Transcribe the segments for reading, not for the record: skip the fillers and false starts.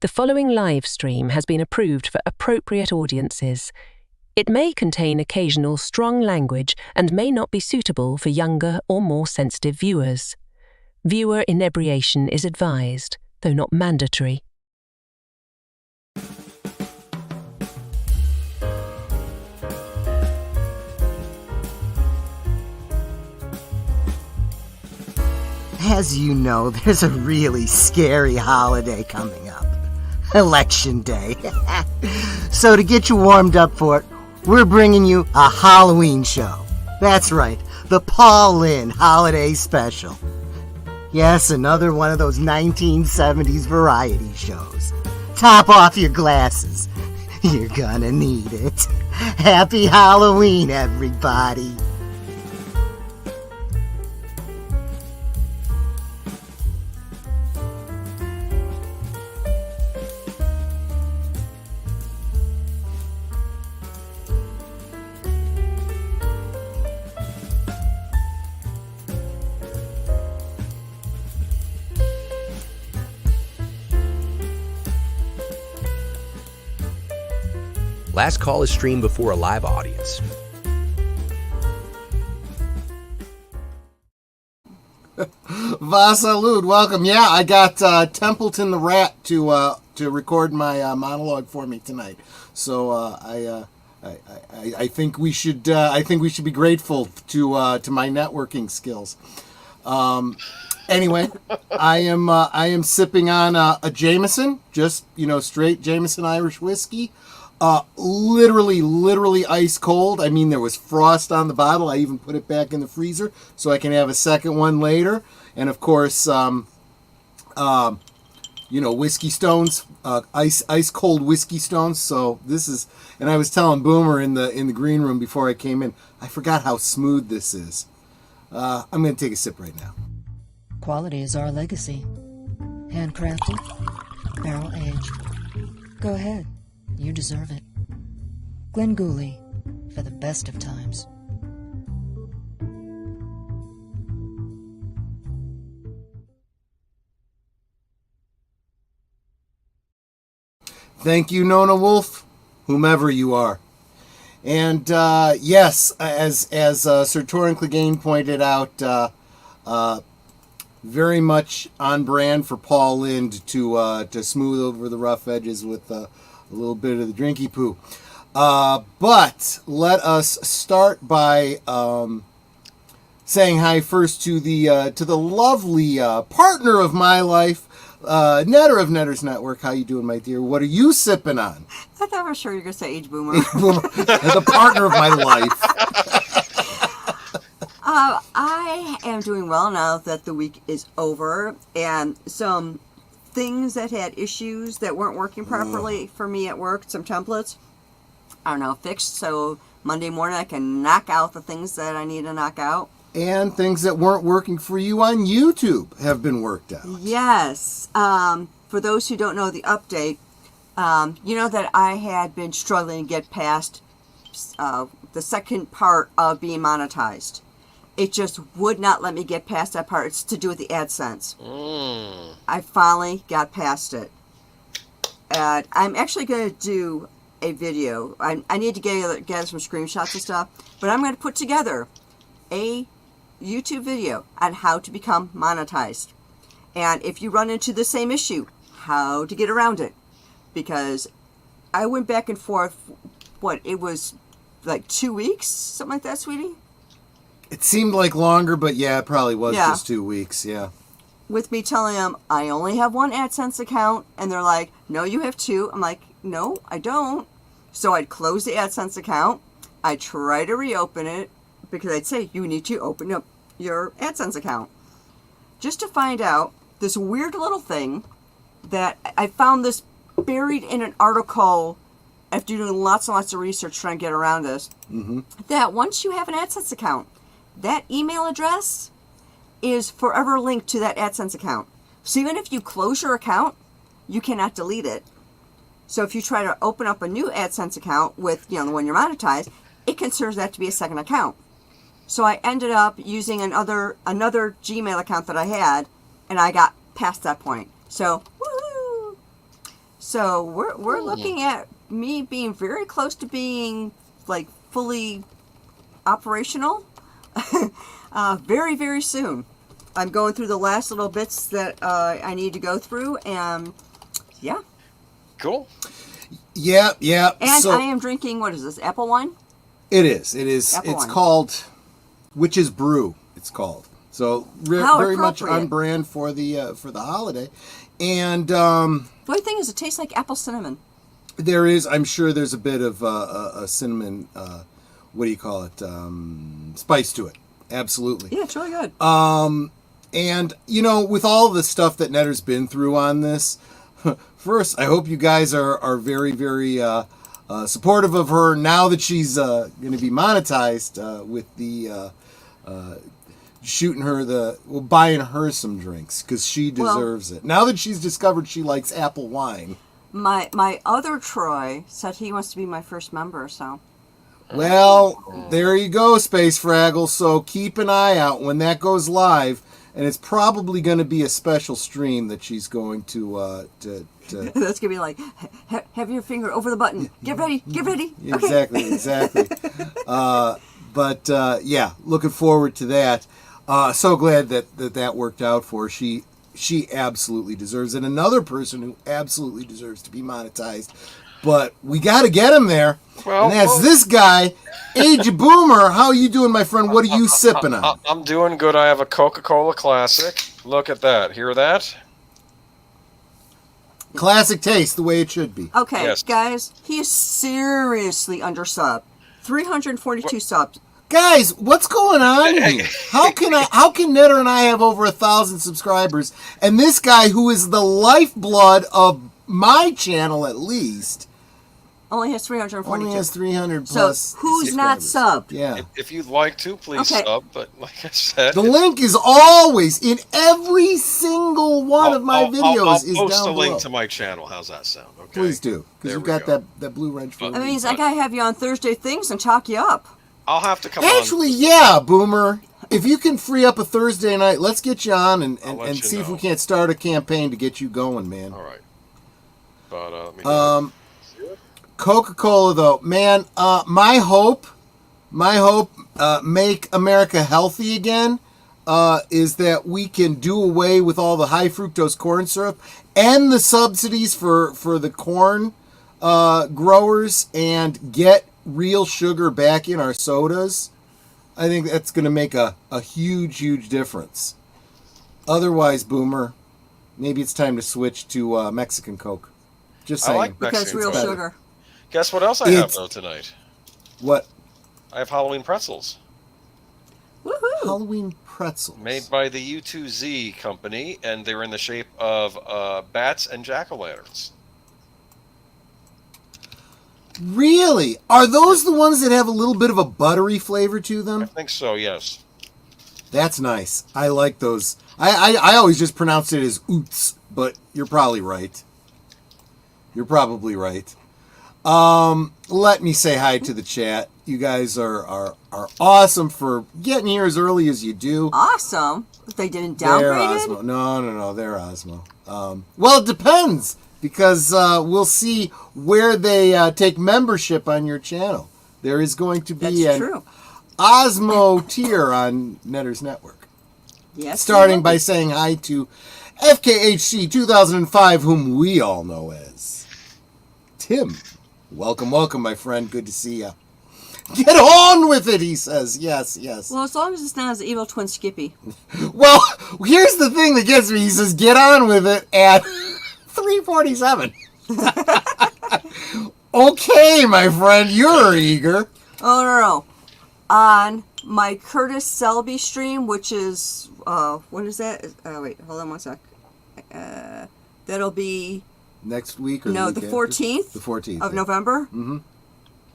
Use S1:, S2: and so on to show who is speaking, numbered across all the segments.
S1: The following live stream has been approved for appropriate audiences. It may contain occasional strong language and may not be suitable for younger or more sensitive viewers. Viewer inebriation is advised, though not mandatory.
S2: As you know, there's a really scary holiday coming up. Election Day. So to get you warmed up for it, we're bringing you a Halloween show. That's right, the Paul Lynde Holiday Special. Yes, another one of those 1970s variety shows. Top off your glasses. You're gonna need it. Happy Halloween, everybody.
S3: Last Call is streamed before a live audience.
S4: Vasalud, welcome. Yeah, I got Templeton the Rat to record my monologue for me tonight. So I think we should be grateful to my networking skills. Anyway, I am sipping on a Jameson, just straight Jameson Irish whiskey. Literally ice cold. I mean, there was frost on the bottle. I even put it back in the freezer so I can have a second one later. And of course, whiskey stones, ice cold whiskey stones. So this is, and I was telling Boomer in the green room before I came in, I forgot how smooth this is. I'm going to take a sip right now.
S5: Quality is our legacy. Handcrafted, barrel aged. Go ahead. You deserve it. Glenn Gooley, for the best of times.
S4: Thank you, Nona Wolf, whomever you are. And yes, as Sir Torrin Clegane pointed out, very much on brand for Paul Lynde to smooth over the rough edges with a little bit of the drinky poo. But let us start by saying hi first to the lovely partner of my life, Netter of Netter's Network. How you doing, my dear? What are you sipping on?
S6: I thought for sure you were going to say Age Boomer.
S4: The partner of my life.
S6: I am doing well now that the week is over, and some things that had issues that weren't working properly for me at work, some templates are now fixed, so Monday morning I can knock out the things that I need to knock out.
S4: And things that weren't working for you on YouTube have been worked out.
S6: Yes. For those who don't know the update, you know that I had been struggling to get past the second part of being monetized. It just would not let me get past that part. It's to do with the AdSense. I finally got past it. And I'm actually going to do a video. I need to gather some screenshots and stuff. But I'm going to put together a YouTube video on how to become monetized. And if you run into the same issue, how to get around it. Because I went back and forth, it was like 2 weeks? Something like that, sweetie?
S4: It seemed like longer, but yeah, it probably was just 2 weeks, yeah.
S6: With me telling them, I only have one AdSense account, and they're like, no, you have two. I'm like, no, I don't. So I'd close the AdSense account. I'd try to reopen it, because I'd say, you need to open up your AdSense account. Just to find out this weird little thing that I found this buried in an article after doing lots and lots of research trying to get around this, that once you have an AdSense account, that email address is forever linked to that AdSense account. So even if you close your account, you cannot delete it. So if you try to open up a new AdSense account with, the one you're monetized, it considers that to be a second account. So I ended up using another Gmail account that I had, and I got past that point. So, woohoo! So we're looking at me being very close to being like fully operational very, very soon. I'm going through the last little bits that I need to go through, and yeah.
S7: Cool.
S4: Yeah.
S6: And I am drinking, what is this, apple wine?
S4: It is.
S6: Apple
S4: It's
S6: wine.
S4: called Witch's Brew. It's called. So
S6: How
S4: very much
S6: appropriate.
S4: on brand for the holiday. And
S6: The only thing is, it tastes like apple cinnamon.
S4: there is, I'm sure, there's a bit of a cinnamon. What do you call it? Spice to it. Absolutely.
S6: Yeah, it's really good.
S4: And, with all the stuff that Netter's been through on this, first, I hope you guys are very, very supportive of her now that she's going to be monetized with the buying her some drinks, because she deserves it. Now that she's discovered she likes apple wine.
S6: My other Troy said he wants to be my first member, so.
S4: Well, there you go, Space Fraggle. So keep an eye out when that goes live, and it's probably going to be a special stream that she's going to.
S6: That's gonna be like, have your finger over the button. Get ready. Okay.
S4: Exactly. But yeah, looking forward to that. So glad that worked out for her. She absolutely deserves it. Another person who absolutely deserves to be monetized, but we got to get him there.
S7: Well,
S4: and that's this guy, Age of Boomer. How you doing, my friend? What are you sipping on?
S7: I'm doing good. I have a Coca-Cola Classic. Look at that. Hear that?
S4: Classic taste, the way it should be.
S6: Okay,
S7: Yes.
S6: guys, he is seriously under sub. 342 subs.
S4: Guys, what's going on here? How can Netter and I have over 1,000 subscribers, and this guy, who is the lifeblood of my channel at least,
S6: Only has 342.
S4: only has 300
S6: so
S4: plus
S6: who's not
S4: subscribers?
S6: subbed?
S4: Yeah.
S7: If you'd like to, please
S6: Okay.
S7: sub. But like I said,
S4: The link is always in every single one of my videos.
S7: I'll
S4: is
S7: post
S4: down
S7: a link
S4: below.
S7: to my channel. How's that sound? Okay.
S4: Please do, because
S7: There
S4: you've
S7: we
S4: got
S7: go.
S4: that blue wrench for
S6: I
S4: me.
S6: mean, I gotta have you on Thursday things and talk you up.
S7: I'll have to come
S4: Actually, yeah, Boomer. If you can free up a Thursday night, let's get you on and
S7: I'll let you
S4: see if we
S7: know.
S4: can't start a campaign to get you going, man.
S7: on. All right. But let me know.
S4: Coca-Cola, though, man, my hope, make America healthy again, is that we can do away with all the high fructose corn syrup and the subsidies for the corn growers and get real sugar back in our sodas. I think that's going to make a huge difference. Otherwise, Boomer, maybe it's time to switch to Mexican Coke. Just
S7: I
S4: saying.
S7: like
S6: Because
S7: Mexican
S6: real
S7: Coke.
S6: sugar.
S7: Guess what else I have
S4: It's-
S7: though tonight?
S4: What?
S7: I have Halloween pretzels
S6: Woohoo!
S4: Halloween pretzels.
S7: made by the U2Z company, and they're in the shape of bats and jack-o'-lanterns.
S4: Really? Are those the ones that have a little bit of a buttery flavor to
S7: I
S4: them?
S7: think so. Yes.
S4: That's nice. I like those. I always just pronounced it as oots, but you're probably right. You're probably right. Let me say hi to the chat. You guys are awesome for getting here as early as you do.
S6: Awesome. They didn't
S4: They're
S6: downgrade
S4: Osmo.
S6: it?
S4: No, they're Osmo. Well, it depends, because we'll see where they take membership on your channel. There is going to be
S6: That's
S4: an
S6: true.
S4: Osmo tier on Netter's network.
S6: Yes.
S4: Starting by saying hi to FKHC 2005, whom we all know as Tim. Welcome, my friend. Good to see you. Get on with it, he says. Yes.
S6: Well, as long as it's not as evil twin Skippy.
S4: Well, here's the thing that gets me. He says, get on with it at 3:47. Okay, my friend, you're eager.
S6: Oh, no. On my Curtis Selby stream, which is, what is that? Wait, hold on one sec. That'll be,
S4: Next week or
S6: no,
S4: week
S6: the
S4: after?
S6: 14th
S4: The 14th.
S6: of
S4: yeah.
S6: November. Mm-hmm.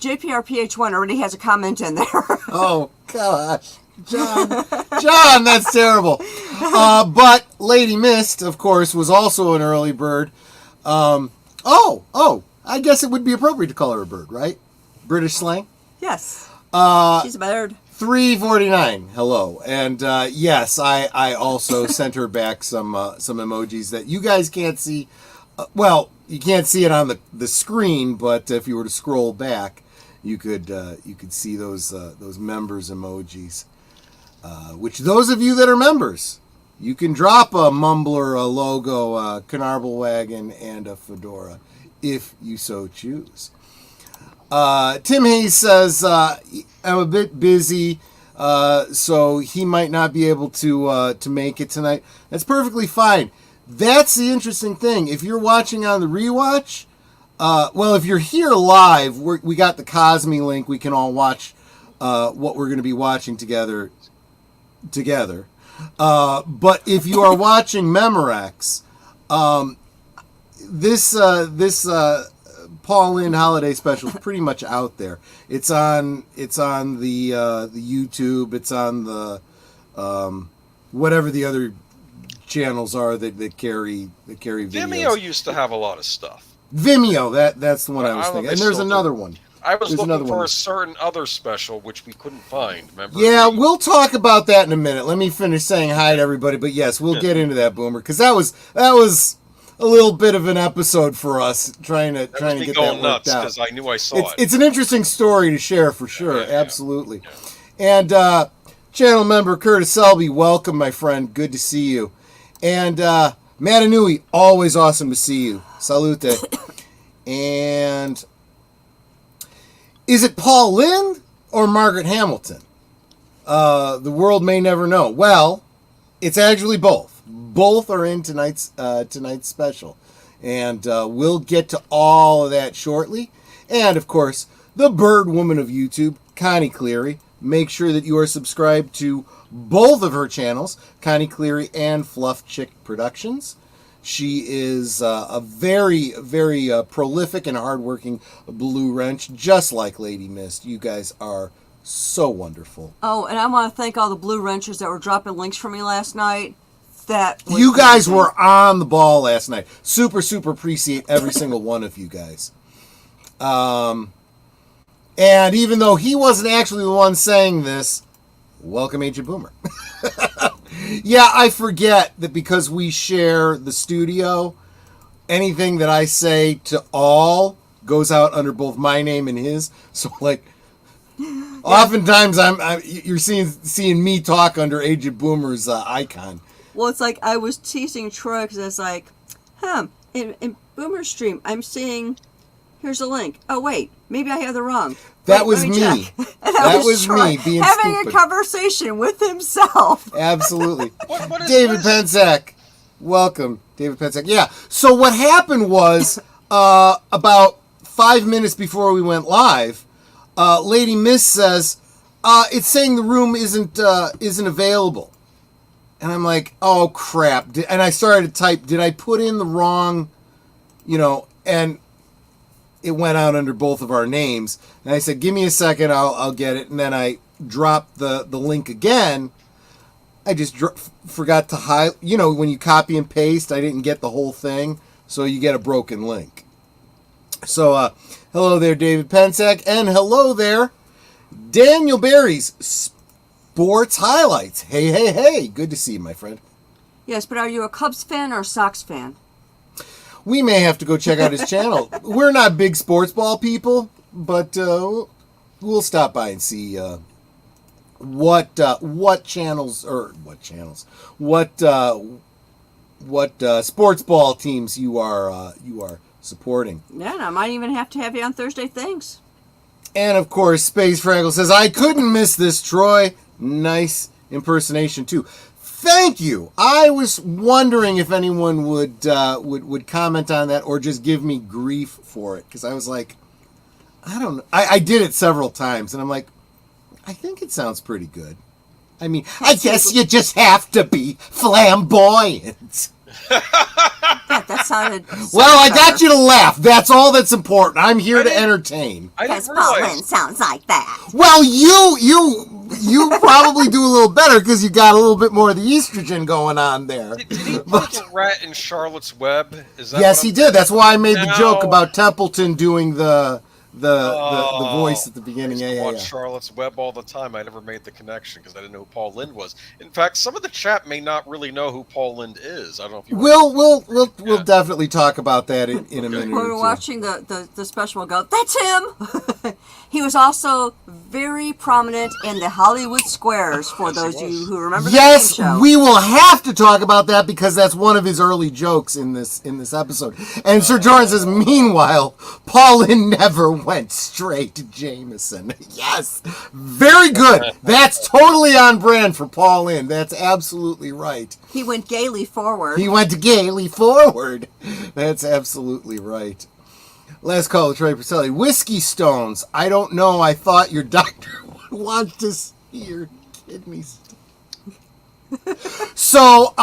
S6: JPRPH1 already has a comment in there.
S4: Oh, gosh. John, that's terrible. But Lady Mist, of course, was also an early bird. I guess it would be appropriate to call her a bird, right? British slang.
S6: Yes. She's a bird.
S4: 349. Hello. And yes, I also sent her back some emojis that you guys can't see. Well, you can't see it on the screen, but if you were to scroll back, you could see those members emojis. Which those of you that are members, you can drop a mumbler, a logo, a Carnarvon wagon, and a fedora if you so choose. Tim Hayes says, I'm a bit busy, so he might not be able to make it tonight. That's perfectly fine. That's the interesting thing. If you're watching on the rewatch, if you're here live, we got the Cosme link. We can all watch what we're going to be watching together. But if you are watching Memorex, this Paul Lynde Holiday Special is pretty much out there. It's on the YouTube. It's on the whatever the other channels are that carry videos.
S7: Vimeo used to have a lot of stuff.
S4: Vimeo, that's the one I was thinking. And there's another one.
S7: I was looking for a certain other special, which we couldn't find. Remember?
S4: Yeah, we'll talk about that in a minute. Let me finish saying hi to everybody. But yes, we'll get into that, Boomer, because that was a little bit of an episode for us trying to get that worked out.
S7: Because I knew I saw it.
S4: It's an interesting story to share for sure.
S7: Yeah.
S4: Absolutely. Yeah. And channel member Curtis Selby, welcome, my friend. Good to see you. And Matanui, always awesome to see you. Salute. And is it Paul Lynde or Margaret Hamilton? The world may never know. Well, it's actually both. Both are in tonight's special. And we'll get to all of that shortly. And, of course, the bird woman of YouTube, Connie Cleary. Make sure that you are subscribed to both of her channels, Connie Cleary and Fluff Chick Productions. She is a very, very prolific and hardworking Blue Wrench, just like Lady Mist. You guys are so wonderful.
S6: Oh, and I want to thank all the Blue Wrenchers that were dropping links for me last night.
S4: You guys were on the ball last night. Super, super appreciate every single one of you guys. And even though he wasn't actually the one saying this, welcome, Agent Boomer. Yeah, I forget that because we share the studio, anything that I say to all goes out under both my name and his. So, oftentimes you're seeing me talk under Agent Boomer's icon.
S6: Well, it's like I was teasing Troy because I was like, in Boomer's stream, I'm seeing, here's a link. Oh, wait, maybe I have the wrong.
S4: That was me. That was me being
S6: having
S4: stupid.
S6: A conversation with himself.
S4: Absolutely.
S7: What is
S4: David Pensack. Welcome, David Pensack. Yeah. So what happened was about 5 minutes before we went live, Lady Miss says, it's saying the room isn't available. And I'm like, oh, crap. And I started to type, did I put in the wrong, and it went out under both of our names. And I said, give me a second, I'll get it. And then I dropped the link again. I just forgot to hide. When you copy and paste, I didn't get the whole thing. So you get a broken link. So, hello there, David Pensack. And hello there, Daniel Barry's Sports Highlights. Hey. Good to see you, my friend.
S6: Yes, but are you a Cubs fan or a Sox fan?
S4: We may have to go check out his channel. We're not big sports ball people, but we'll stop by and see what sports ball teams you are supporting.
S6: Yeah, and I might even have to have you on Thursday Things.
S4: And of course, Space Fraggle says, I couldn't miss this, Troy. Nice impersonation too. Thank you. I was wondering if anyone would comment on that or just give me grief for it, because I was like, I don't know. I did it several times, and I'm like, I think it sounds pretty good. I mean, I guess you just have to be flamboyant.
S6: That sounded.
S4: Well, I got you to laugh. That's all that's important. I'm here to entertain.
S6: Because Paul Lynde sounds like that.
S4: Well, you probably do a little better because you got a little bit more of the estrogen going on there.
S7: Did he put a rat in Charlotte's Web? Is that
S4: yes, he did. That's why I made the joke about Templeton doing the the voice at the beginning.
S7: I used to
S4: Yeah.
S7: watch Charlotte's Web all the time. I never made the connection because I didn't know who Paul Lynde was. In fact, some of the chat may not really know who Paul Lynde is. I don't know if you
S4: We'll definitely talk about that in a minute.
S6: When we're watching the special, we'll go, that's him! He was also very prominent in the Hollywood squares, for those of you who remember the game show.
S4: We will have to talk about that because that's one of his early jokes in this episode. And Sir Jordan says, meanwhile, Paul Lynde never went straight to Jameson. Yes, very good. That's totally on brand for Paul Lynde. That's absolutely right.
S6: He went gaily forward.
S4: That's absolutely right. Last call to Trey Purcelli. Whiskey Stones. I don't know. I thought your doctor would want to see your kidneys. So,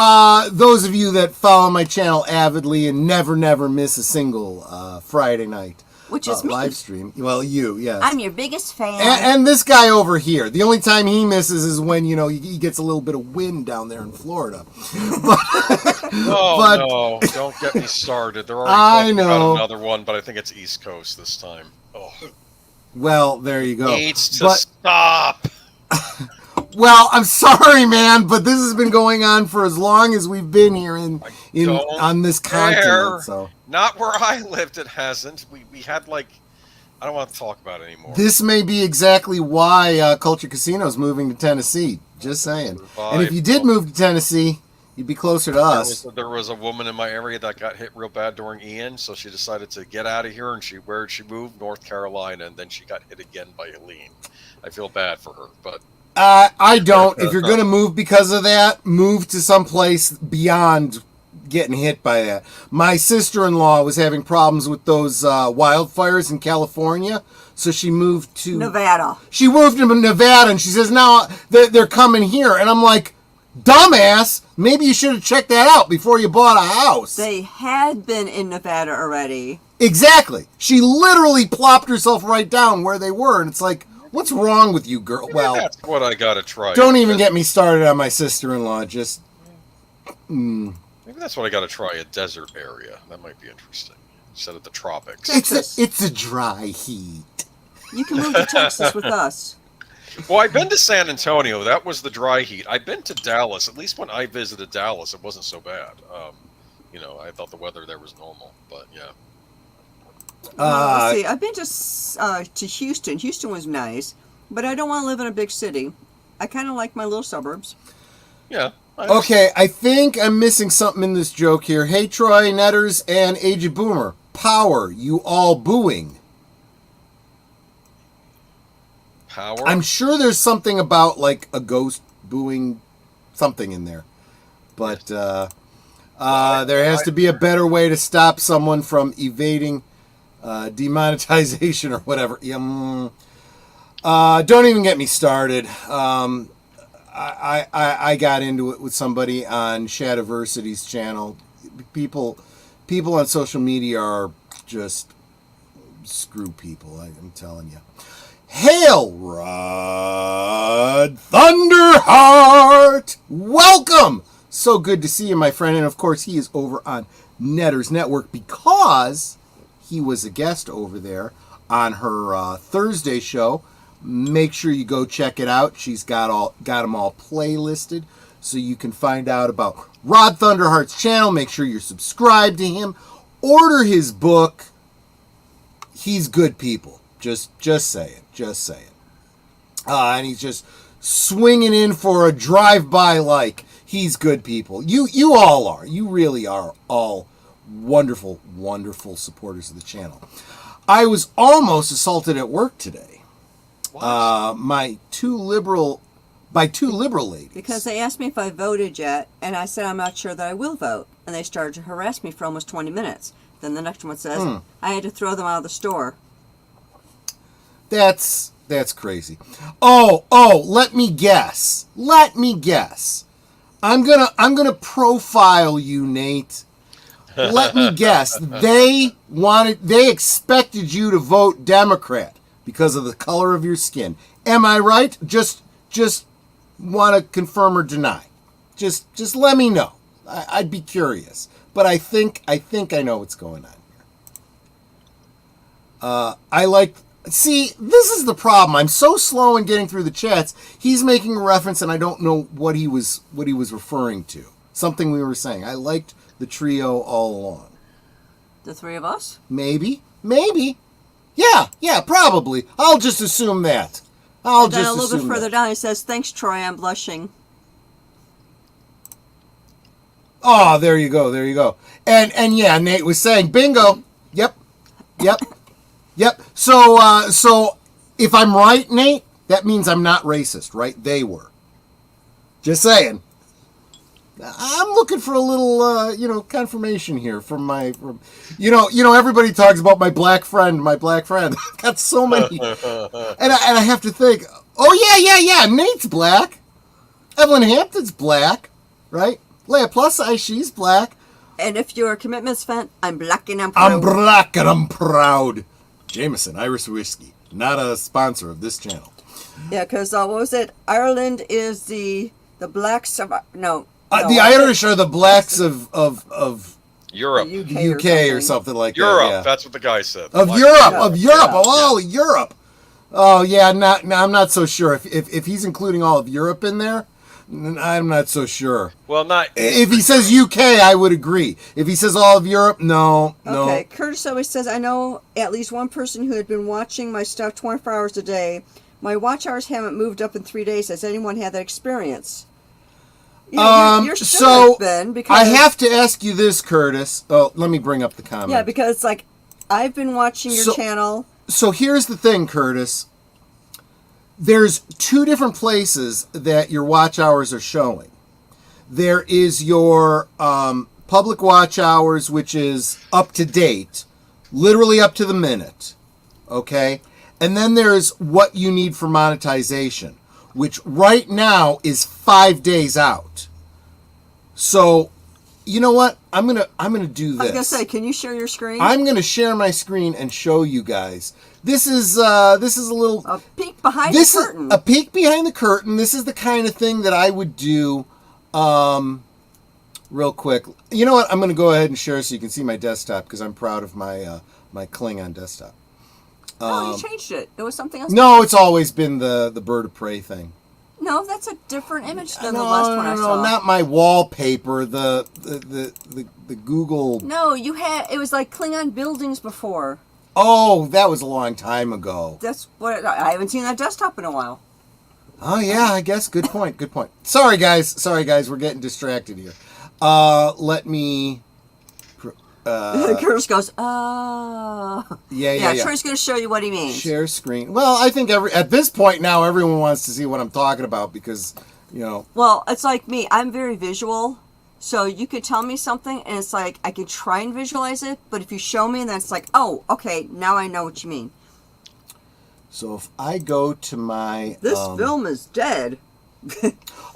S4: those of you that follow my channel avidly and never miss a single Friday night
S6: which is me.
S4: Live stream. Well, you, yes.
S6: I'm your biggest fan.
S4: And this guy over here. The only time he misses is when, he gets a little bit of wind down there in Florida.
S7: No, don't get me started. They're already talking about another one, but I think it's East Coast this time. Oh.
S4: Well, there you go.
S7: Needs to stop.
S4: Well, I'm sorry, man, but this has been going on for as long as we've been here on this continent. So.
S7: Not where I lived, it hasn't. We had I don't want to talk about it anymore.
S4: This may be exactly why Culture Casino is moving to Tennessee. Just saying. And if you did move to Tennessee, you'd be closer to us.
S7: There was a woman in my area that got hit real bad during Ian, so she decided to get out of here, and where'd she move? North Carolina, and then she got hit again by Helene. I feel bad for her, but...
S4: I don't. If you're going to move because of that, move to someplace beyond getting hit by that. My sister-in-law was having problems with those wildfires in California, so she moved to...
S6: Nevada.
S4: She moved to Nevada, and she says, now they're coming here. And I'm like, dumbass, maybe you should have checked that out before you bought a house.
S6: They had been in Nevada already.
S4: Exactly. She literally plopped herself right down where they were, and it's like... What's wrong with you, girl? Well,
S7: that's what I gotta try.
S4: Don't even get me started on my sister-in-law. Just
S7: maybe that's what I gotta try. A desert area that might be interesting instead of the tropics.
S4: It's a dry heat.
S6: You can move to Texas with us.
S7: Well, I've been to San Antonio. That was the dry heat. I've been to Dallas. At least when I visited Dallas, it wasn't so bad. I thought the weather there was normal, but yeah.
S6: Let's see. I've been to Houston. Houston was nice, but I don't want to live in a big city. I kind of like my little suburbs.
S7: Yeah.
S4: Okay, I think I'm missing something in this joke here. Hey, Troy, Netters, and Aged Boomer. Power, you all booing.
S7: Power?
S4: I'm sure there's something about, a ghost booing something in there. But there has to be a better way to stop someone from evading... demonetization or whatever. Don't even get me started. I got into it with somebody on Shadiversity's channel. People on social media are just screw people. I'm telling you. Hail, Rod Thunderheart! Welcome! So good to see you, my friend. And of course, he is over on Netters Network because he was a guest over there on her Thursday show. Make sure you go check it out. She's got them all playlisted so you can find out about Rod Thunderheart's channel. Make sure you're subscribed to him. Order his book. He's good people. Just say it. And he's just swinging in for a drive-by he's good people. You all are. You really are all wonderful supporters of the channel. I was almost assaulted at work today. By two liberal ladies.
S6: Because they asked me if I voted yet, and I said I'm not sure that I will vote. And they started to harass me for almost 20 minutes. Then the next one says, I had to throw them out of the store.
S4: That's crazy. Oh, let me guess. I'm gonna profile you, Nate. Let me guess. They expected you to vote Democrat because of the color of your skin. Am I right? Just want to confirm or deny. Just let me know. I'd be curious. But I think I know what's going on here. See, this is the problem. I'm so slow in getting through the chats. He's making a reference, and I don't know what he was referring to. Something we were saying. I liked the trio all along.
S6: The three of us?
S4: Maybe. Yeah, probably. I'll just assume that.
S6: And then a little bit further down, he says, "Thanks, Troy. I'm blushing."
S4: Oh, there you go. And yeah, Nate was saying, bingo. Yep. So if I'm right, Nate, that means I'm not racist, right? They were. Just saying. I'm looking for a little, confirmation here from everybody talks about my black friend. Got so many. And I have to think, oh, yeah, Nate's black. Evelyn Hampton's black, right? Leia plus size, she's black.
S6: And if you're a commitments fan, I'm black and I'm proud.
S4: I'm black and I'm proud. Jameson, Irish whiskey. Not a sponsor of this channel.
S6: Yeah, because, what was it? Ireland is the blacks of... No.
S4: The Irish are the blacks of
S7: Europe.
S6: The
S4: UK or something like
S7: Europe,
S4: that. Yeah.
S7: that's what the guy said.
S4: Of Europe. Oh, yeah, I'm not so sure. If he's including all of Europe in there, I'm not so sure.
S7: Well, not...
S4: If he says UK, I would agree. If he says all of Europe, no.
S6: Okay, Curtis always says, I know at least one person who had been watching my stuff 24 hours a day. My watch hours haven't moved up in 3 days. Has anyone had that experience? You're
S4: so
S6: Ben, because
S4: I have to ask you this, Curtis. Oh, let me bring up the comment.
S6: Yeah, because I've been watching your channel.
S4: So here's the thing, Curtis. There's two different places that your watch hours are showing. There is your public watch hours, which is up to date, literally up to the minute. Okay? And then there's what you need for monetization, which right now is 5 days out. So, you know what? I'm gonna do this.
S6: I was gonna say, can you share your screen?
S4: I'm gonna share my screen and show you guys. This is a little
S6: a peek behind the curtain.
S4: A peek behind the curtain. This is the kind of thing that I would do. Real quick. You know what? I'm gonna go ahead and share so you can see my desktop because I'm proud of my my Klingon desktop.
S6: You changed it. It was something else.
S4: No, it's always been the bird of prey thing.
S6: No, that's a different image than the last one I saw.
S4: No, not my wallpaper. The Google.
S6: No, it was like Klingon buildings before.
S4: Oh, that was a long time ago.
S6: That's what I haven't seen that desktop in a while.
S4: Oh yeah, I guess. Good point. Sorry guys, we're getting distracted here. Let me.
S6: Curtis goes,
S4: Yeah.
S6: Troy's going to show you what he means.
S4: Share screen. Well, I think at this point now, everyone wants to see what I'm talking about because,
S6: Well, it's like me. I'm very visual. So you could tell me something, and it's like, I can try and visualize it, but if you show me, then it's like, oh, okay, now I know what you mean.
S4: So if I go to my...
S6: This film is dead.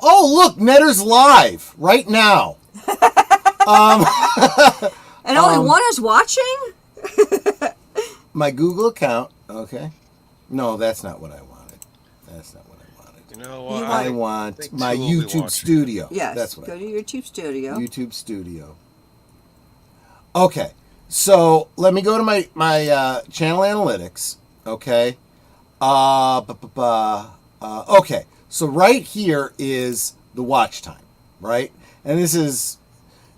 S4: Oh, look, Netter's live right now.
S6: And only one is watching?
S4: My Google account. Okay. No, that's not what I wanted.
S7: You know what?
S4: I want my YouTube studio.
S6: Yes.
S4: That's what
S6: go to YouTube studio.
S4: YouTube studio. Okay. So let me go to my channel analytics. Okay. Okay. So right here is the watch time, right? And this is...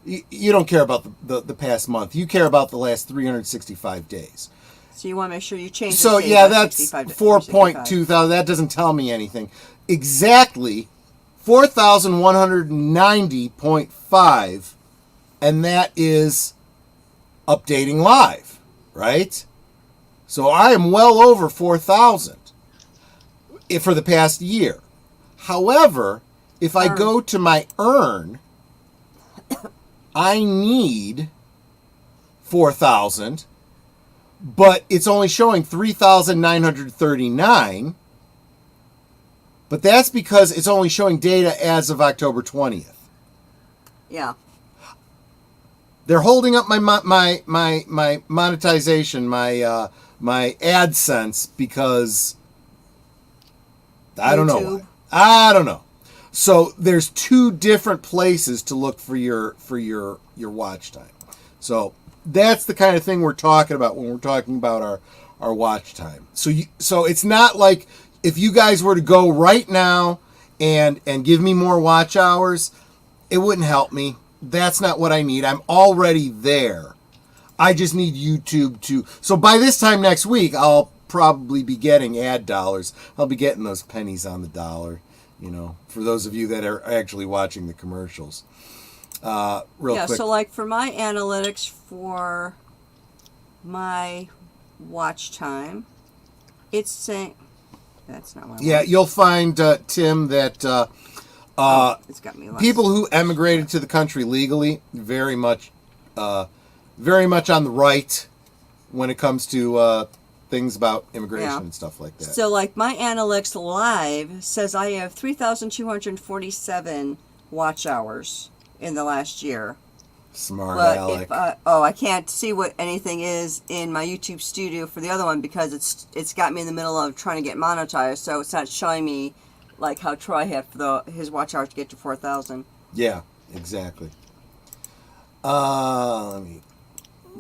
S4: You don't care about the past month. You care about the last 365 days.
S6: So you want to make sure you change.
S4: So yeah, that's 4.2 thousand. That doesn't tell me anything. Exactly 4,190.5, and that is updating live, right? So I am well over 4,000 for the past year. However, if I go to my earn, I need 4,000, but it's only showing 3,939. But that's because it's only showing data as of October 20th.
S6: Yeah.
S4: They're holding up my monetization, my AdSense because I don't know. I don't know. So there's two different places to look for your watch time. So that's the kind of thing we're talking about when we're talking about our watch time. So it's not like if you guys were to go right now and give me more watch hours, it wouldn't help me. That's not what I need. I'm already there. I just need YouTube to. So by this time next week, I'll probably be getting ad dollars. I'll be getting those pennies on the dollar, for those of you that are actually watching the commercials. Real quick.
S6: So like for my analytics for my watch time, it's saying that's not what I want.
S4: You'll find, Tim, that
S6: it's got me lost.
S4: People who emigrated to the country legally, very much on the right when it comes to things about immigration and stuff like that.
S6: So like my Analytics Live says I have 3,247 watch hours in the last year.
S4: Smart
S6: But
S4: Alec.
S6: I can't see what anything is in my YouTube studio for the other one because it's got me in the middle of trying to get monetized, so it's not showing me like how Troy had for his watch hours to get to 4,000.
S4: Yeah, exactly. Let me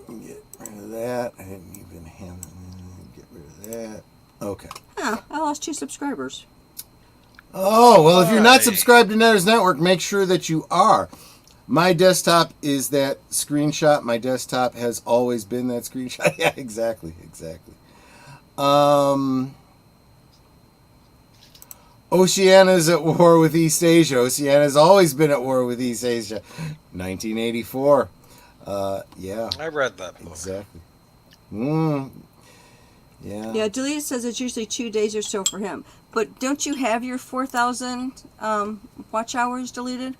S4: get rid of that. I didn't even have get rid of that. Okay.
S6: I lost 2 subscribers.
S4: Oh, well, if you're not
S7: Hi.
S4: subscribed to Netters Network, make sure that you are. My desktop is that screenshot. My desktop has always been that screenshot. Yeah, exactly. Oceania's at war with East Asia. Oceania's always been at war with East Asia. 1984. Yeah.
S7: I read that book.
S4: Exactly. Yeah.
S6: Yeah, Delia says it's usually 2 days or so for him. But don't you have your 4,000 watch hours deleted?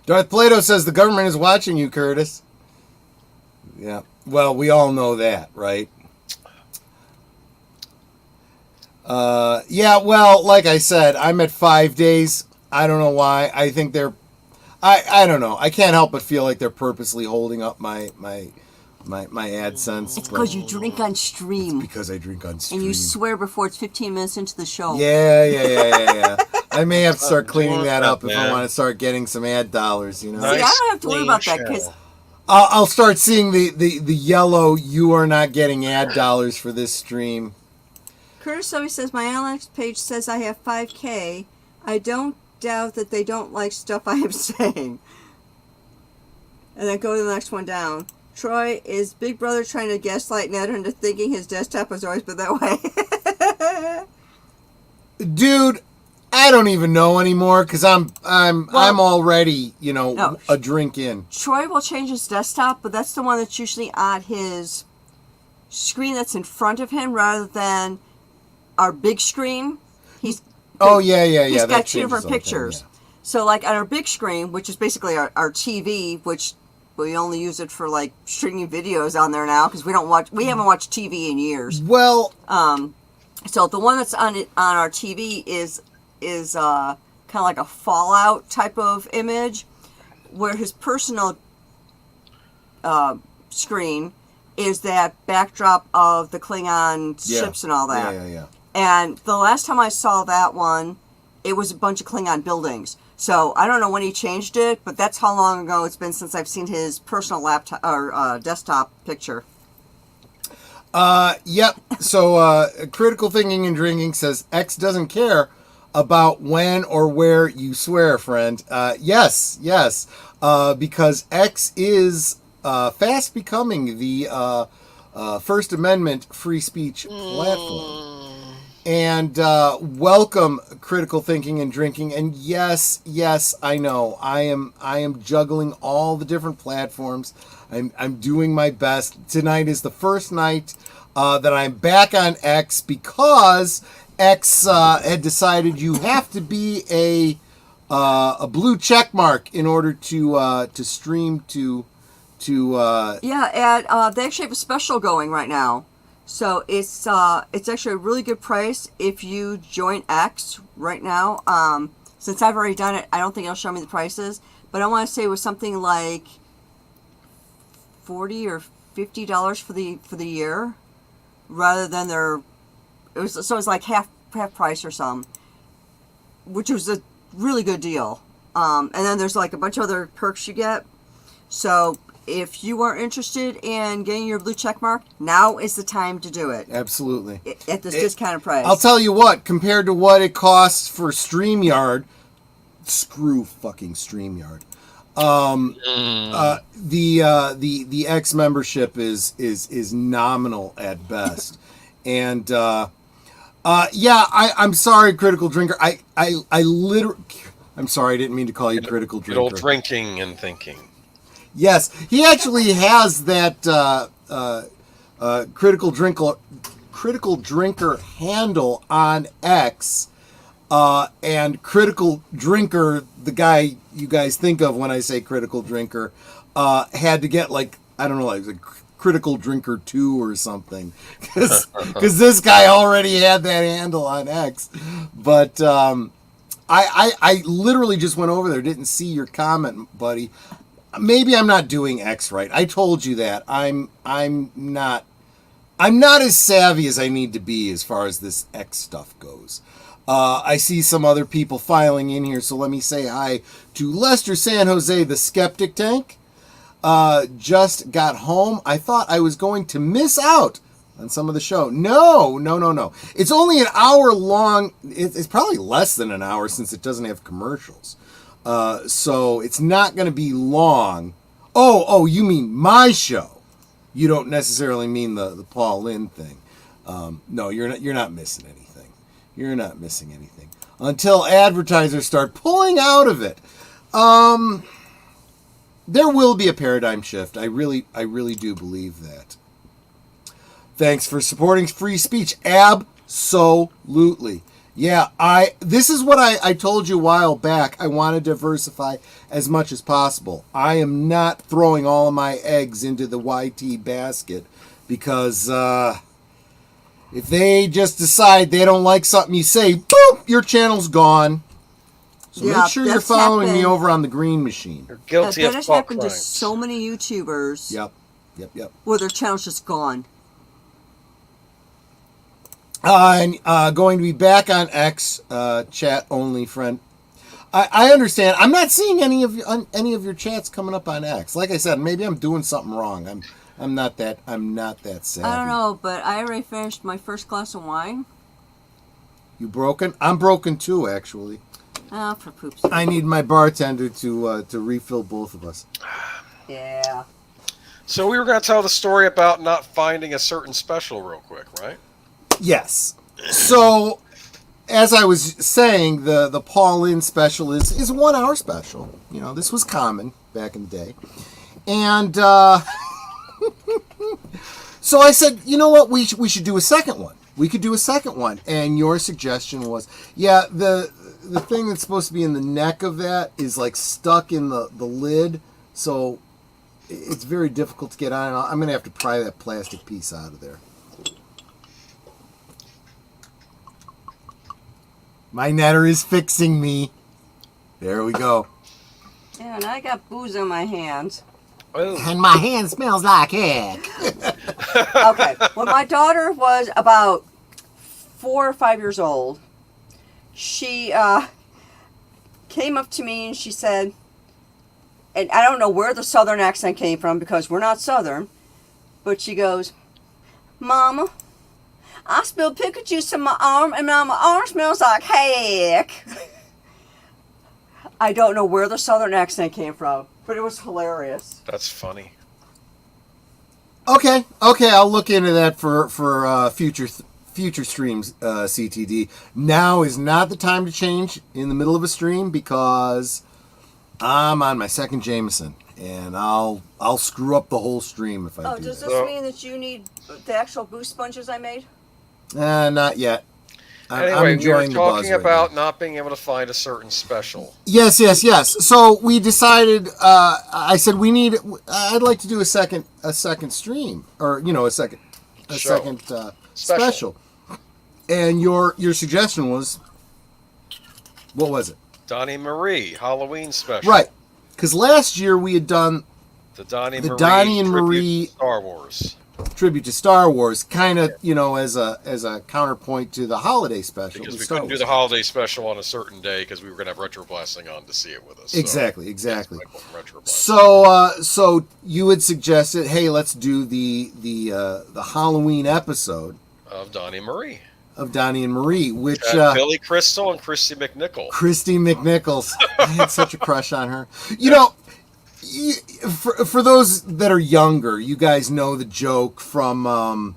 S4: Darth Plato says the government is watching you, Curtis. Yeah. Well, we all know that, right? Yeah, well, like I said, I'm at 5 days. I don't know why. I think they're... I don't know. I can't help but feel like they're purposely holding up my AdSense.
S6: It's because you drink on stream.
S4: Because I drink on stream.
S6: And you swear before it's 15 minutes into the show.
S4: Yeah. I may have to start cleaning
S7: doing
S4: that
S7: that,
S4: up if I
S7: man.
S4: want to start getting some ad dollars,
S6: See, I don't have to worry about that because
S4: I'll start seeing the yellow, you are not getting ad dollars for this stream.
S6: Curtis always says my analytics page says I have 5K. I don't doubt that they don't like stuff I am saying. And then go to the next one down. Troy, is Big Brother trying to gaslight Netter into thinking his desktop has always been that way?
S4: Dude, I don't even know anymore because I'm already, a drink in.
S6: Troy will change his desktop, but that's the one that's usually on his screen that's in front of him rather than our big screen. He's got 2 different pictures.
S4: Yeah.
S6: So like on our big screen, which is basically our TV, which we only use it for like streaming videos on there now because we haven't watched TV in years.
S4: Well,
S6: so the one that's on our TV is kind of like a Fallout type of image, where his personal screen is that backdrop of the Klingon ships and all that.
S4: Yeah.
S6: And the last time I saw that one, it was a bunch of Klingon buildings. So I don't know when he changed it, but that's how long ago it's been since I've seen his personal laptop or desktop picture.
S4: Yep. So Critical Thinking and Drinking says X doesn't care about when or where you swear, friend. Yes. Because X is fast becoming the First Amendment free speech platform. And welcome, Critical Thinking and Drinking. And yes, I know I am juggling all the different platforms. I'm doing my best. Tonight is the first night that I'm back on X because X had decided you have to be a blue check mark in order to stream to. They actually have a special going right now. So it's actually a really good price if you join X right now. Since I've already done it, I don't think it'll show me the prices, but I want to say it was something like $40 or $50 for the year, rather than it's like half price or some, which was a really good deal. And then there's like a bunch of other perks you get. So
S6: if you are interested in getting your blue check mark, now is the time to do it.
S4: Absolutely.
S6: At this discounted price.
S4: I'll tell you what, compared to what it costs for StreamYard, screw fucking StreamYard. The X membership is nominal at best. And I'm sorry, Critical Drinker. I literally, I'm sorry, I didn't mean to call you Critical Drinker.
S7: Good old drinking and thinking.
S4: Yes, he actually has that Critical Drinker handle on X, and Critical Drinker, the guy you guys think of when I say Critical Drinker, had to get like Critical Drinker 2 or something, because this guy already had that handle on X. But I literally just went over there, didn't see your comment, buddy. Maybe I'm not doing X right. I told you that. I'm not as savvy as I need to be as far as this X stuff goes. I see some other people filing in here, so let me say hi to Lester San Jose, the Skeptic Tank. Just got home. I thought I was going to miss out on some of the show. No. It's only an hour long. It's probably less than an hour since it doesn't have commercials. So it's not going to be long. Oh, you mean my show? You don't necessarily mean the Paul Lynde thing. No, you're not missing anything. You're not missing anything until advertisers start pulling out of it. There will be a paradigm shift. I really do believe that. Thanks for supporting free speech. Absolutely. Yeah, this is what I told you a while back. I want to diversify as much as possible. I am not throwing all of my eggs into the YT basket because if they just decide they don't like something you say, boop, your channel's gone. So make sure you're following me over on the Green Machine.
S7: You're guilty of
S6: that has
S7: thought
S6: happened
S7: crimes.
S6: to so many YouTubers.
S4: Yep.
S6: Where their channel's just gone.
S4: And going to be back on X, chat only, friend. I understand. I'm not seeing any of your chats coming up on X. Like I said, maybe I'm doing something wrong. I'm not that savvy.
S6: I don't know, but I already finished my first glass of wine.
S4: You broken? I'm broken too, actually.
S6: Oh, for poops.
S4: I need my bartender to refill both of us.
S6: Yeah.
S7: So we were going to tell the story about not finding a certain special real quick, right?
S4: Yes. So, as I was saying, the Paul Lynde Special is a 1 hour special. You know, this was common back in the day. And so I said, you know what, we should do a second one. We could do a second one. And your suggestion was, yeah, the thing that's supposed to be in the neck of that is like stuck in the lid. So it's very difficult to get on. I'm going to have to pry that plastic piece out of there. My netter is fixing me. There we go.
S6: Yeah, and I got booze on my hands.
S7: Oh.
S2: And my hand smells like heck.
S6: Okay, when my daughter was about 4 or 5 years old, she came up to me and she said, and I don't know where the southern accent came from because we're not southern, but she goes, Mama, I spilled pickle juice on my arm and now my arm smells like heck. I don't know where the southern accent came from, but it was hilarious.
S7: That's funny.
S4: Okay, I'll look into that for future streams, CTD. Now is not the time to change in the middle of a stream because I'm on my second Jameson, and I'll screw up the whole stream if I do that.
S6: Does this mean that you need the actual boost sponges I made?
S4: Not yet.
S7: Anyway,
S4: I'm enjoying
S7: we were talking
S4: the buzz right
S7: about
S4: now.
S7: not being able to find a certain special.
S4: Yes. So we decided. I said I'd like to do a second stream, or a second special. And your suggestion was, what was it?
S7: Donny and Marie Halloween Special.
S4: Right, because last year we had done
S7: the Donny
S4: and Marie
S7: tribute to Star Wars.
S4: tribute to Star Wars, kind of, as a counterpoint to the holiday special.
S7: Because we couldn't do the holiday special on a certain day because we were going to have Retro Blasting on to see it with us.
S4: Exactly.
S7: So,
S4: So you had suggested, hey, let's do the Halloween episode
S7: of Donny and Marie.
S4: Which
S7: Billy Crystal and Christy McNichol.
S4: Christy McNichols. I had such a crush on her. For those that are younger, you guys know the joke from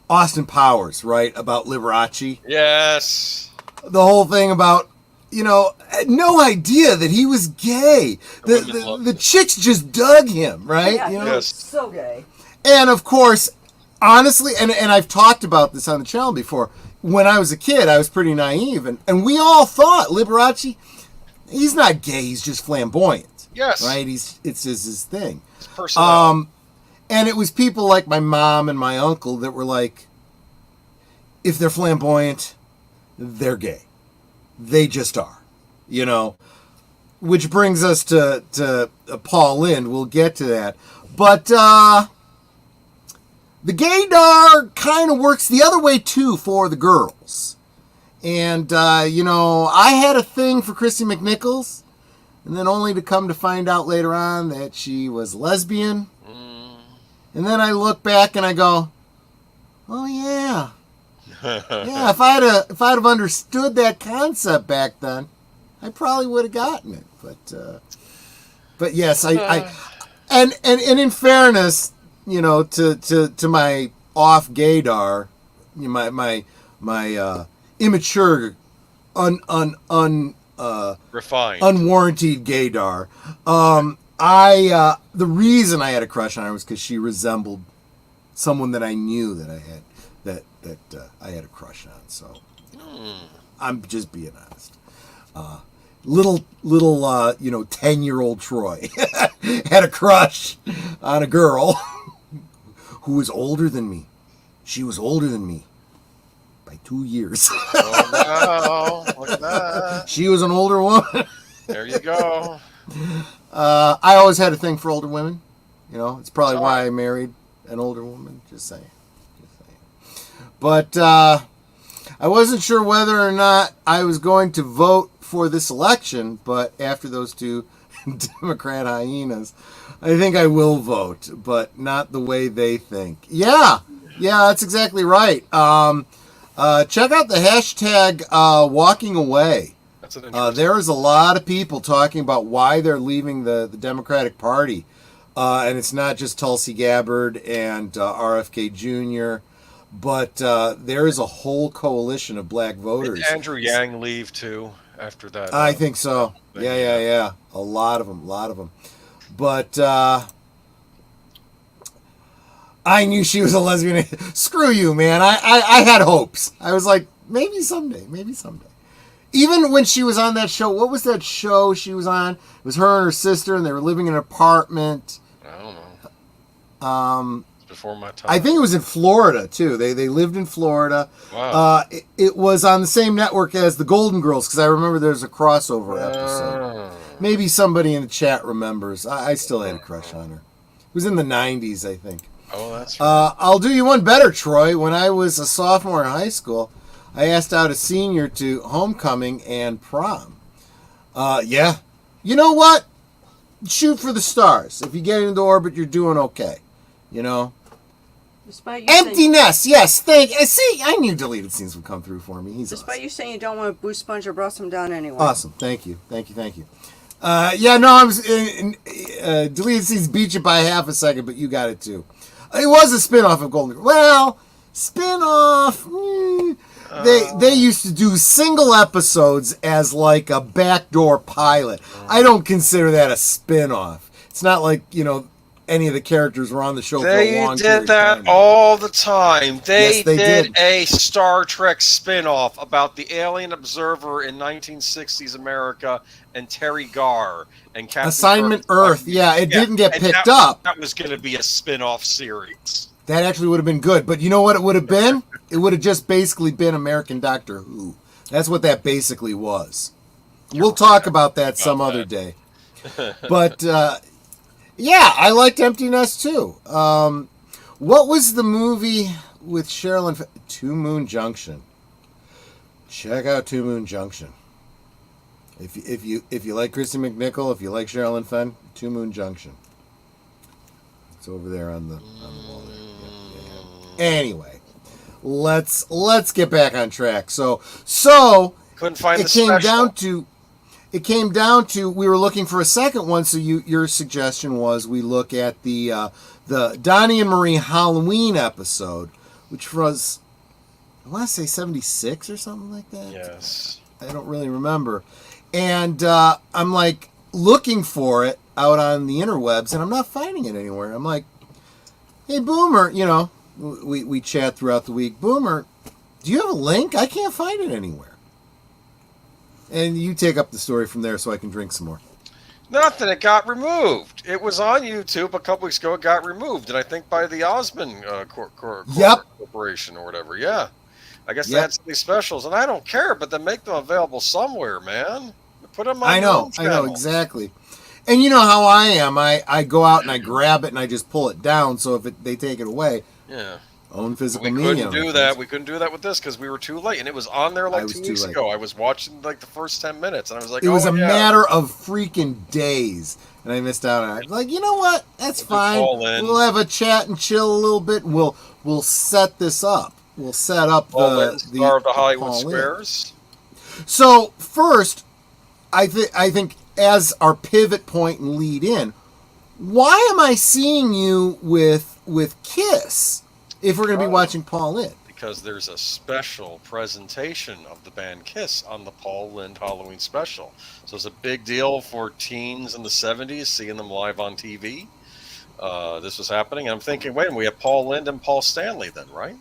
S4: Austin Powers, right? About Liberace.
S7: Yes.
S4: The whole thing about, no idea that he was gay. The chicks just dug him, right?
S6: Yeah,
S7: Yes.
S6: So gay.
S4: And of course, honestly, and I've talked about this on the channel before, when I was a kid, I was pretty naive, and we all thought Liberace, he's not gay, he's just flamboyant.
S7: Yes.
S4: Right? It's his thing.
S7: It's personal.
S4: And it was people like my mom and my uncle that were like, if they're flamboyant, they're gay. They just are. Which brings us to Paul Lynde. We'll get to that. But the gaydar kind of works the other way, too, for the girls. And, I had a thing for Christy McNichols. And then only to come to find out later on that she was lesbian. And then I look back and I go, oh yeah. Yeah, if I'd have understood that concept back then, I probably would have gotten it. But yes, I and in fairness, to my off gaydar, my immature
S7: Refined.
S4: unwarranted gaydar. The reason I had a crush on her was because she resembled someone that I knew that I had I had a crush on. So I'm just being honest. Little 10-year-old Troy had a crush on a girl who was older than me. She was older than me by 2 years.
S7: Oh, no. Look at that.
S4: She was an older woman.
S7: There you go.
S4: I always had a thing for older women. It's probably why I married an older woman. Just saying. But I wasn't sure whether or not I was going to vote for this election, but after those two Democrat hyenas, I think I will vote, but not the way they think. Yeah, that's exactly right. Check out the hashtag walking away.
S7: That's an interesting.
S4: There is a lot of people talking about why they're leaving the Democratic Party. And it's not just Tulsi Gabbard and RFK Jr., but there is a whole coalition of black voters.
S7: Did Andrew Yang leave too after that?
S4: I think so. Yeah. A lot of them. But I knew she was a lesbian. Screw you, man. I had hopes. I was like, maybe someday. Even when she was on that show, what was that show she was on? It was her and her sister, and they were living in an apartment.
S7: I don't know. It's before my time.
S4: I think it was in Florida, too. They lived in Florida.
S7: Wow.
S4: It was on the same network as The Golden Girls, because I remember there's a crossover episode. Maybe somebody in the chat remembers. I still had a crush on her. It was in the 90s, I think.
S7: Oh, that's right.
S4: I'll do you one better, Troy. When I was a sophomore in high school, I asked out a senior to homecoming and prom. Yeah. You know what? Shoot for the stars. If you get into orbit, you're doing okay.
S6: Despite you
S4: Empty
S6: saying,
S4: nest. Yes. See, I knew deleted scenes would come through for me. He's
S6: despite
S4: awesome.
S6: you saying you don't want to boost sponge or brush them down anyway.
S4: Awesome. Thank you. I was deleted scenes beat you by half a second, but you got it too. It was a spin-off of Golden Girls. Well, spin-off. They used to do single episodes as like a backdoor pilot. I don't consider that a spin-off. It's not like, any of the characters were on the show for a long period of time.
S7: They did that all the time.
S4: Yes, they did
S7: a Star Trek spin-off about the alien observer in 1960s America and Terry Garr and Captain
S4: Assignment
S7: Kirk.
S4: Earth. Yeah, it didn't get picked up.
S7: That was going to be a spin-off series.
S4: That actually would have been good. But you know what it would have been? It would have just basically been American Doctor Who. That's what that basically was. We'll talk about that some other day. But, yeah, I liked Empty Nest too. What was the movie with Sherilyn? Two Moon Junction. Check out Two Moon Junction. If you like Christy McNichol, if you like Sherilyn Fenn, Two Moon Junction. It's over there on the wall there. Yeah. Anyway, let's get back on track. So
S7: couldn't find
S4: it came down to we were looking for a second one. So your suggestion was we look at the Donny and Marie Halloween episode, which was, I want to say 76 or something like that.
S7: Yes.
S4: I don't really remember. And I'm like looking for it out on the interwebs, and I'm not finding it anywhere. I'm like, hey, Boomer, we chat throughout the week. Boomer, do you have a link? I can't find it anywhere. And you take up the story from there so I can drink some more.
S7: Nothing. It got removed. It was on YouTube a couple weeks ago. It got removed, and I think by the Osmond Corporation or whatever. Yeah, I guess they had some of these specials, and I don't care, but they make them available somewhere, man. Put them on.
S4: I know exactly. And you know how I am. I go out and I grab it and I just pull it down. So if they take it away, own physical media.
S7: We couldn't do that. We couldn't do that with this because we were too late, and it was on there like 2 weeks ago. I was watching like the first 10 minutes, and I was like,
S4: it was a matter of freaking days, and I missed out on it. Like, you know what? That's fine. We'll have a chat and chill a little bit, and we'll set this up. We'll set up the
S7: star of the Hollywood Squares.
S4: So first, I think as our pivot point and lead in, why am I seeing you with Kiss if we're going to be watching Paul Lynde?
S7: Because there's a special presentation of the band Kiss on the Paul Lynde Halloween Special. So it's a big deal for teens in the 70s seeing them live on TV. This was happening, and I'm thinking, wait a minute, we have Paul Lynde and Paul Stanley then, right?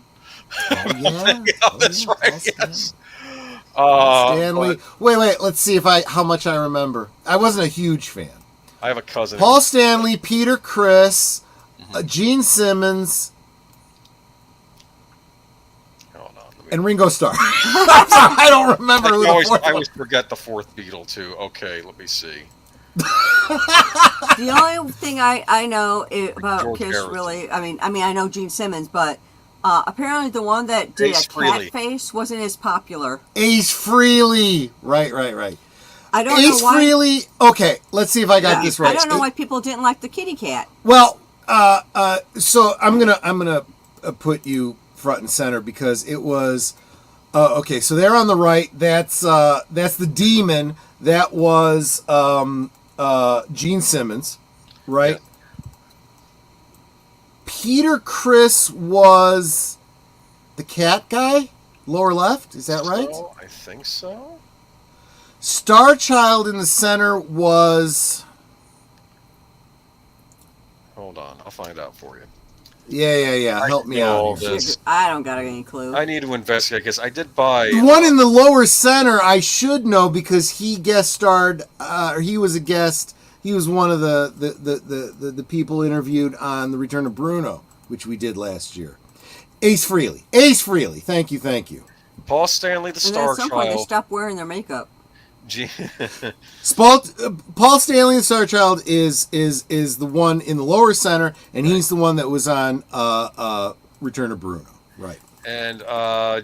S7: That's right. Yes.
S4: Stanley. Wait. Let's see how much I remember. I wasn't a huge fan.
S7: I have a cousin.
S4: Paul Stanley, Peter Criss, Gene Simmons, and Ringo Starr. I don't remember who the fourth.
S7: I always forget the fourth Beatle too. Okay, let me see.
S6: The only thing I know about
S7: George
S6: Kiss,
S7: Harrison.
S6: really, I mean, I know Gene Simmons, but apparently the one that did
S7: Ace
S6: a
S7: Frehley.
S6: cat face wasn't as popular.
S4: Ace Frehley. Right.
S6: I don't
S4: Ace
S6: know why.
S4: Frehley. Okay, let's see if I got this right.
S6: I don't know why people didn't like the kitty cat.
S4: Well, so I'm gonna put you front and center because it was okay. So there on the right, that's the demon. That was Gene Simmons, right? Yeah. Peter Criss was the cat guy, lower left. Is that right?
S7: I think so.
S4: Star Child in the center was.
S7: Hold on, I'll find out for you.
S4: Yeah. Help me out.
S6: I don't got any clue.
S7: I need to investigate because I did buy
S4: the one in the lower center. I should know because he guest starred. He was a guest. He was one of the people interviewed on The Return of Bruno, which we did last year. Ace Frehley. Thank you.
S7: Paul Stanley, the Star
S6: Child. At some point, they stopped wearing their makeup.
S4: Paul Stanley, the Star Child, is the one in the lower center, and he's the one that was on Return of Bruno, right?
S7: And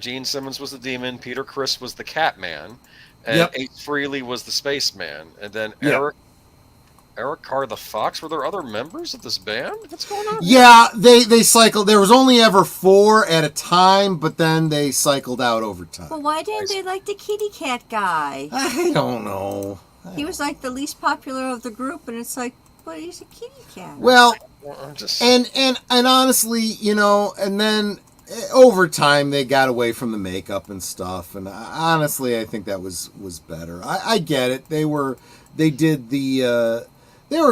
S7: Gene Simmons was the demon. Peter Criss was the Catman, and Ace Frehley was the Spaceman, and then Eric Carr the Fox. Were there other members of this band? What's going on?
S4: Yeah, they cycled. There was only ever 4 at a time, but then they cycled out over time.
S6: Well, why didn't they like the kitty cat guy?
S4: I don't know.
S6: He was like the least popular of the group, and it's like, but he's a kitty cat.
S4: Well, and honestly, and then over time they got away from the makeup and stuff, and honestly, I think that was better. I get it. They were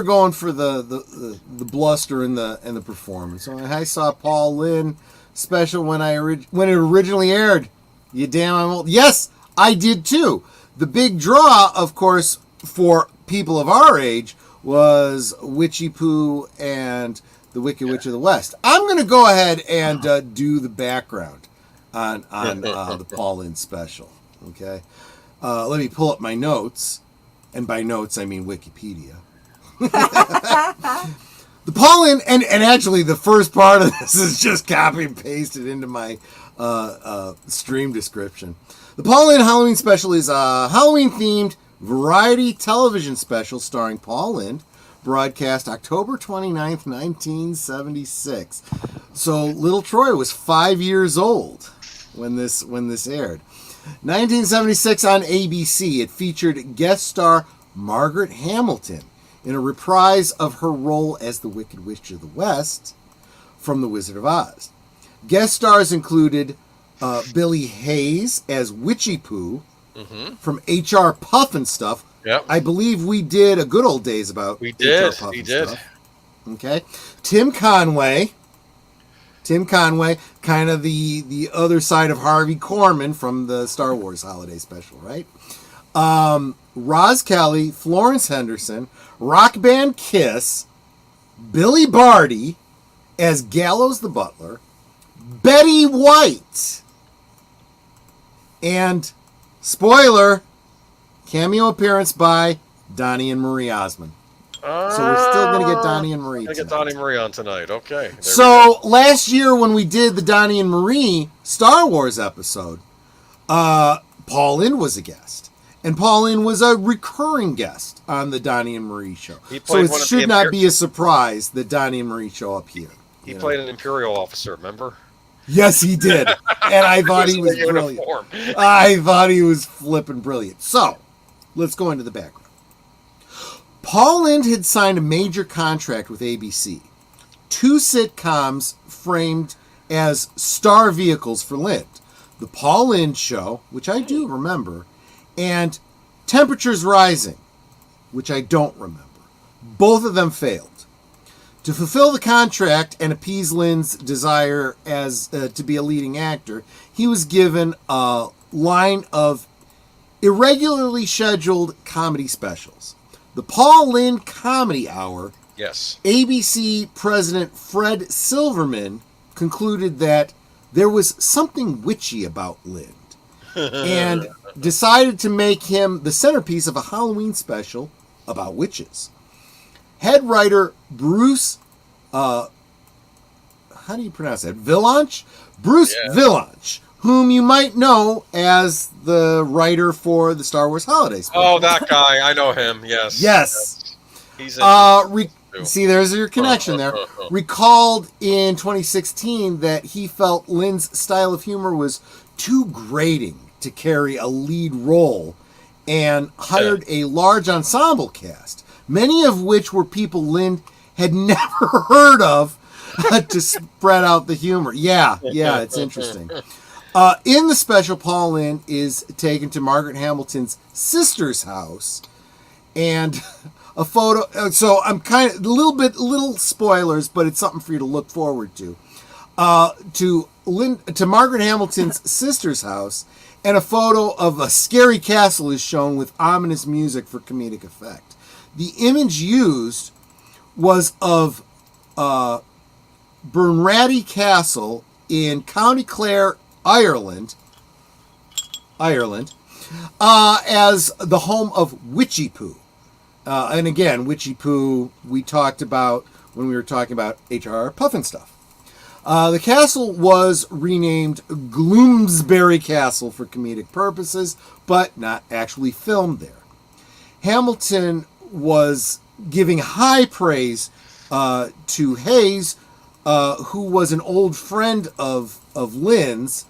S4: going for the bluster and the performance. So I saw Paul Lynde Special when it originally aired. You damn, I'm old. Yes, I did too. The big draw, of course, for people of our age was Witchiepoo and the Wicked Witch of the West. I'm going to go ahead and do the background on the Paul Lynde Special. Okay, let me pull up my notes, and by notes I mean Wikipedia. The The Paul Lynde, and actually the first part of this is just copy and pasted into my stream description. The Paul Lynde Halloween Special is a Halloween-themed variety television special starring Paul Lynde, broadcast October 29th, 1976. So little Troy was 5 years old when this aired. 1976 on ABC. It featured guest star Margaret Hamilton in a reprise of her role as the Wicked Witch of the West from The Wizard of Oz. Guest stars included Billie Hayes as Witchiepoo from H.R. Pufnstuf.
S7: Yep.
S4: I believe we did a good old days about
S7: We did.
S4: H.R. Pufnstuf.
S7: We did.
S4: Okay. Tim Conway, kind of the other side of Harvey Korman from the Star Wars Holiday Special, right? Roz Kelly, Florence Henderson, rock band Kiss, Billy Barty as Gallows the Butler, Betty White, and, spoiler, cameo appearance by Donny and Marie Osmond. So we're still going to get Donny and Marie
S7: Gonna
S4: tonight.
S7: get Donny and Marie on tonight. Okay. There
S4: So last year when we did the Donny and Marie Star Wars episode, Paul Lynde was a guest. And Paul Lynde was a recurring guest on the Donny and Marie show.
S7: He
S4: So
S7: played
S4: it
S7: one of
S4: should
S7: the
S4: not be a surprise that Donny and Marie show up here.
S7: He played an Imperial officer, remember?
S4: Yes, he did. And I thought he was
S7: in a
S4: brilliant.
S7: uniform.
S4: I thought he was flipping brilliant. So, let's go into the background. Paul Lynde had signed a major contract with ABC. 2 sitcoms framed as star vehicles for Lynde. The Paul Lynde Show, which I do remember, and Temperatures Rising, which I don't remember. Both of them failed. To fulfill the contract and appease Lynde's desire as to be a leading actor, he was given a line of irregularly scheduled comedy specials. The Paul Lynde Comedy Hour,
S7: Yes.
S4: ABC President Fred Silverman concluded that there was something witchy about Lynde and decided to make him the centerpiece of a Halloween special about witches. Head writer Bruce, how do you pronounce that? Villanche? Bruce Villanche, whom you might know as the writer for the Star Wars Holiday Special.
S7: Oh, that guy. I know him. Yes.
S4: Yes.
S7: He's in
S4: See, there's your connection there. Recalled in 2016 that he felt Lynde's style of humor was too grating to carry a lead role and hired a large ensemble cast, many of which were people Lynde had never heard of, to spread out the humor. Yeah, it's interesting. In the special, Paul Lynde is taken to Margaret Hamilton's sister's house, and a photo. So I'm kind of little spoilers, but it's something for you to look forward to. To Margaret Hamilton's sister's house, and a photo of a scary castle is shown with ominous music for comedic effect. The image used was of Burnratty Castle in County Clare, Ireland, as the home of Witchiepoo. And again, Witchiepoo we talked about when we were talking about H.R. Pufnstuf. The castle was renamed Gloomsbury Castle for comedic purposes, but not actually filmed there. Hamilton was giving high praise to Hayes, who was an old friend of Lynde's.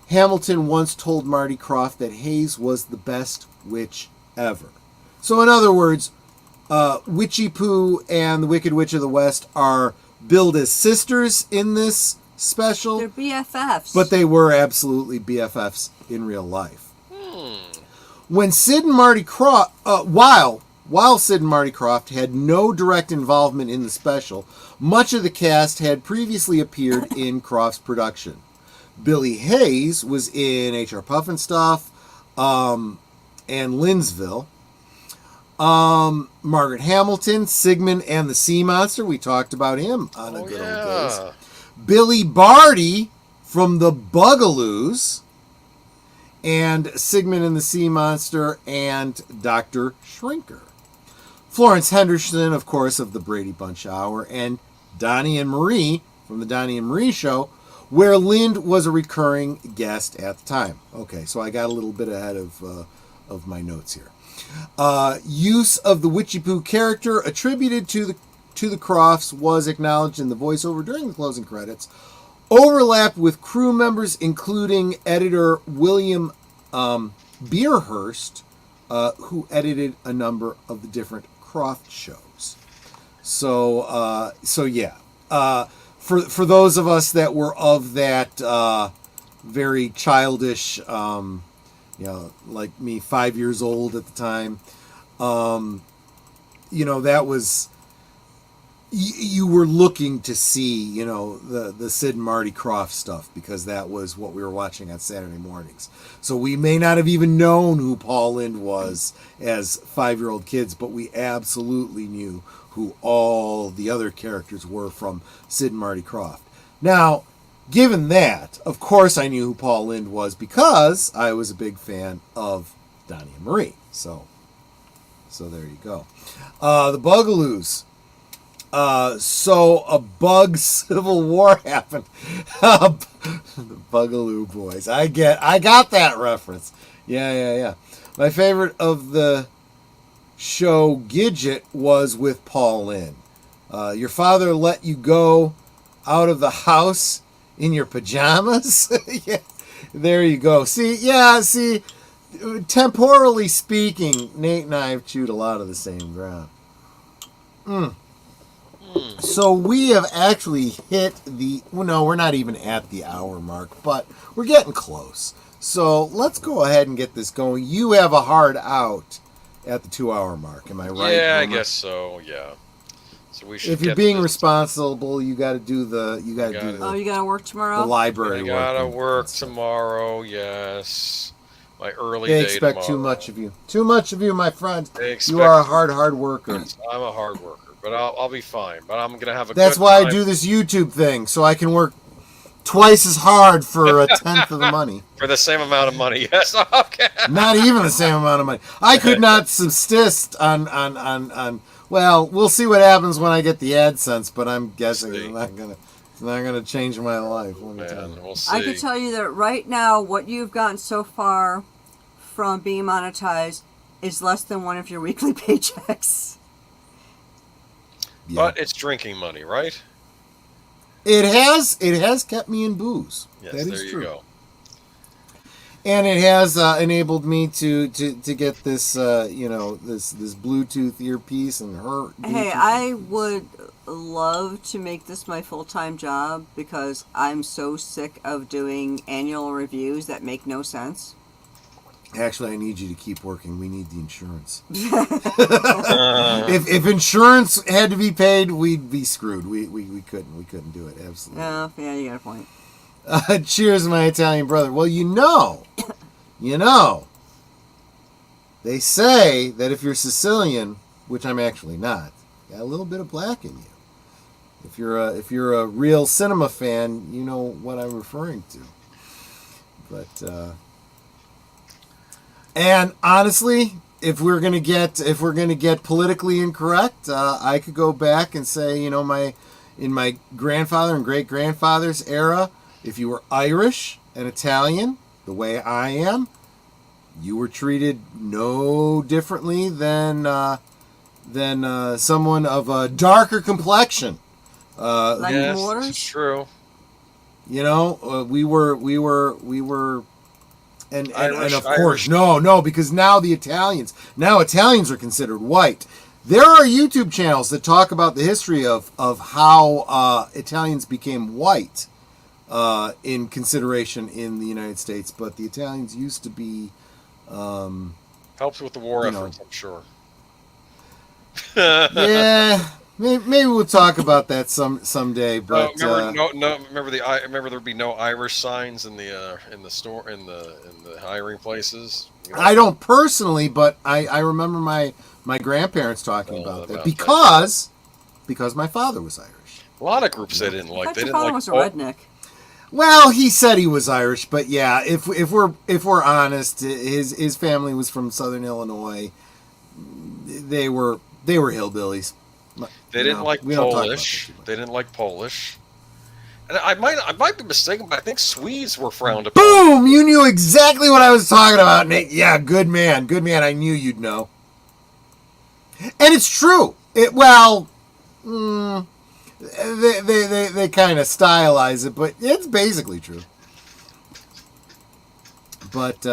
S4: Hamilton once told Marty Krofft that Hayes was the best witch ever. So in other words, Witchiepoo and the Wicked Witch of the West are billed as sisters in this special.
S6: They're BFFs.
S4: But they were absolutely BFFs in real life. When Sid and Marty Krofft, while Sid and Marty Krofft had no direct involvement in the special, much of the cast had previously appeared in Kroft's production. Billie Hayes was in H.R. Pufnstuf and Lyndsville. Margaret Hamilton, Sigmund and the Sea Monster. We talked about him on a good old days. Billy Barty from the Bugaloos, and Sigmund and the Sea Monster and Dr. Shrinker. Florence Henderson, of course, of the Brady Bunch Hour, and Donny and Marie from the Donny and Marie Show, where Lynde was a recurring guest at the time. Okay, so I got a little bit ahead of my notes here. Use of the Witchiepoo character attributed to the Crofts was acknowledged in the voiceover during the closing credits. Overlapped with crew members, including editor William Beerhurst, who edited a number of the different Croft shows. So yeah. For those of us that were of that very childish, like me, 5 years old at the time, that was, you were looking to see, the Sid and Marty Krofft stuff, because that was what we were watching on Saturday mornings. So we may not have even known who Paul Lynde was as 5-year-old kids, but we absolutely knew who all the other characters were from Sid and Marty Krofft. Now, given that, of course I knew who Paul Lynde was because I was a big fan of Donny and Marie. So there you go. The Bugaloos. So a bug civil war happened. The Bugaloo Boys. I got that reference. Yeah. My favorite of the show Gidget was with Paul Lynde. Your father let you go out of the house in your pajamas. Yeah, there you go. See, temporally speaking, Nate and I have chewed a lot of the same ground. So we have actually hit we're not even at the hour mark, but we're getting close. So let's go ahead and get this going. You have a hard out at the 2-hour mark. Am I right?
S7: Yeah, I guess so. Yeah. So we should.
S4: If you're being responsible, you got to do the. You got to do the.
S6: Oh, you got to work tomorrow.
S4: The library.
S7: I gotta work tomorrow. Yes. My early
S4: They
S7: day
S4: expect
S7: tomorrow.
S4: too much of you. Too much of you, my friend.
S7: They expect
S4: You are a hard worker.
S7: I'm a hard worker, but I'll be fine. But I'm gonna have a.
S4: That's
S7: good
S4: why
S7: time.
S4: I do this YouTube thing, so I can work twice as hard for a tenth of the money.
S7: For the same amount of money. Yes. Okay.
S4: Not even the same amount of money. I could not subsist on. Well, we'll see what happens when I get the AdSense, but I'm guessing it's not gonna change my life. Let me tell you.
S7: We'll see.
S6: I can tell you that right now, what you've gotten so far from being monetized is less than one of your weekly paychecks.
S4: Yeah.
S7: But it's drinking money, right?
S4: It has kept me in booze.
S7: Yes,
S4: that is
S7: there you
S4: true.
S7: go.
S4: And it has enabled me to get this this Bluetooth earpiece and her.
S6: Hey, I would love to make this my full-time job because I'm so sick of doing annual reviews that make no sense.
S4: Actually, I need you to keep working. We need the insurance. If insurance had to be paid, we'd be screwed. We couldn't do it. Absolutely.
S6: Yeah, you got a point.
S4: Cheers, my Italian brother. Well, they say that if you're Sicilian, which I'm actually not, got a little bit of black in you. If you're a real cinema fan, you know what I'm referring to. But and honestly, if we're gonna get politically incorrect, I could go back and say, in my grandfather and great grandfather's era, if you were Irish and Italian, the way I am, you were treated no differently than someone of a darker complexion.
S6: Like
S7: Yes,
S6: Moors?
S7: it's true.
S4: We were, and of course,
S7: Irish.
S4: no, because now Italians are considered white. There are YouTube channels that talk about the history of how Italians became white in consideration in the United States, but the Italians used to be.
S7: Helps with the war efforts, I'm sure.
S4: Yeah, maybe we'll talk about that someday. But
S7: remember there'd be no Irish signs in the store in the hiring places.
S4: I don't personally, but I remember my grandparents talking about that because my father was Irish.
S7: A lot of groups they didn't like.
S6: I thought
S7: They
S6: your
S7: didn't
S6: father
S7: like.
S6: was a redneck.
S4: Well, he said he was Irish, but yeah, if we're honest, his family was from Southern Illinois. They were They were hillbillies.
S7: They didn't like Polish. They didn't like Polish. And I might be mistaken, but I think Swedes were frowned upon.
S4: Boom! You knew exactly what I was talking about, Nate. Yeah, good man. Good man. I knew you'd know. And it's true. They kind of stylize it, but it's basically true. But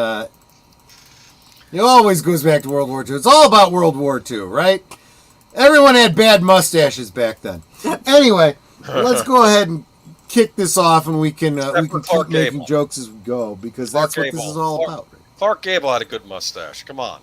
S4: it always goes back to World War II. It's all about World War II, right? Everyone had bad mustaches back then. Anyway, let's go ahead and kick this off, and we can keep making jokes as we go, because that's what this is all about.
S7: Clark Gable had a good mustache. Come on.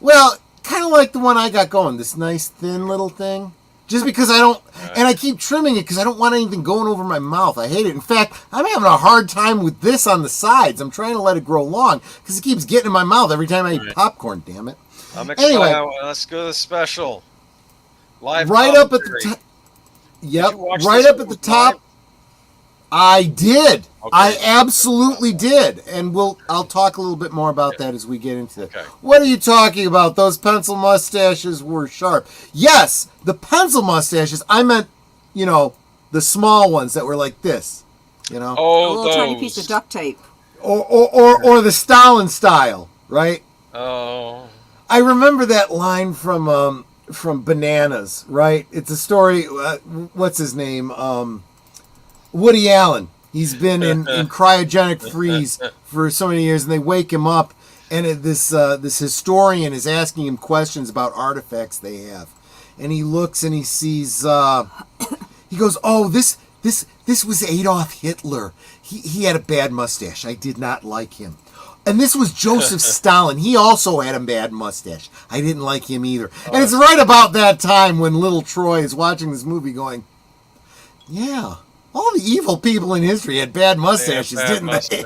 S4: Well, kind of like the one I got going, this nice thin little thing. Just because I don't, and I keep trimming it because I don't want anything going over my mouth. I hate it. In fact, I'm having a hard time with this on the sides. I'm trying to let it grow long because it keeps getting in my mouth every time I eat popcorn, damn it.
S7: I'm excited. Anyway, let's go to the special. Live
S4: right up at the top. Yep, right up at the top. I did. Okay. I absolutely did. And I'll talk a little bit more about that as we get into it. Okay. What are you talking about? Those pencil mustaches were sharp. Yes, the pencil mustaches. I meant, the small ones that were like this.
S6: Oh, a little tiny piece of duct tape.
S4: Or the Stalin style, right?
S7: Oh.
S4: I remember that line from Bananas, right? It's a story. What's his name? Woody Allen. He's been in cryogenic freeze for so many years, and they wake him up, and this historian is asking him questions about artifacts they have, and he looks and he sees. He goes, "Oh, this was Adolf Hitler. He had a bad mustache. I did not like him." And this was Joseph Stalin. He also had a bad mustache. I didn't like him either. And it's right about that time when little Troy is watching this movie going, yeah, all the evil people in history had bad mustaches, didn't they?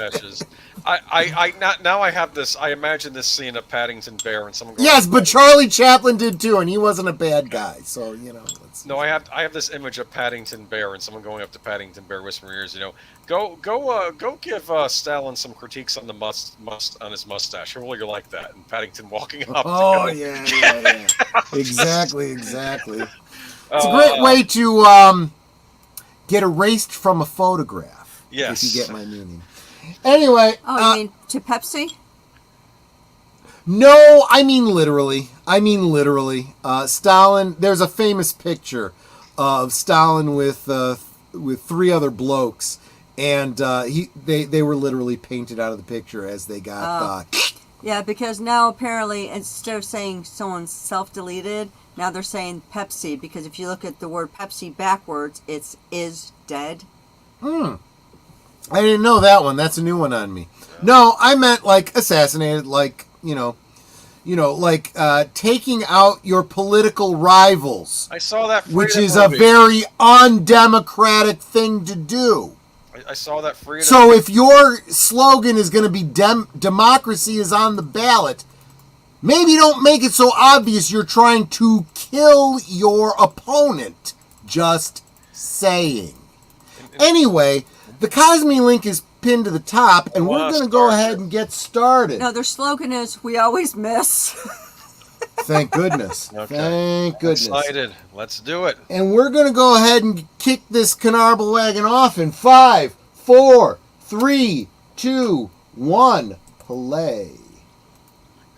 S7: Now I have this. I imagine this scene of Paddington Bear and someone.
S4: Yes, but Charlie Chaplin did too, and he wasn't a bad guy. So
S7: No, I have this image of Paddington Bear and someone going up to Paddington Bear, whispering in his ears, go give Stalin some critiques on the on his mustache. I really like that. And Paddington walking up.
S4: Oh yeah. Exactly. It's a great way to get erased from a photograph.
S7: Yes.
S4: If you get my meaning. Anyway.
S6: Oh, you mean to Pepsi?
S4: No, I mean literally. Stalin. There's a famous picture of Stalin with three other blokes, and they were literally painted out of the picture as they got.
S6: Yeah, because now apparently instead of saying someone's self-deleted, now they're saying Pepsi, because if you look at the word Pepsi backwards, it's is dead.
S4: I didn't know that one. That's a new one on me. No, I meant like assassinated, like taking out your political rivals.
S7: I saw that,
S4: which is a very undemocratic thing to do.
S7: I saw that freedom.
S4: So if your slogan is going to be democracy is on the ballot, maybe don't make it so obvious you're trying to kill your opponent. Just saying. Anyway, the Cosme link is pinned to the top, and we're going to go ahead and get started.
S6: No, their slogan is, we always miss.
S4: Thank goodness. Okay. Thank goodness.
S7: Excited. Let's do it.
S4: And we're going to go ahead and kick this Canarble wagon off in 5, 4, 3, 2, 1. Play.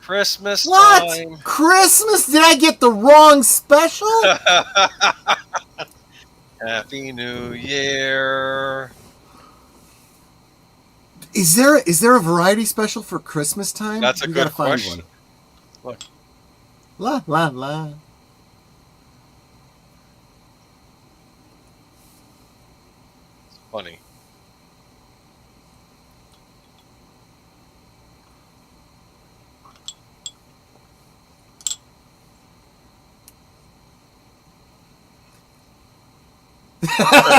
S7: Christmas
S4: time. What? Christmas? Did I get the wrong special?
S7: Happy New Year.
S4: Is there a variety special for Christmas time?
S7: That's a good question. Look.
S4: La, la, la.
S7: It's funny.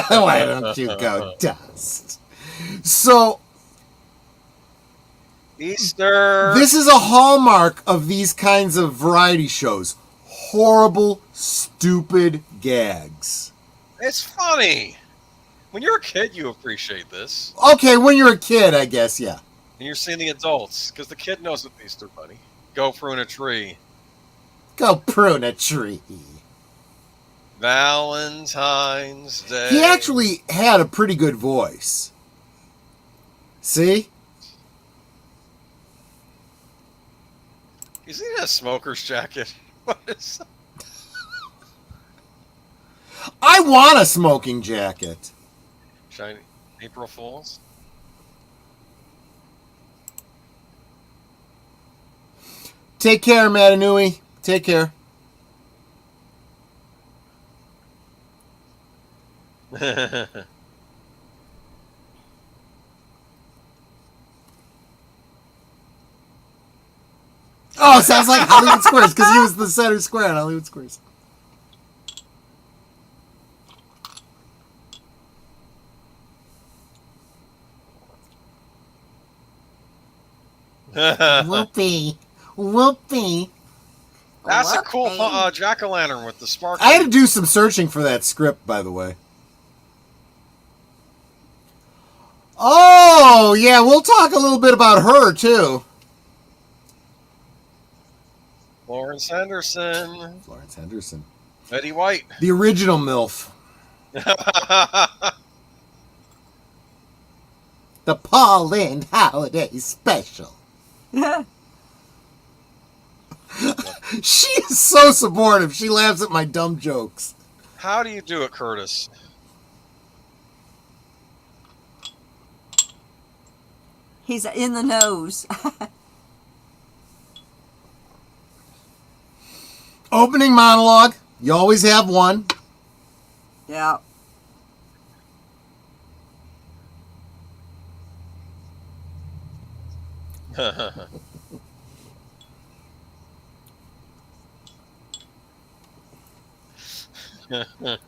S4: Why don't you go dust? So...
S7: Easter.
S4: This is a hallmark of these kinds of variety shows. Horrible, stupid gags.
S7: It's funny. When you're a kid, you appreciate this.
S4: Okay, when you're a kid, I guess, yeah.
S7: And you're seeing the adults, because the kid knows what Easter Bunny. Go fruit in a tree.
S4: Go prune a tree.
S7: Valentine's Day.
S4: He actually had a pretty good voice. See?
S7: Is he in a smoker's jacket? What is that?
S4: I want a smoking jacket.
S7: Shiny April Fools?
S4: Take care, Matanui. Take care. Oh, it sounds like Hollywood Squares because he was the center square on Hollywood Squares. Whoopee. Whoopee.
S7: That's a cool jack-o'-lantern with the sparkle.
S4: I had to do some searching for that script, by the way. Oh, yeah, we'll talk a little bit about her, too.
S7: Florence Henderson.
S4: Florence Henderson.
S7: Betty White.
S4: The original MILF. The Paul Lynde Halloween Special. She is so supportive. She laughs at my dumb jokes.
S7: How do you do it, Curtis?
S6: He's in the nose.
S4: Opening monologue. You always have one.
S6: Yeah.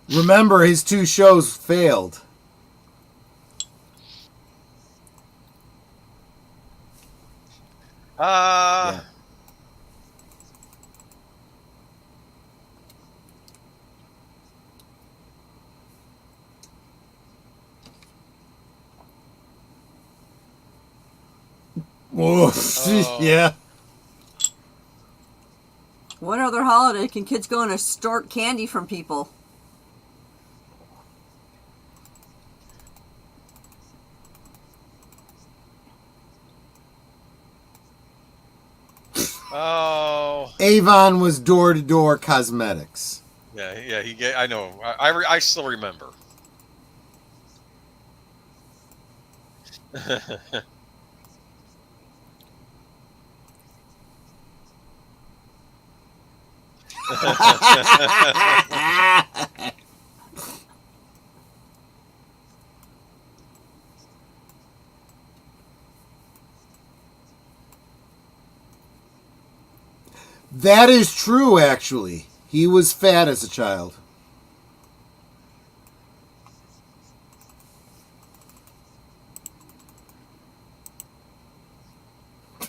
S4: Remember, his 2 shows failed. Yeah. Whoa. Yeah.
S6: What other holiday can kids go and extort candy from people?
S7: Oh.
S4: Avon was door-to-door cosmetics.
S7: Yeah, he gave, I know. I still remember.
S4: That is true, actually. He was fat as a child.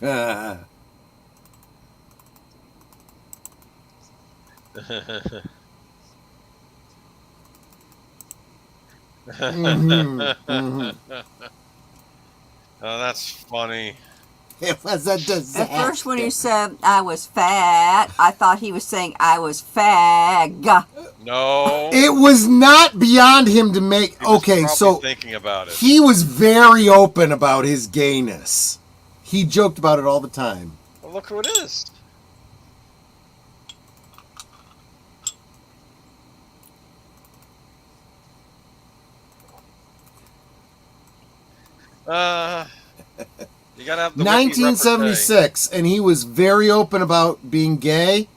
S7: Oh, that's funny.
S4: It was a disaster.
S6: At first, when he said I was fat, I thought he was saying I was fag.
S7: No.
S4: It was not beyond him to make.
S7: He was
S4: Okay,
S7: probably
S4: so
S7: thinking about it.
S4: he was very open about his gayness. He joked about it all the time.
S7: Well, look who it is. You gotta have the
S4: 1976, and he was very open about being gay,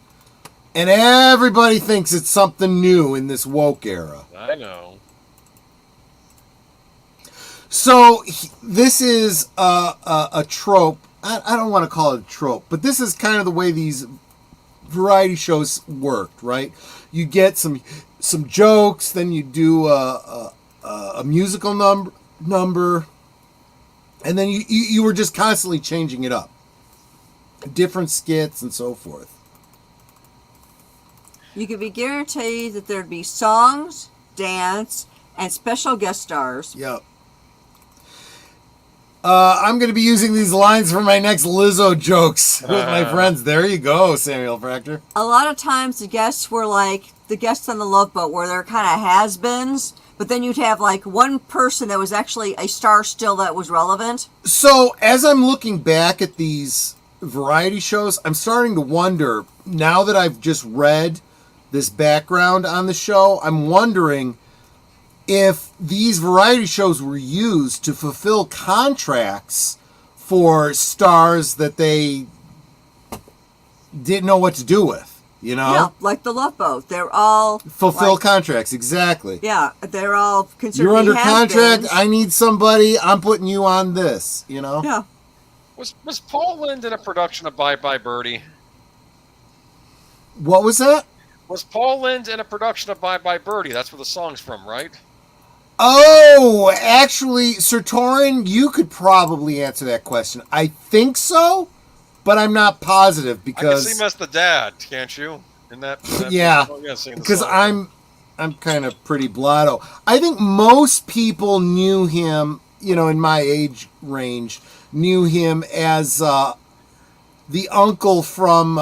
S4: and everybody thinks it's something new in this woke era.
S7: I know.
S4: So this is a trope. I don't want to call it a trope, but this is kind of the way these variety shows worked, right? You get some jokes, then you do a musical number, and then you were just constantly changing it up, different skits and so forth.
S6: You could be guaranteed that there'd be songs, dance, and special guest stars.
S4: Yep. I'm going to be using these lines for my next Lizzo jokes with my friends. There you go, Samuel Fractor.
S6: A lot of times the guests were like the guests on the Love Boat, where they're kind of has-beens, but then you'd have like one person that was actually a star still that was relevant.
S4: So as I'm looking back at these variety shows, I'm starting to wonder, now that I've just read this background on the show, I'm wondering if these variety shows were used to fulfill contracts for stars that they didn't know what to do with, you know?
S6: Yeah, like the Love Boat. They're all
S4: Fulfill
S6: like,
S4: contracts, exactly.
S6: yeah, they're all considered.
S4: You're under
S6: has-beens.
S4: contract, I need somebody, I'm putting you on this, you know?
S6: Yeah.
S7: Was Paul Lynde in a production of Bye Bye Birdie?
S4: What was that?
S7: Was Paul Lynde in a production of Bye Bye Birdie? That's where the song's from, right?
S4: Oh, actually, Sir Torin, you could probably answer that question. I think so, but I'm not positive because
S7: I can see him as the dad, can't you? In that
S4: yeah,
S7: singing the
S4: because
S7: song.
S4: I'm kind of pretty blotto. I think most people knew him, you know, in my age range, knew him as the uncle from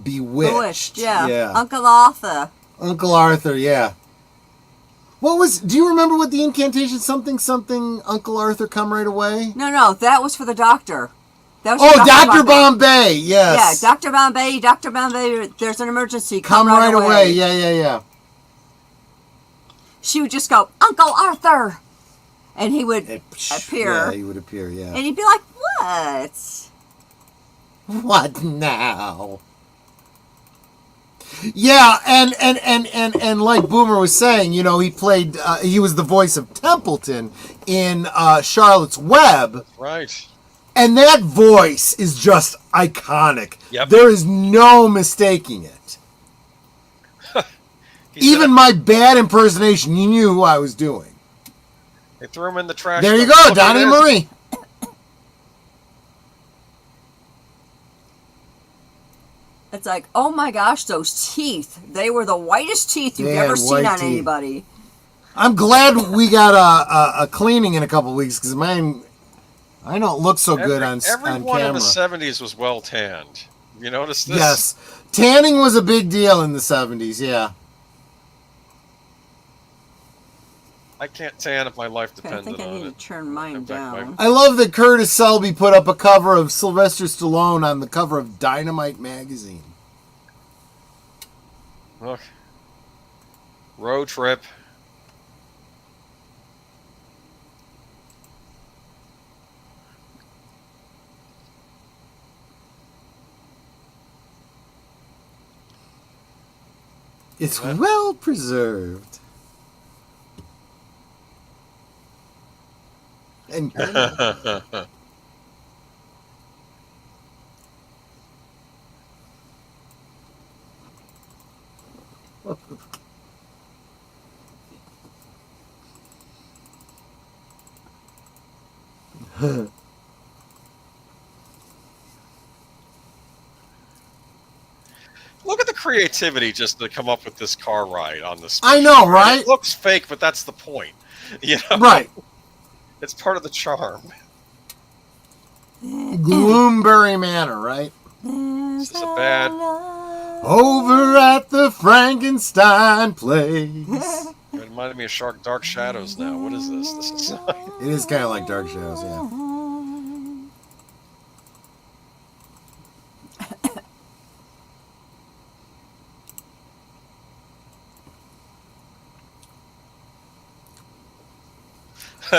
S4: Bewitched.
S6: Bewitched, yeah. Uncle Arthur.
S4: Uncle Arthur, yeah. Do you remember what the incantation, something, Uncle Arthur come right away?
S6: No, that was for the doctor. That was for
S4: Dr. Bombay, yes.
S6: Yeah, Dr. Bombay, there's an emergency.
S4: Come right away. Yeah.
S6: She would just go, Uncle Arthur! And he would appear.
S4: Yeah, he would appear, yeah.
S6: And he'd be like, what?
S4: What now? Yeah, and like Boomer was saying, you know, he was the voice of Templeton in Charlotte's Web.
S7: Right.
S4: And that voice is just iconic.
S7: Yep.
S4: There is no mistaking it. Even my bad impersonation, you knew who I was doing.
S7: They threw him in the trash.
S4: There you go, Donny and Marie.
S6: It's like, oh my gosh, those teeth. They were the whitest teeth you've ever seen on anybody.
S4: I'm glad we got a cleaning in a couple weeks, because mine, I don't look so good on camera.
S7: Everyone in the 70s was well tanned. You notice this?
S4: Yes. Tanning was a big deal in the 70s, yeah.
S7: I can't tan if my life depended on it.
S6: I think I need to turn mine down.
S4: I love that Curtis Selby put up a cover of Sylvester Stallone on the cover of Dynamite magazine.
S7: Look. Road trip.
S4: It's well preserved. And
S7: Look at the creativity just to come up with this car ride on this.
S4: I know, right?
S7: It looks fake, but that's the point. You know?
S4: Right.
S7: It's part of the charm.
S4: Gloomberry Manor, right?
S7: This is a bad.
S4: Over at the Frankenstein place.
S7: It reminded me of Dark Shadows now. What is this? This is.
S4: It is kind of like Dark Shadows, yeah.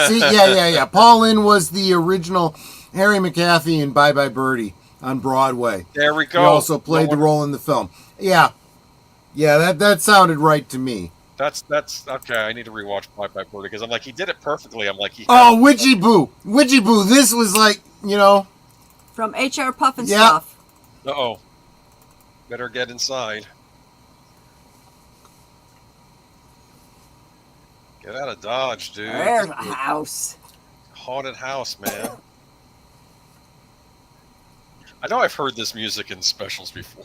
S4: See, yeah. Paul Lynde was the original Harry McCaffey in Bye Bye Birdie on Broadway.
S7: There we go.
S4: He also played the role in the film. Yeah, that sounded right to me.
S7: That's okay. I need to rewatch Bye Bye Birdie because I'm like, he did it perfectly. I'm like, Witchiepoo. This was like, you know,
S6: from HR Pufnstuf.
S4: Yeah.
S7: Uh-oh. Better get inside. Get out of Dodge, dude.
S6: There's a house.
S7: Haunted house, man. I know I've heard this music in specials before.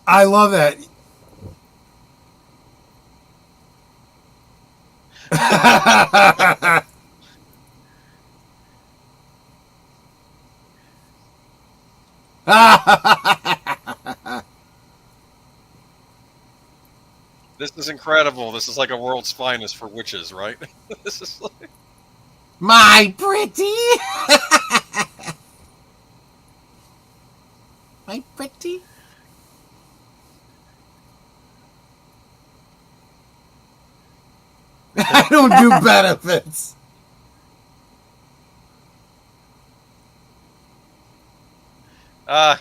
S4: I love that.
S7: This is incredible. This is like a world's finest for witches, right? This is like...
S4: My pretty. My pretty. I don't do benefits.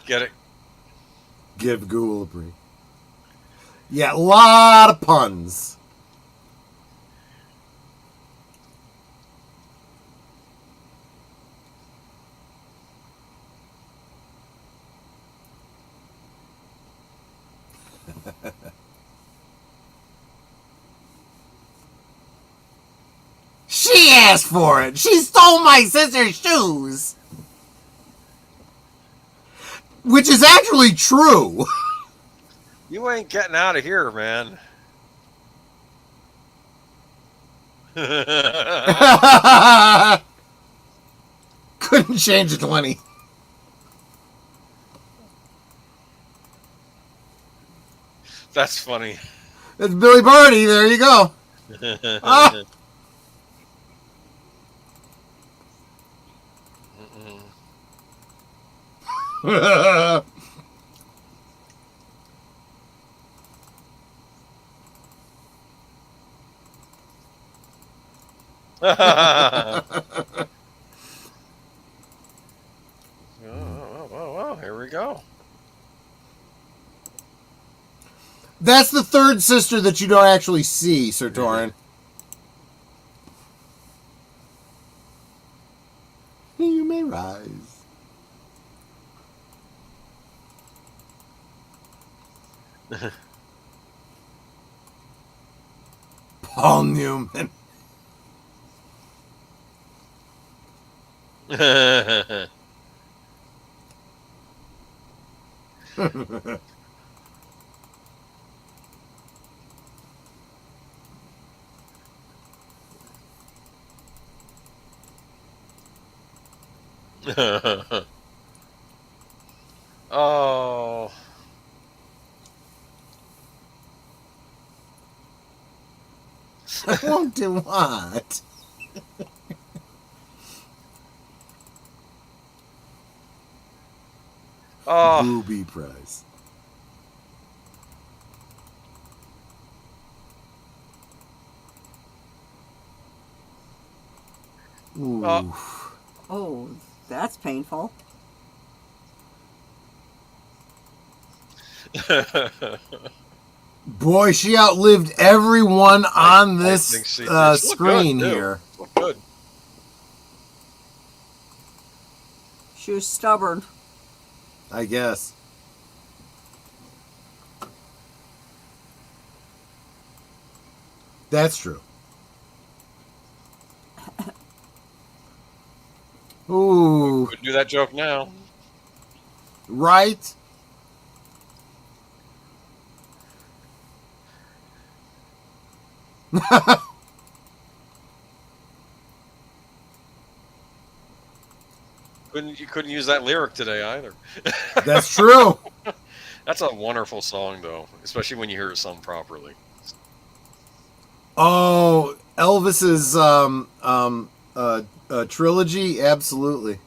S7: Get it.
S4: Give Ghoul a break. Yeah, a lot of puns. She asked for it. She stole my sister's shoes. Which is actually true.
S7: You ain't getting out of here, man.
S4: Couldn't change a 20.
S7: That's funny.
S4: That's Billy Barty. There you go. Ah.
S7: Oh, here we go.
S4: That's the third sister that you don't actually see, Sir Torin. You may rise. Paul Newman.
S7: Oh.
S4: I won't do what?
S7: Oh.
S4: Booby prize. Ooh.
S6: Oh, that's painful.
S4: Boy, she outlived everyone on this
S7: she
S4: screen
S7: good,
S4: here.
S7: Look good.
S6: She was stubborn.
S4: I guess. That's true. Ooh.
S7: Couldn't do that joke now.
S4: Right?
S7: You couldn't use that lyric today either.
S4: That's true.
S7: That's a wonderful song, though, especially when you hear it sung properly.
S4: Oh, Elvis's trilogy, absolutely.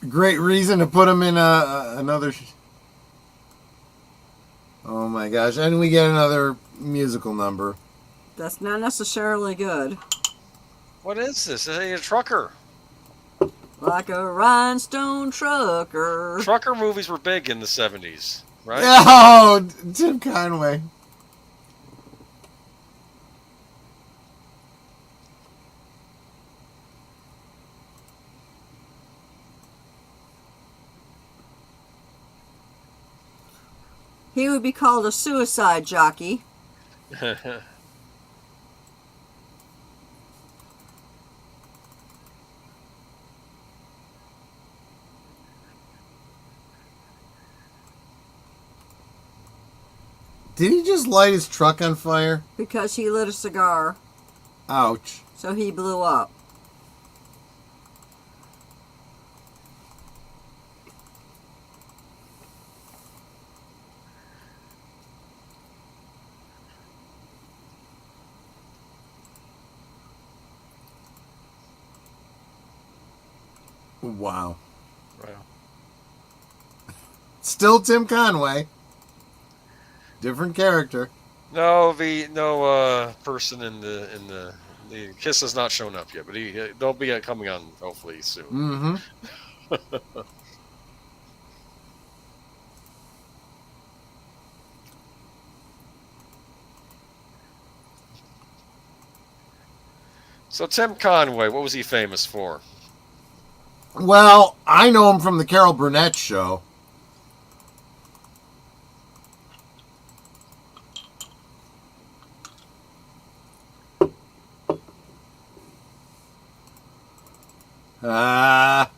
S4: Great reason to put him in another. Oh my gosh! And we get another musical number.
S6: That's not necessarily good.
S7: What is this? Is it a trucker?
S6: Like a rhinestone trucker.
S7: Trucker movies were big in the 70s, right?
S2: Oh, Tim Conway.
S6: He would be called a suicide jockey.
S4: Did he just light his truck on fire?
S6: Because he lit a cigar,
S4: Ouch.
S6: so he blew up.
S4: Wow.
S7: Wow.
S4: Still Tim Conway. Different character.
S7: No, person in the Kiss has not shown up yet, but they'll be coming on hopefully soon.
S4: Mm-hmm.
S7: So Tim Conway, what was he famous for?
S4: Well, I know him from the Carol Burnett show. Ah.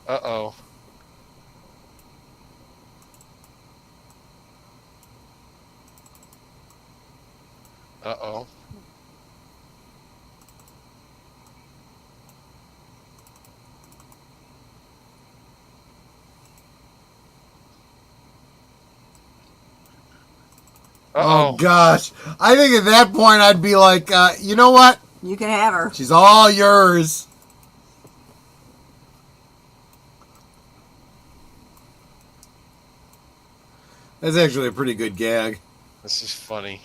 S7: Uh-oh. Uh-oh.
S4: Oh, gosh. I think at that point I'd be like, you know what?
S6: You can have her.
S4: She's all yours. That's actually a pretty good gag.
S7: This is funny.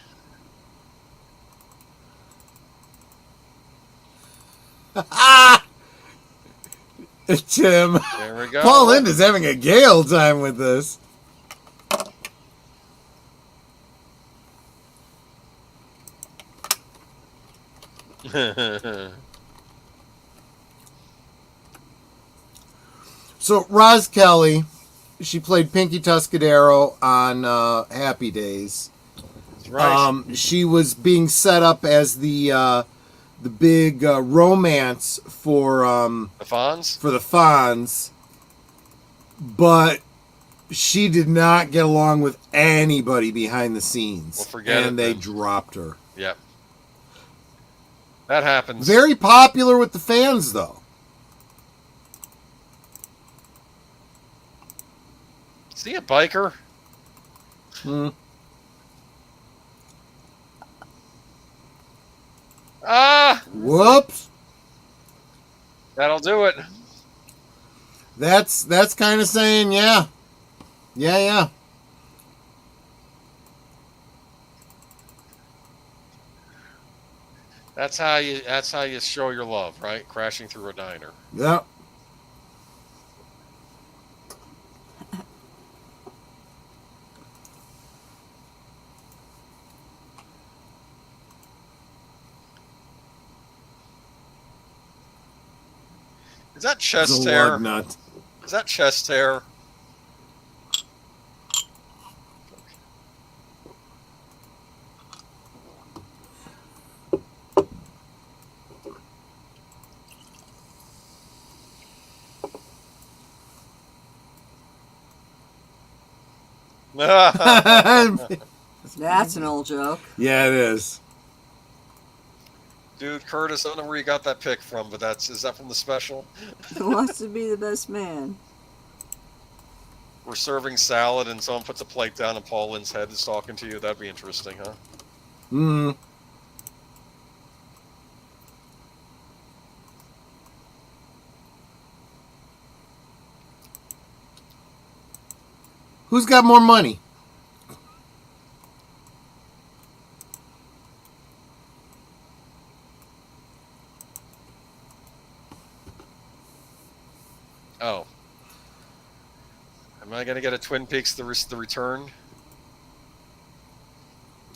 S4: Tim.
S7: There we go.
S4: Paul Lynde is having a gay old time with this. So Roz Kelly, she played Pinky Tuscadero on Happy Days.
S7: Right.
S4: She was being set up as the big romance for
S7: The Fonz?
S4: for the Fonz, but she did not get along with anybody behind the scenes.
S7: Well, forget it
S4: and they
S7: then.
S4: dropped her.
S7: Yep. That happens.
S4: Very popular with the fans, though.
S7: Is he a biker?
S4: Hmm.
S7: Ah!
S4: Whoops.
S7: That'll do it.
S4: That's kind of saying, yeah. Yeah.
S7: That's how you show your love, right? Crashing through a diner.
S4: Yep.
S7: Is that chest
S4: The
S7: hair?
S4: lug nut.
S7: Is that chest hair?
S6: That's an old joke.
S4: Yeah, it is.
S7: Dude, Curtis, I don't know where you got that pic from, but is that from the special?
S6: Who wants to be the best man?
S7: We're serving salad and someone puts a plate down and Paul Lynde's head is talking to you. That'd be interesting, huh?
S4: Hmm. Who's got more money?
S7: Oh. Am I going to get a Twin Peaks the Return?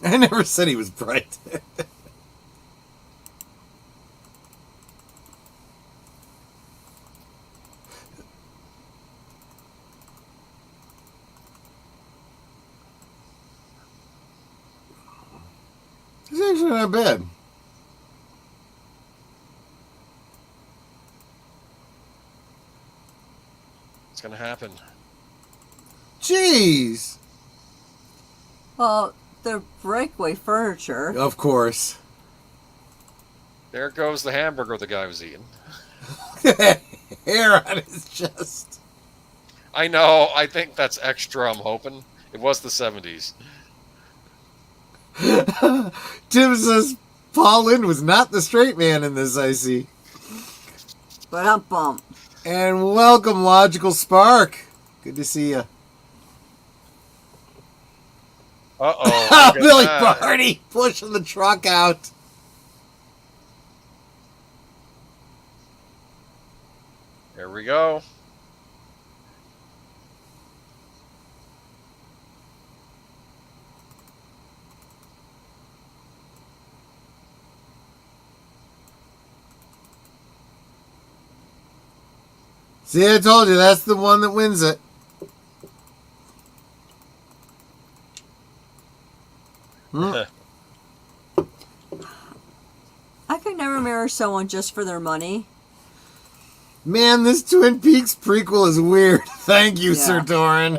S4: I never said he was bright. It's actually not bad.
S7: It's gonna happen.
S4: Jeez.
S6: Well, they're breakaway furniture.
S4: Of course.
S7: There goes the hamburger the guy was eating.
S4: Hair on his chest.
S7: I know. I think that's extra. I'm hoping it was the 70s.
S4: Tim says Paul Lynde was not the straight man in this, I see.
S6: But I'm bummed.
S4: And welcome, Logical Spark. Good to see you.
S7: Uh-oh.
S4: Billy Barty pushing the truck out.
S7: There we go.
S4: See, I told you, that's the one that wins it.
S6: I could never marry someone just for their money.
S4: Man, this Twin Peaks prequel is weird. Thank you,
S6: Yeah.
S4: Sir Doran.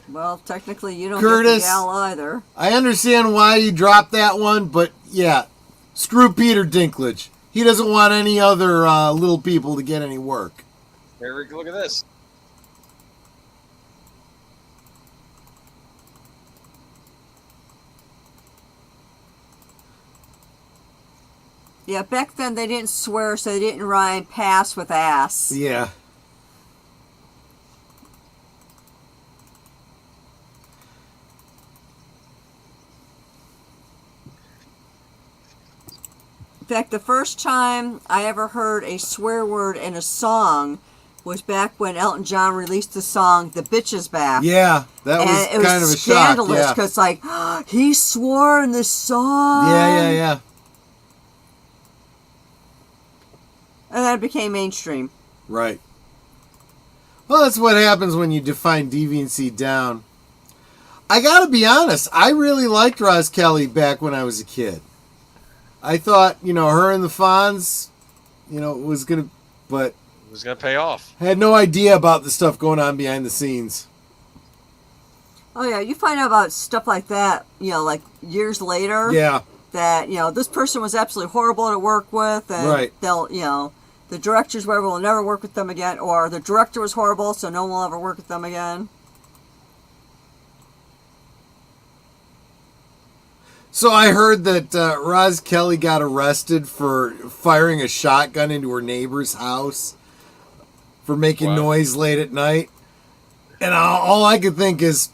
S6: Well, technically, you don't
S4: Curtis,
S6: get the gal either.
S4: I understand why you dropped that one, but yeah, screw Peter Dinklage. He doesn't want any other little people to get any work.
S7: Here we go. Look at this.
S6: Yeah, back then they didn't swear, so they didn't rhyme pass with ass.
S4: Yeah.
S6: In fact, the first time I ever heard a swear word in a song was back when Elton John released the song "The Bitch Is Back."
S4: Yeah, that was
S6: and it
S4: kind
S6: was
S4: of a shock.
S6: scandalous
S4: Yeah.
S6: because, like, he swore in the song.
S4: Yeah.
S6: And then it became mainstream.
S4: Right. Well, that's what happens when you define deviancy down. I gotta be honest, I really liked Roz Kelly back when I was a kid. I thought, her and the Fonz, was gonna, but
S7: It was gonna pay off.
S4: I had no idea about the stuff going on behind the scenes.
S6: Oh yeah, you find out about stuff like that, like years later.
S4: Yeah.
S6: That this person was absolutely horrible to work with, and
S4: Right.
S6: they'll, the directors, whatever, will never work with them again, or the director was horrible, so no one will ever work with them again.
S4: So I heard that Roz Kelly got arrested for firing a shotgun into her neighbor's house for making noise late at night. And all I could think is,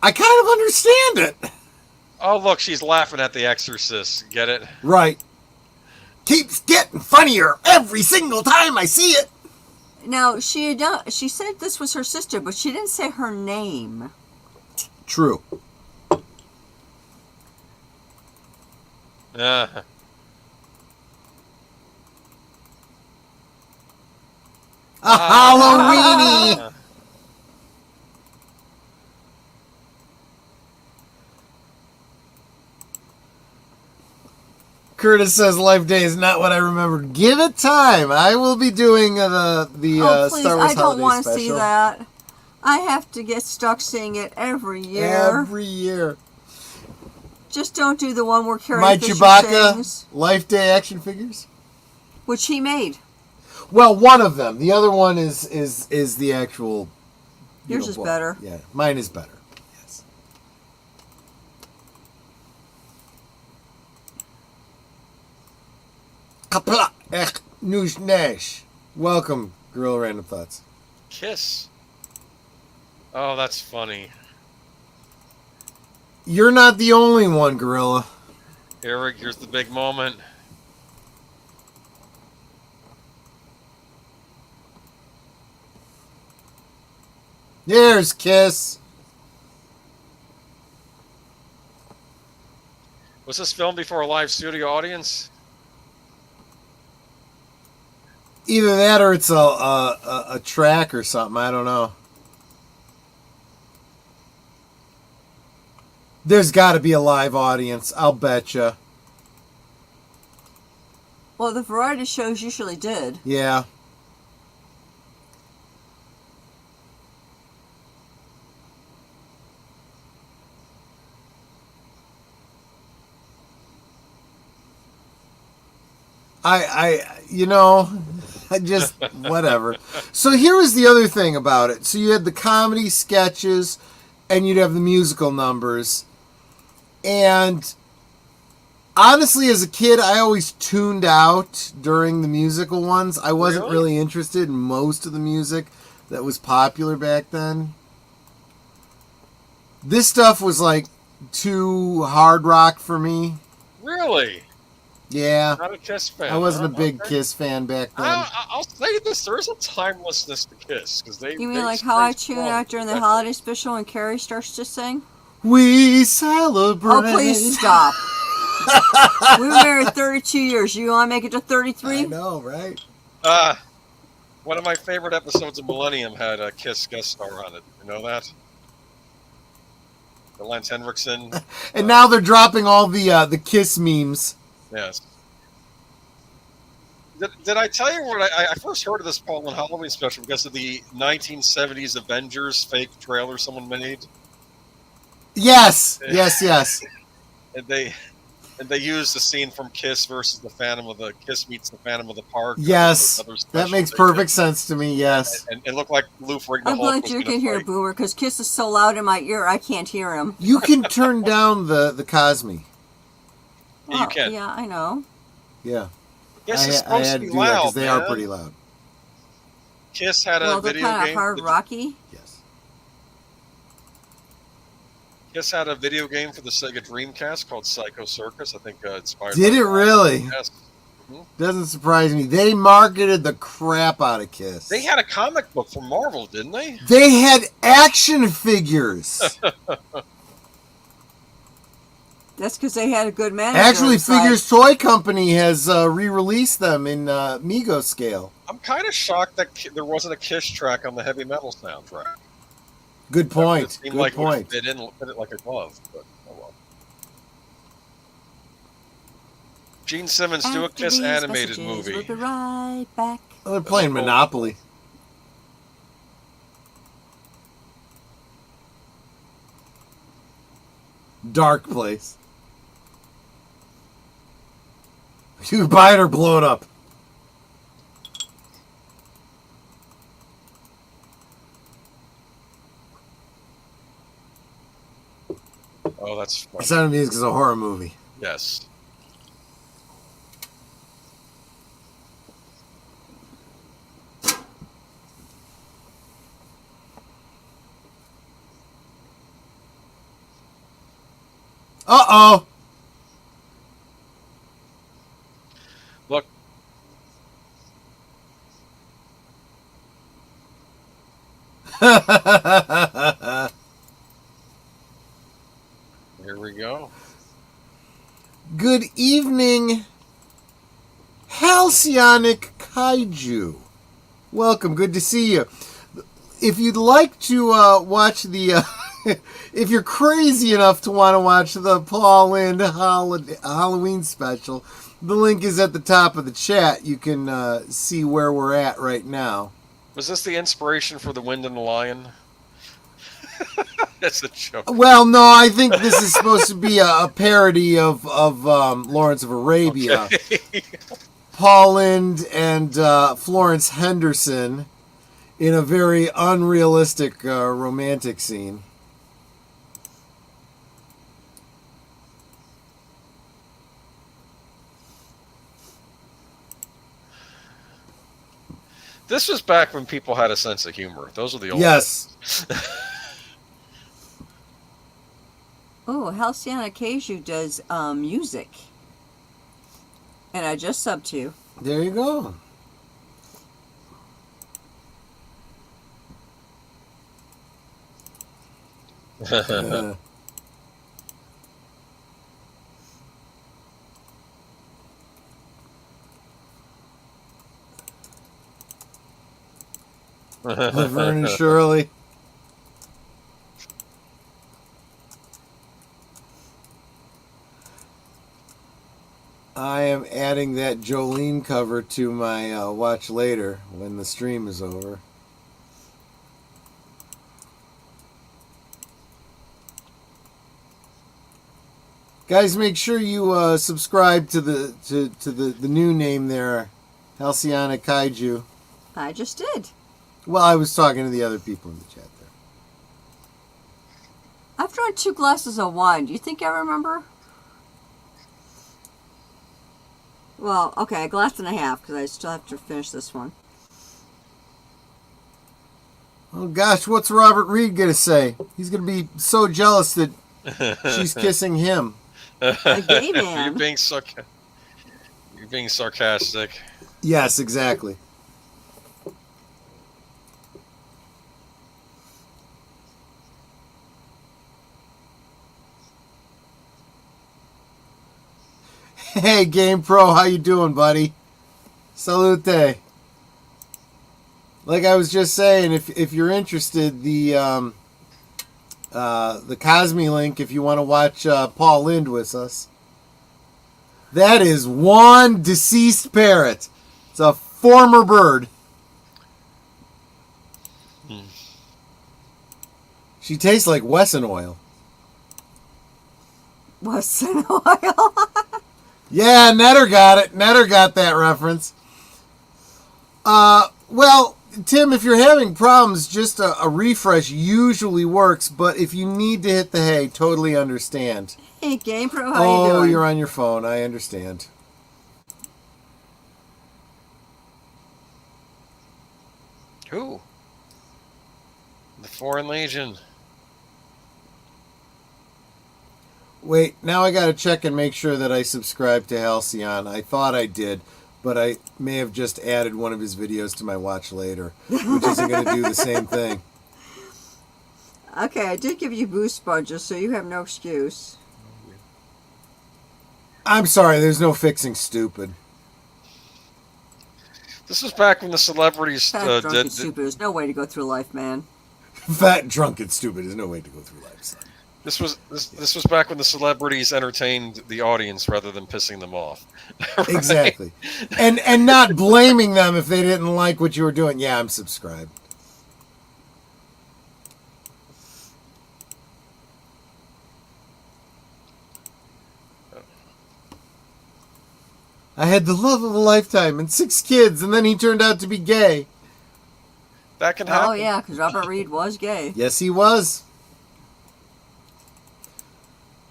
S4: I kind of understand it.
S7: Oh, look, she's laughing at The Exorcist. Get it?
S4: Right. Keeps getting funnier every single time I see it.
S6: Now, she said this was her sister, but she didn't say her name.
S4: True.
S7: Uh,
S4: A Halloweeny. Curtis says Life Day is not what I remembered. Give it time. I will be doing the
S6: Please,
S4: Star Wars
S6: I don't
S4: Holiday
S6: want to
S4: Special.
S6: see that. I have to get stuck seeing it every year.
S4: Every year.
S6: Just don't do the one where Carrie
S4: My
S6: Fisher
S4: Chewbacca
S6: sings,
S4: Life Day action figures.
S6: which he made.
S4: Well, one of them. The other one is the actual.
S6: Yours is
S4: book.
S6: better.
S4: Yeah, mine is better. Yes. Kapla echt nieuws nash. Welcome, Gorilla Random Thoughts.
S7: Kiss. Oh, that's funny.
S4: You're not the only one, Gorilla.
S7: Eric, here's the big moment.
S4: There's Kiss.
S7: Was this filmed before a live studio audience?
S4: Either that or it's a track or something. I don't know. There's got to be a live audience. I'll betcha.
S6: Well, the variety shows usually did.
S4: Yeah. I just, whatever. So here was the other thing about it. So you had the comedy sketches and you'd have the musical numbers. And honestly, as a kid, I always tuned out during the musical ones. I wasn't really interested in most of the music that was popular back then. This stuff was like too hard rock for me.
S7: Really?
S4: Yeah.
S7: Not a Kiss fan.
S4: I wasn't a big
S7: Okay.
S4: Kiss fan back then.
S7: I'll say this: there is a timelessness to Kiss because they.
S6: You mean
S7: they
S6: like how I
S7: stay
S6: tune
S7: strong.
S6: out during the holiday special when Carrie starts to sing?
S4: We celebrate.
S6: Oh, please stop. We were married 32 years. You want to make it to 33?
S4: I know, right?
S7: One of my favorite episodes of Millennium had a Kiss guest star on it. You know that? The Lance Henriksen.
S4: And now they're dropping all the Kiss memes.
S7: Yes. Did I tell you what I first heard of this Paul Lynde Halloween Special because of the 1970s Avengers fake trailer someone made?
S4: Yes, yes.
S7: And they used the scene from Kiss versus the Phantom of the Kiss meets the Phantom of the Park.
S4: Yes,
S7: Other
S4: that
S7: special
S4: makes
S7: they
S4: perfect
S7: did.
S4: sense to me, yes.
S7: And it looked like Lou Ferrigno
S6: I'm
S7: Hulk
S6: glad
S7: was
S6: you
S7: gonna
S6: can hear
S7: fight.
S6: Boomer, because Kiss is so loud in my ear I can't hear him.
S4: You can turn down the Cosme.
S7: Yeah, you can.
S6: Yeah, I know.
S4: Yeah.
S7: Kiss is
S4: I
S7: supposed to
S4: had
S7: be
S4: to do that
S7: loud,
S4: because they are
S7: man.
S4: pretty loud.
S7: Kiss had a
S6: Well, they're
S7: video
S6: kind of
S7: game.
S6: hard rocky.
S4: Yes.
S7: Kiss had a video game for the Sega Dreamcast called Psycho Circus. I think inspired.
S4: Did
S7: by
S4: it really?
S7: Yes.
S4: Doesn't surprise me. They marketed the crap out of Kiss.
S7: They had a comic book from Marvel, didn't they?
S4: They had action figures.
S6: That's because they had a good manager.
S4: Actually,
S6: It's like-
S4: Figures Toy Company has re-released them in Mego scale.
S7: I'm kind of shocked that there wasn't a Kiss track on the heavy metal soundtrack.
S4: Good
S7: It
S4: point.
S7: seemed
S4: Good
S7: like
S4: point.
S7: they didn't fit it like a glove, but oh well. Gene Simmons, do a
S6: After
S7: Kiss
S6: these
S7: animated
S6: messages,
S7: movie.
S6: We'll be right back.
S4: Well, they're playing Monopoly. Dark place. You buy it or blow it up.
S7: Oh, that's funny.
S4: Sound of Music is a horror movie.
S7: Yes.
S4: Uh-oh.
S7: Look. Here we go.
S4: Good evening, Halcyonic Kaiju. Welcome, good to see you. If you'd like to watch the... if you're crazy enough to want to watch the Paul Lynde Halloween Special, the link is at the top of the chat. You can see where we're at right now.
S7: Was this the inspiration for The Wind and the Lion? That's a joke.
S4: Well, no, I think this is supposed to be a parody of Lawrence of Arabia.
S7: Okay.
S4: Paul Lynde and Florence Henderson in a very unrealistic romantic scene.
S7: This was back when people had a sense of humor. Those are the old
S4: Yes.
S6: Oh, Halcyonic Kaiju does music. And I just subbed to you.
S4: There you go. Laverne and Shirley. I am adding that Jolene cover to my watch later when the stream is over. Guys, make sure you subscribe to the new name there, Halcyonic Kaiju.
S6: I just did.
S4: Well, I was talking to the other people in the chat there.
S6: I've drawn 2 glasses of wine. Do you think I remember? Well, okay, a glass and a half, because I still have to finish this one.
S4: Oh gosh, what's Robert Reed gonna say? He's gonna be so jealous that she's kissing him.
S6: A gay man.
S7: You're being sarcastic.
S4: Yes, exactly. Hey, Game Pro, how you doing, buddy? Salute. Like I was just saying, if you're interested, the Cosme link, if you want to watch Paul Lynde with us, that is one deceased parrot. It's a former bird. She tastes like Wesson oil.
S6: Wesson oil?
S4: Yeah, Netter got it. Netter got that reference. Well, Tim, if you're having problems, just a refresh usually works, but if you need to hit the hay, totally understand.
S6: Hey, Game Pro, how you doing?
S4: Oh, you're on your phone. I understand.
S7: Who? The Foreign Legion.
S4: Wait, now I gotta check and make sure that I subscribe to Halcyon. I thought I did, but I may have just added one of his videos to my watch later, which isn't gonna do the same thing.
S6: Okay, I did give you boost budget, so you have no excuse.
S4: I'm sorry, there's no fixing stupid.
S7: This was back when the celebrities
S6: Fat, drunk, and stupid. There's no way to go through life, man.
S4: Fat, drunk, and stupid is no way to go through life, son.
S7: This was back when the celebrities entertained the audience rather than pissing them off. Right?
S4: Exactly. And not blaming them if they didn't like what you were doing. Yeah, I'm subscribed. I had the love of a lifetime and 6 kids, and then he turned out to be gay.
S7: That can happen.
S6: Oh, yeah, because Robert Reed was gay.
S4: Yes, he was.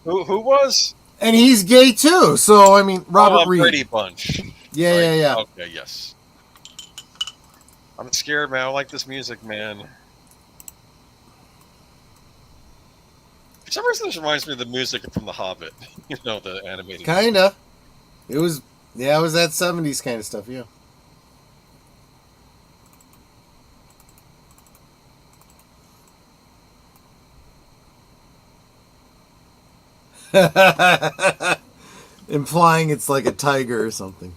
S7: Who was?
S4: And he's gay too. So I mean, Robert Reed.
S7: Brady Bunch.
S4: Yeah,
S7: right?
S4: yeah.
S7: Okay, yes. I'm scared, man. I don't like this music, man. For some reason, this reminds me of the music from The Hobbit. You know, the animated.
S4: Kinda. It was that 70s kind of stuff. Yeah. Implying it's like a tiger or something.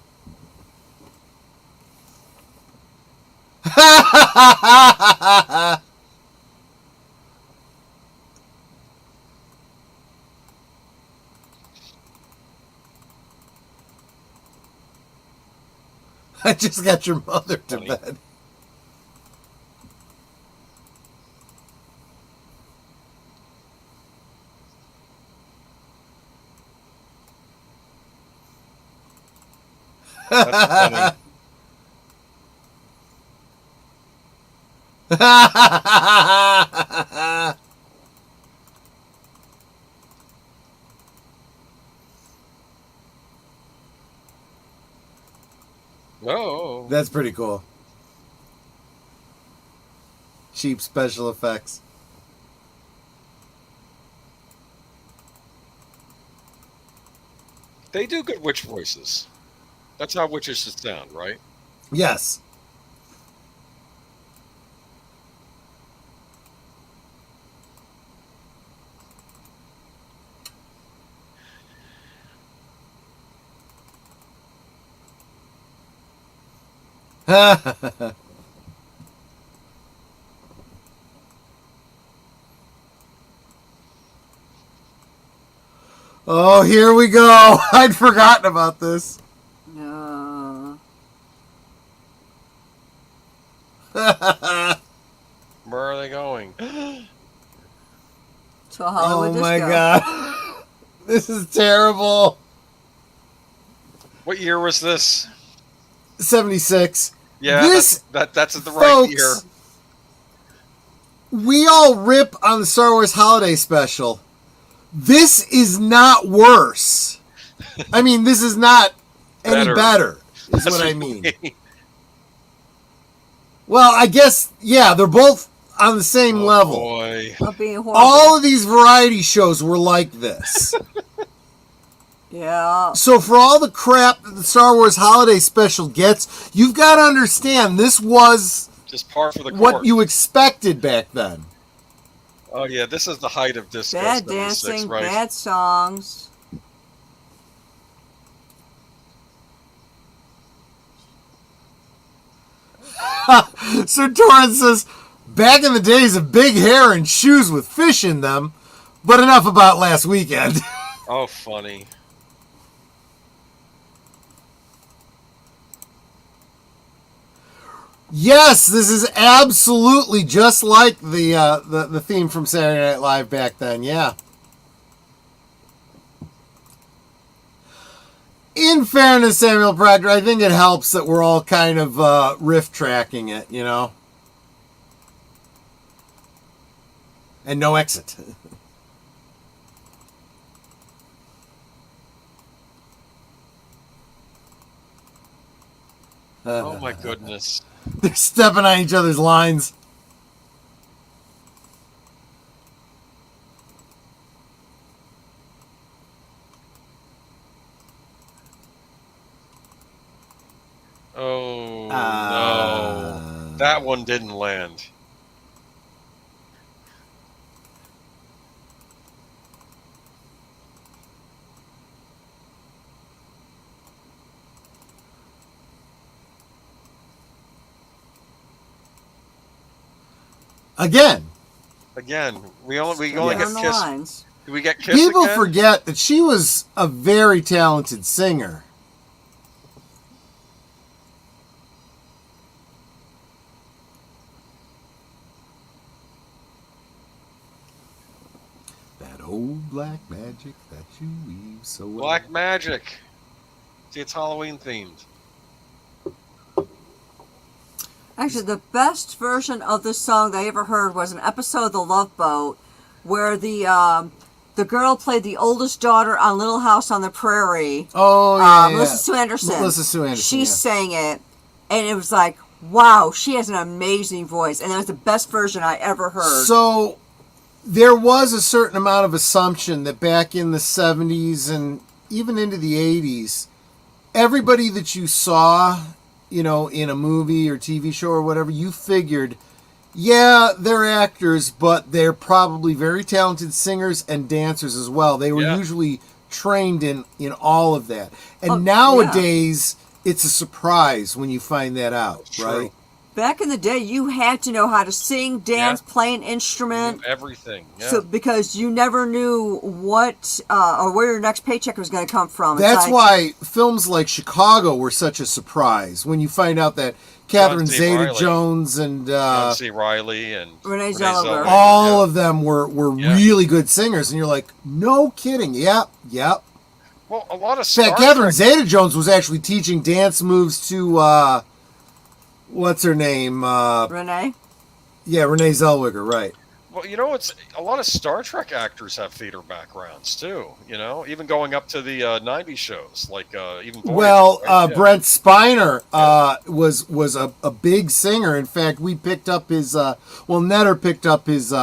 S4: I just got your mother to bed.
S7: That's funny. Oh.
S4: That's pretty cool. Cheap special effects.
S7: They do good witch voices. That's how witches should sound, right?
S4: Yes. Oh, here we go. I'd forgotten about this.
S7: Where are they going?
S6: To Hollywood
S4: Oh my
S6: Disco.
S4: God. This is terrible.
S7: What year was this?
S4: 76.
S7: Yeah,
S4: This,
S7: that's the right
S4: folks,
S7: year.
S4: we all rip on the Star Wars Holiday Special. This is not worse. I mean, this is not any better, is what I mean. Well, I guess, yeah, they're both on the same level.
S7: Boy.
S6: Of being horrible.
S4: All of these variety shows were like this.
S6: Yeah.
S4: So for all the crap that the Star Wars Holiday Special gets, you've got to understand this was
S7: Just par for the course.
S4: what you expected back then.
S7: Oh yeah, this is the height of disco.
S6: Bad
S7: 76,
S6: dancing,
S7: right?
S6: bad songs.
S4: So Torrance says, back in the days of big hair and shoes with fish in them, but enough about last weekend.
S7: Oh, funny.
S4: Yes, this is absolutely just like the theme from Saturday Night Live back then, yeah. In fairness, Samuel Proctor, I think it helps that we're all kind of riff tracking it, you know? And no exit.
S7: Oh my goodness.
S4: They're stepping on each other's lines.
S7: Oh no. That one didn't land.
S4: Again,
S7: we only get
S6: On the
S7: Kiss.
S6: lines.
S7: Do we get Kiss
S4: people
S7: again?
S4: forget that she was a very talented singer. That old black magic that you weave so well.
S7: Black Magic. See, it's Halloween themed.
S6: Actually, the best version of this song that I ever heard was an episode of The Love Boat, where the girl played the oldest daughter on Little House on the Prairie.
S4: Oh, yeah,
S6: Melissa Sue Anderson.
S4: Melissa Sue Anderson,
S6: She
S4: yeah.
S6: sang it, and it was like, wow, she has an amazing voice, and that was the best version I ever heard.
S4: So there was a certain amount of assumption that back in the 70s and even into the 80s, everybody that you saw, you know, in a movie or TV show or whatever, you figured, yeah, they're actors, but they're probably very talented singers and dancers as well. They were usually trained in all of that. And nowadays, it's a surprise when you find that out, right?
S6: Back in the day, you had to know how to sing, dance, play an instrument.
S7: Everything. Yeah.
S6: So because you never knew what or where your next paycheck was going to come from.
S4: That's why films like Chicago were such a surprise when you find out that Catherine Zeta-Jones and
S7: John C. Reilly and
S6: Renee Zellweger,
S4: all of them were really good singers, and you're like, no kidding, yep.
S7: Well, a lot of
S4: In fact, Catherine Zeta-Jones was actually teaching dance moves to what's her name?
S6: Renee.
S4: Yeah, Renee Zellweger, right.
S7: Well, you know, it's a lot of Star Trek actors have theater backgrounds too. You know, even going up to the '90s shows, like even Voyager,
S4: Well,
S7: right? Yeah.
S4: Brent Spiner was a big singer. In fact, we picked up his Netter picked up his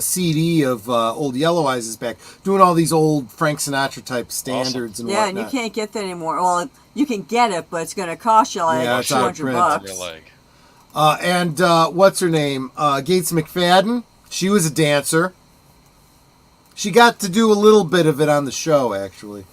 S4: CD of Old Yellow Eyes' back, doing all these old Frank Sinatra type standards and
S6: Yeah,
S4: whatnot.
S6: and you can't get that anymore. Well, you can get it, but it's going to cost you like
S4: Yeah, it's out of
S6: $200
S4: print.
S7: On
S6: bucks.
S7: your leg.
S4: And what's her name? Gates McFadden. She was a dancer. She got to do a little bit of it on the show, actually.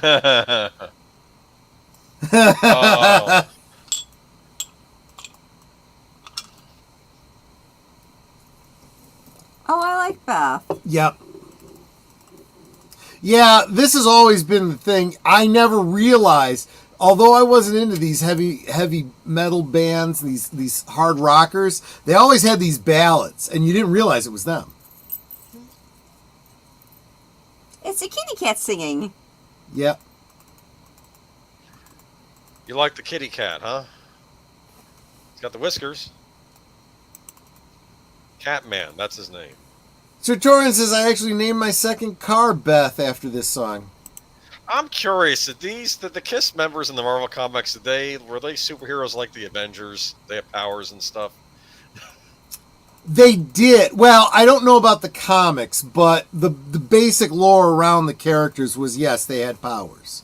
S7: Oh.
S6: Oh, I like Beth.
S4: Yep. Yeah, this has always been the thing. I never realized, although I wasn't into these heavy metal bands, these hard rockers, they always had these ballads, and you didn't realize it was them.
S6: It's a kitty cat singing.
S4: Yep.
S7: You like the kitty cat, huh? He's got the whiskers. Catman, that's his name.
S4: Sir Torin says, I actually named my second car Beth after this song.
S7: I'm curious, the KISS members in the Marvel Comics, were they superheroes like the Avengers? They have powers and stuff?
S4: They did. Well, I don't know about the comics, but the basic lore around the characters was, yes, they had powers.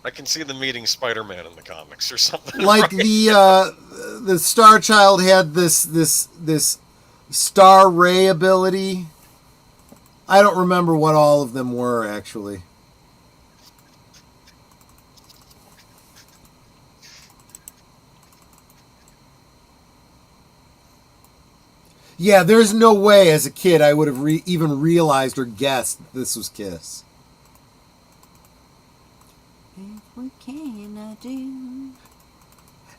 S7: I can see them meeting Spider-Man in the comics or something.
S4: Like
S7: right?
S4: the Star Child had this Star Ray ability. I don't remember what all of them were, actually. Yeah, there's no way as a kid I would have even realized or guessed this was KISS.
S6: What can I do?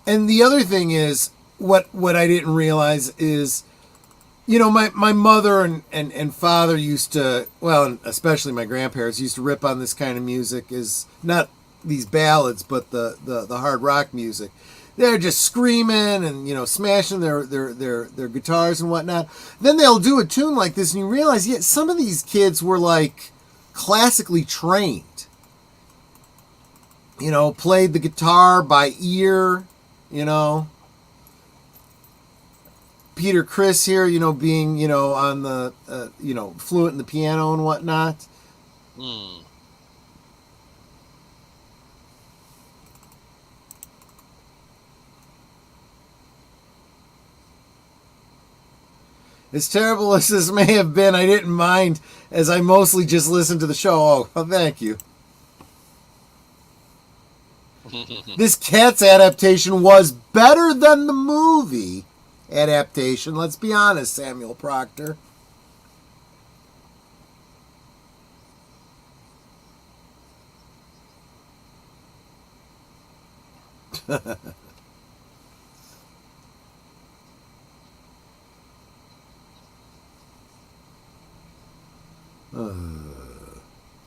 S4: And the other thing is, what I didn't realize is, you know, my mother and father used to, well, and especially my grandparents used to rip on this kind of music, is not these ballads, but the hard rock music. They're just screaming and, you know, smashing their guitars and whatnot. Then they'll do a tune like this, and you realize, yeah, some of these kids were like classically trained. You know, played the guitar by ear, you know. Peter Criss here, you know, being, you know, on the, you know, fluent in the piano and whatnot. As terrible as this may have been, I didn't mind, as I mostly just listened to the show. Oh, thank you. This Cats adaptation was better than the movie adaptation. Let's be honest, Samuel Proctor.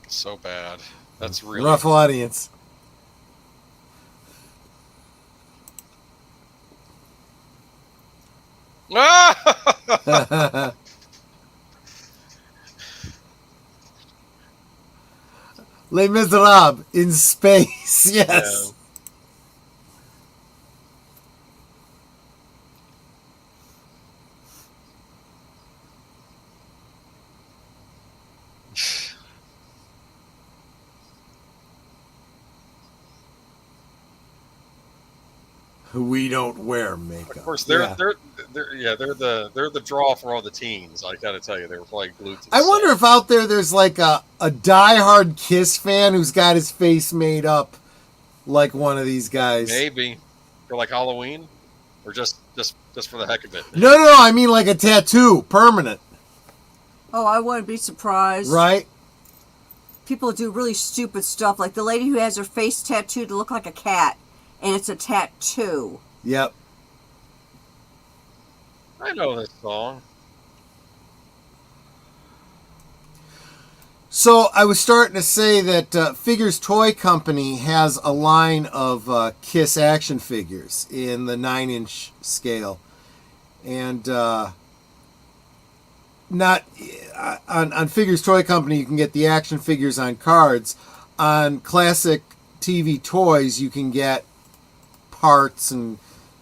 S7: So bad. That's really
S4: Rough audience. Les Miserables in space. Yes. We don't wear makeup.
S7: Of course, they're the draw for all the teens. I gotta tell you, they were probably glued to the
S4: I wonder
S7: set.
S4: if out there's like a diehard KISS fan who's got his face made up like one of these guys.
S7: Maybe for like Halloween, or just for the heck of it.
S4: No, I mean like a tattoo, permanent.
S6: Oh, I wouldn't be surprised.
S4: Right?
S6: People do really stupid stuff, like the lady who has her face tattooed to look like a cat, and it's a tattoo.
S4: Yep.
S7: I know this song.
S4: So I was starting to say that Figures Toy Company has a line of Kiss action figures in the 9-inch scale, and not on Figures Toy Company you can get the action figures on cards. On Classic TV Toys you can get parts and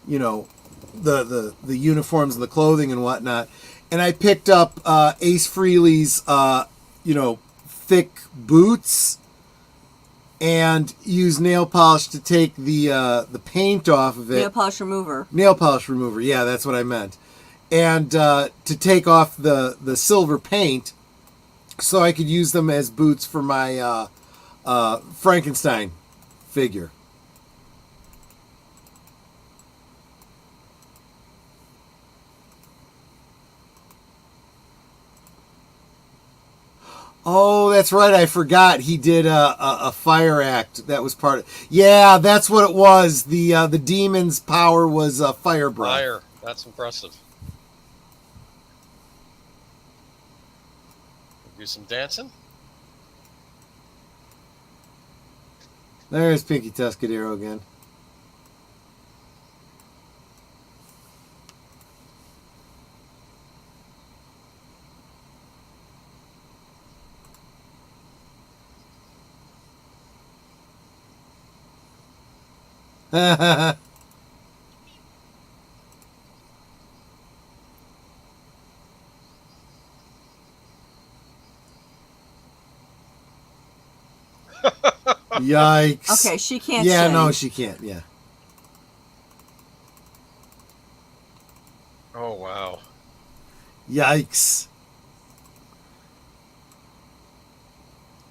S4: the uniforms and the clothing and whatnot. And I picked up Ace Frehley's thick boots and use nail polish to take the paint off of it.
S6: Nail polish remover.
S4: Nail polish remover, yeah, that's what I meant. And to take off the silver paint so I could use them as boots for my Frankenstein figure. Oh, that's right. I forgot he did a fire act. That was part of. Yeah, that's what it was. The demon's power was fire breath.
S7: Fire. That's impressive. Do some dancing.
S4: There's Pinky Tuscadero again. Yikes.
S6: Okay, she can't
S4: Yeah,
S6: sing.
S4: no, she can't. Yeah.
S7: Oh, wow.
S4: Yikes.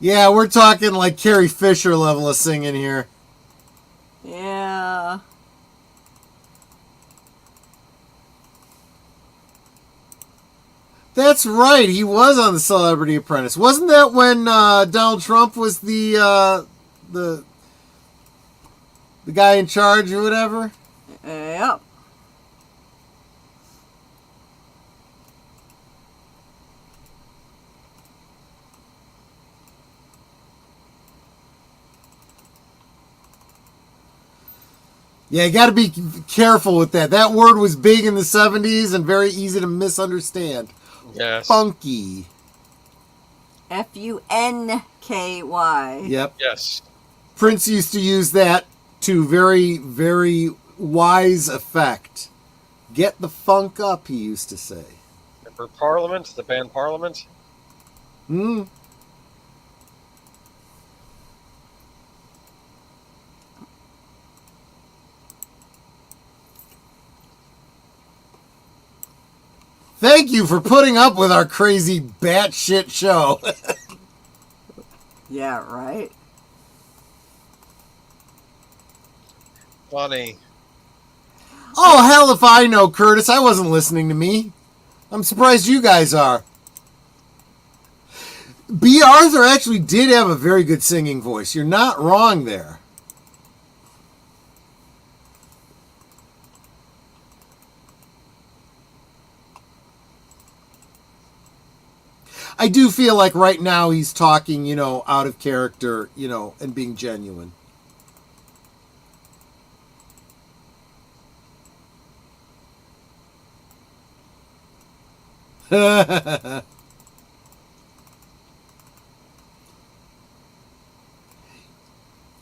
S4: Yeah, we're talking like Carrie Fisher level of singing here.
S6: Yeah.
S4: That's right. He was on the Celebrity Apprentice. Wasn't that when Donald Trump was the guy in charge or whatever?
S6: Yep.
S4: Yeah, you got to be careful with that. That word was big in the 70s and very easy to misunderstand.
S7: Yes.
S4: Funky.
S6: Funky.
S4: Yep.
S7: Yes.
S4: Prince used to use that to very, very wise effect. Get the funk up, he used to say.
S7: And for Parliament, the band Parliament.
S4: Hmm. Thank you for putting up with our crazy batshit show.
S6: Yeah, right.
S7: Funny.
S4: Oh, hell if I know, Curtis. I wasn't listening to me. I'm surprised you guys are. B. Arthur actually did have a very good singing voice. You're not wrong there. I do feel like right now he's talking, out of character, and being genuine.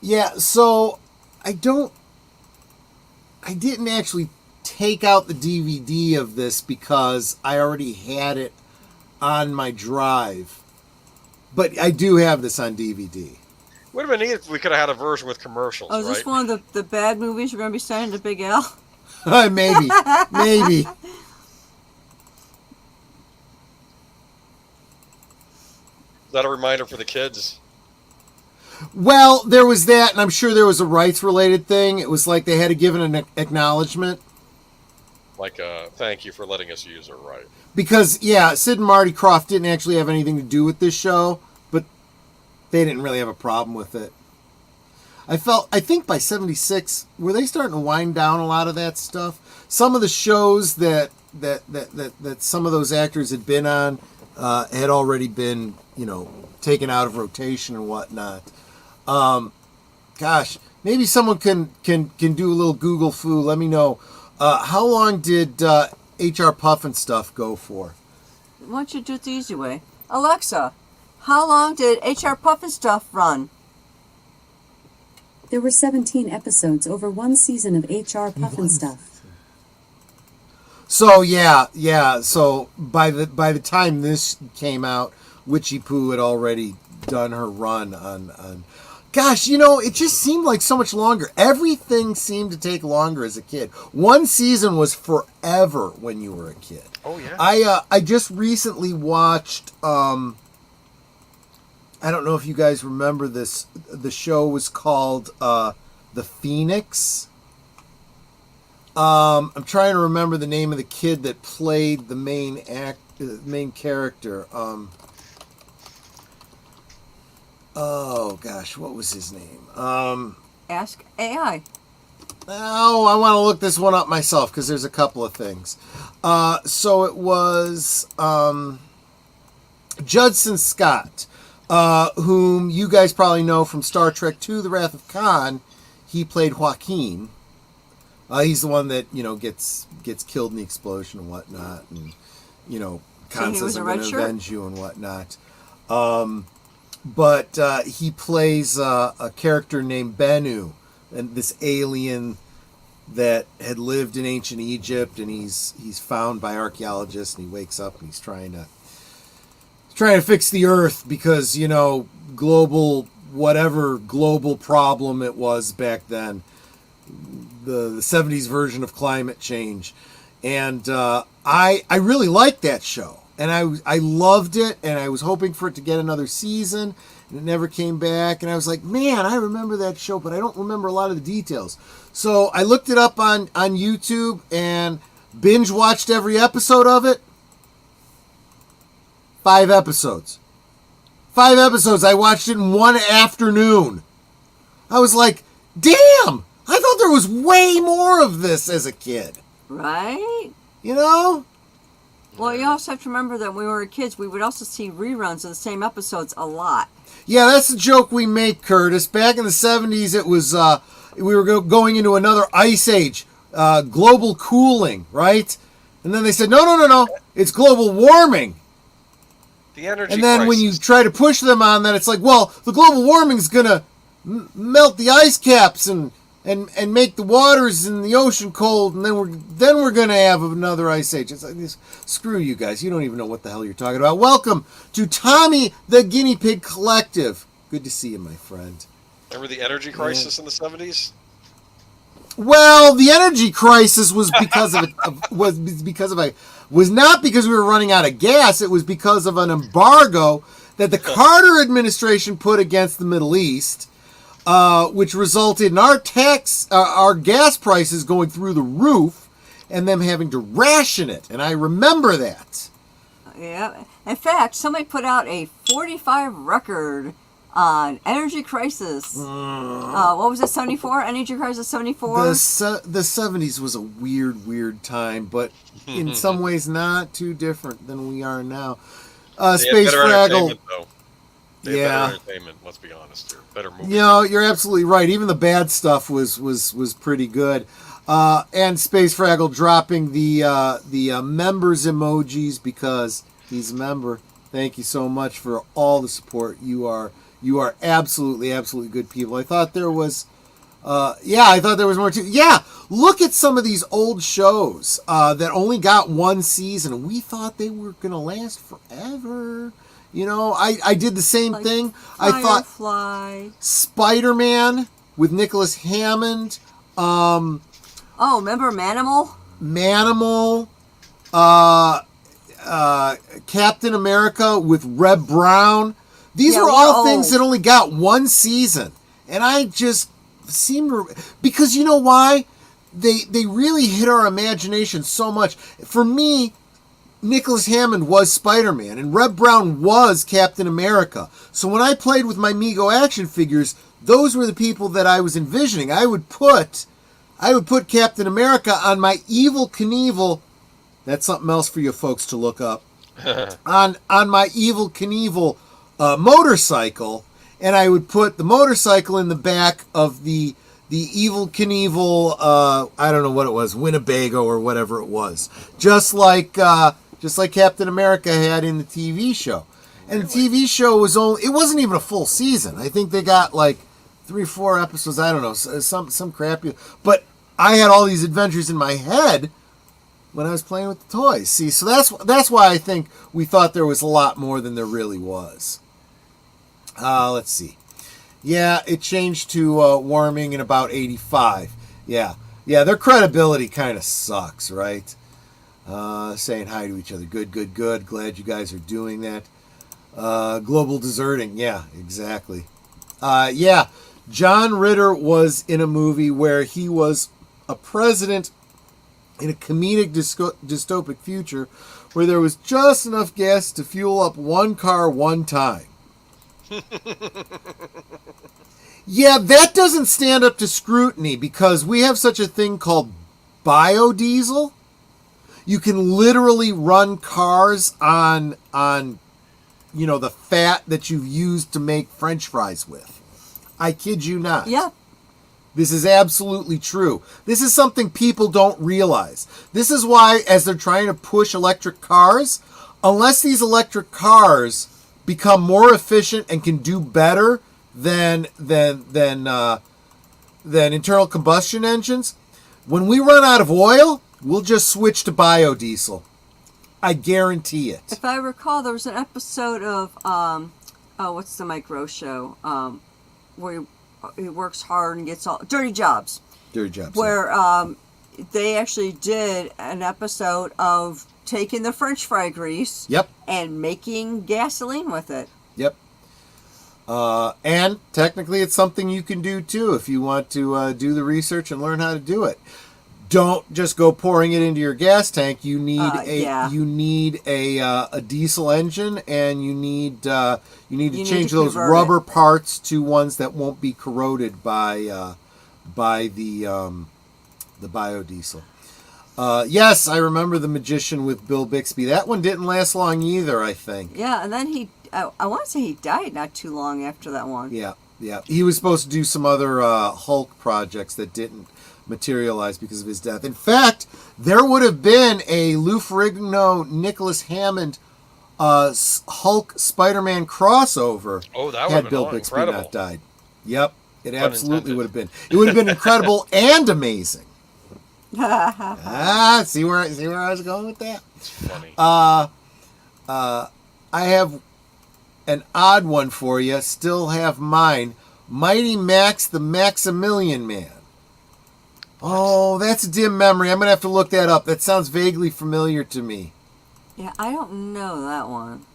S4: Yeah, so I didn't actually take out the DVD of this because I already had it on my drive. But I do have this on DVD.
S7: Would have been neat if we could have had a version with commercials,
S6: Oh, is
S7: right?
S6: this one of the bad movies you're going to be sending to Big Al?
S4: Maybe. Maybe.
S7: Is that a reminder for the kids?
S4: Well, there was that, and I'm sure there was a rights-related thing. It was like they had to give an acknowledgement.
S7: Like, thank you for letting us use it, right?
S4: Because, yeah, Sid and Marty Krofft didn't actually have anything to do with this show, but they didn't really have a problem with it. I think by 76, were they starting to wind down a lot of that stuff? Some of the shows that some of those actors had been on, had already been, taken out of rotation and whatnot. Gosh, maybe someone can do a little Google foo. Let me know. How long did H.R. Pufnstuf go for?
S6: Why don't you do it the easy way? Alexa, how long did H.R. Pufnstuf run?
S8: There were 17 episodes over one season of H.R. Pufnstuf.
S4: So yeah. So by the time this came out, Witchiepoo had already done her run on. Gosh, it just seemed like so much longer. Everything seemed to take longer as a kid. One season was forever when you were a kid.
S7: Oh yeah.
S4: I just recently watched. I don't know if you guys remember this. The show was called The Phoenix. I'm trying to remember the name of the kid that played the main character. Oh gosh, what was his name?
S6: Ask AI.
S4: Oh, I want to look this one up myself because there's a couple of things. So it was Judson Scott, whom you guys probably know from Star Trek II: The Wrath of Khan. He played Joaquin. He's the one that gets killed in the explosion and whatnot, and Khan says, "I'm going to avenge you" and whatnot. But he plays a character named Bennu, and this alien that had lived in ancient Egypt, and he's found by archaeologists, and he wakes up and he's trying to fix the Earth because global problem it was back then, the 70s version of climate change, and I really liked that show. And I loved it, and I was hoping for it to get another season, and it never came back. And I was like, man, I remember that show, but I don't remember a lot of the details. So I looked it up on YouTube and binge-watched every episode of it. 5 episodes. 5 episodes. I watched it in one afternoon. I was like, damn! I thought there was way more of this as a kid.
S6: Right? Well, you also have to remember that when we were kids, we would also see reruns of the same episodes a lot.
S4: Yeah, that's the joke we make, Curtis. Back in the 70s, it was we were going into another ice age, global cooling, right? And then they said, no, it's global warming.
S7: The energy
S4: And then
S7: crisis.
S4: when you try to push them on that, it's like, well, the global warming is going to melt the ice caps and make the waters in the ocean cold, and then we're going to have another ice age. It's like this. Screw you guys. You don't even know what the hell you're talking about. Welcome to Tommy the Guinea Pig Collective. Good to see you, my friend.
S7: Remember the energy crisis in the 70s?
S4: Well, the energy crisis was because of was not because we were running out of gas. It was because of an embargo that the Carter administration put against the Middle East. Which resulted in our gas prices going through the roof, and them having to ration it. And I remember that.
S6: Yeah. In fact, somebody put out a 45 record on Energy Crisis. What was it, 74? Energy Crisis 74?
S4: The 70s was a weird time, but in some ways not too different than we are now. Space Fraggle.
S7: They had better entertainment, let's be honest here. Better movies.
S4: You're absolutely right. Even the bad stuff was pretty good. And Space Fraggle dropping the members emojis because he's a member. Thank you so much for all the support. You are absolutely good people. I thought there was more too. Yeah, look at some of these old shows that only got one season. We thought they were going to last forever. I did the same thing. I thought Spider-Man with Nicholas Hammond.
S6: Remember Manimal?
S4: Manimal. Captain America with Reb Brown. These were all things that only got one season. And I just seem to... Because you know why? They really hit our imagination so much. For me... Nicholas Hammond was Spider-Man, and Reb Brown was Captain America. So when I played with my Mego action figures, those were the people that I was envisioning. I would put Captain America on my Evel Knievel. That's something else for you folks to look up. on my Evel Knievel motorcycle, and I would put the motorcycle in the back of the Evel Knievel, I don't know what it was, Winnebago or whatever it was, just like Captain America had in the TV show. And the TV show it wasn't even a full season. I think they got like 3 or 4 episodes. I don't know, some crappy. But I had all these adventures in my head when I was playing with the toys. See, so that's why I think we thought there was a lot more than there really was. Let's see. Yeah, it changed to Warming in about 85. Yeah, their credibility kind of sucks, right? Saying hi to each other. Good. Glad you guys are doing that. Global deserting. Yeah, exactly. John Ritter was in a movie where he was a president in a comedic dystopic future where there was just enough gas to fuel up one car one time. Yeah, that doesn't stand up to scrutiny because we have such a thing called biodiesel. You can literally run cars on the fat that you've used to make French fries with. I kid you not.
S6: Yeah.
S4: This is absolutely true. This is something people don't realize. This is why, as they're trying to push electric cars, unless these electric cars become more efficient and can do better than internal combustion engines, when we run out of oil, we'll just switch to biodiesel. I guarantee it.
S6: If I recall, there was an episode of what's the Mike Rowe show, where he works hard and gets all Dirty Jobs. Where they actually did an episode of taking the French fry grease.
S4: Yep.
S6: And making gasoline with it.
S4: Yep. And technically, it's something you can do too if you want to do the research and learn how to do it. Don't just go pouring it into your gas tank. You need a diesel engine, and you need to change those rubber parts to ones that won't be corroded by the biodiesel. Yes, I remember The Magician with Bill Bixby. That one didn't last long either, I think.
S6: Yeah, and then I want to say he died not too long after that one.
S4: Yeah. He was supposed to do some other Hulk projects that didn't materialize because of his death. In fact, there would have been a Lou Ferrigno, Nicholas Hammond Hulk Spider-Man crossover had Bill Bixby not died. Yep, it absolutely would have been. It would have been incredible and amazing. See where I was going with that?
S7: It's funny.
S4: I have an odd one for you. Still have mine. Mighty Max the Maximilian Man. Oh, that's a dim memory. I'm going to have to look that up. That sounds vaguely familiar to me.
S6: Yeah, I don't know that one.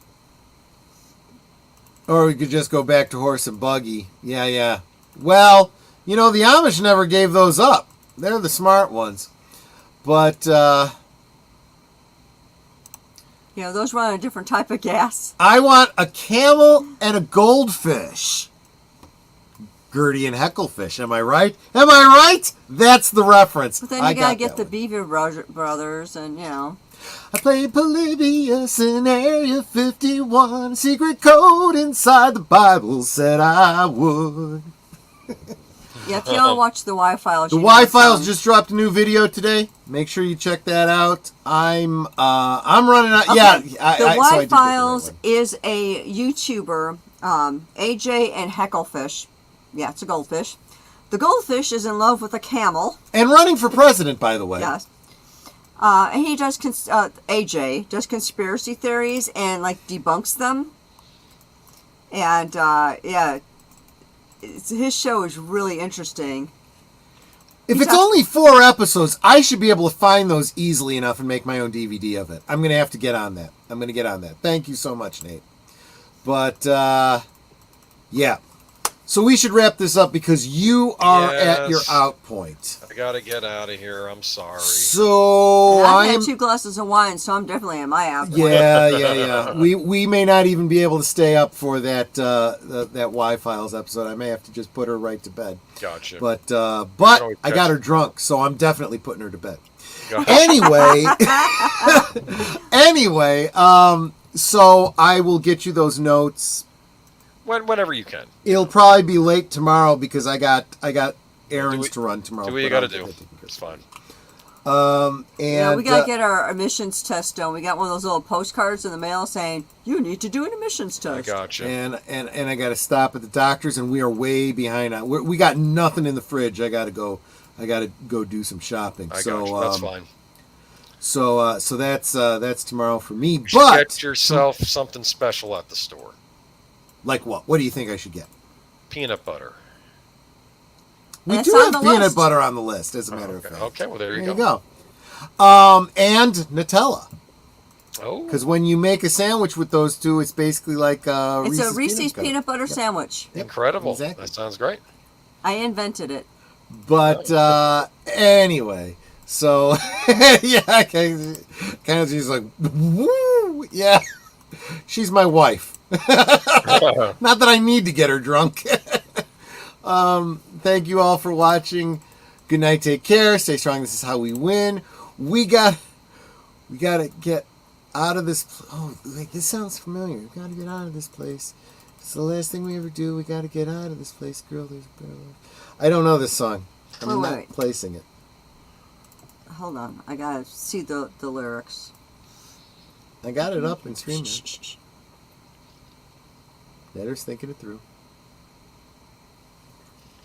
S4: Or we could just go back to Horse and Buggy. Yeah. Well, the Amish never gave those up. They're the smart ones. But,
S6: those run a different type of gas.
S4: I want a camel and a goldfish. Gertie and Hecklefish, am I right? Am I right? That's the reference.
S6: But then you gotta get the Beaver Brothers and, I
S4: played Polybius in Area 51. Secret code inside the Bible said I would.
S6: Yeah, if y'all watch the Y-Files.
S4: The Y-Files just dropped a new video today. Make sure you check that out. I'm running out. Okay. Yeah,
S6: the Y-Files is a YouTuber, AJ and Hecklefish. Yeah, it's a goldfish. The goldfish is in love with a camel.
S4: And running for president, by the way.
S6: Yes. And he does, AJ does conspiracy theories and, debunks them. And, his show is really interesting.
S4: If it's only 4 episodes, I should be able to find those easily enough and make my own DVD of it. I'm going to have to get on that. Thank you so much, Nate. But, yeah. So we should wrap this up because you are at your out point.
S7: I gotta get out of here. I'm sorry.
S4: So
S6: I've had 2 glasses of wine, so I'm definitely at my out point.
S4: Yeah. We may not even be able to stay up for that that Y-Files episode. I may have to just put her right to bed.
S7: Gotcha.
S4: But I got her drunk, so I'm definitely putting her to bed. Gotcha. Anyway, So I will get you those notes.
S7: Whenever you can.
S4: It'll probably be late tomorrow because I got errands to run tomorrow.
S7: Do what you got to do. It's fine.
S4: And
S6: we got to get our emissions test done. We got one of those little postcards in the mail saying, you need to do an emissions test.
S7: I got you.
S4: And I got to stop at the doctor's, and we are way behind. We got nothing in the fridge. I got to go do some shopping.
S7: I got you. That's fine.
S4: So that's tomorrow for me.
S7: You should get yourself something special at the store.
S4: Like what? What do you think I should get?
S7: Peanut butter.
S4: We do have peanut butter on the list, as a matter of fact.
S7: Okay, well, there you
S4: go. And Nutella.
S7: Oh.
S4: Because when you make a sandwich with those two, it's basically like
S6: it's a Reese's peanut butter sandwich.
S7: Yep. Incredible.
S4: Exactly.
S7: That sounds great.
S6: I invented it.
S4: But anyway, so yeah, kind of she's like, woo, yeah, she's my wife. Not that I need to get her drunk. Thank you all for watching. Good night. Take care. Stay strong. This is how we win. We gotta get out of this. Oh, like this sounds familiar. We gotta get out of this place. It's the last thing we ever do. We gotta get out of this place, girl. There's a better life. I don't know this song. I'm not placing it.
S6: Hold on. I gotta see the lyrics.
S4: I got it up and streaming. Netter's thinking it through.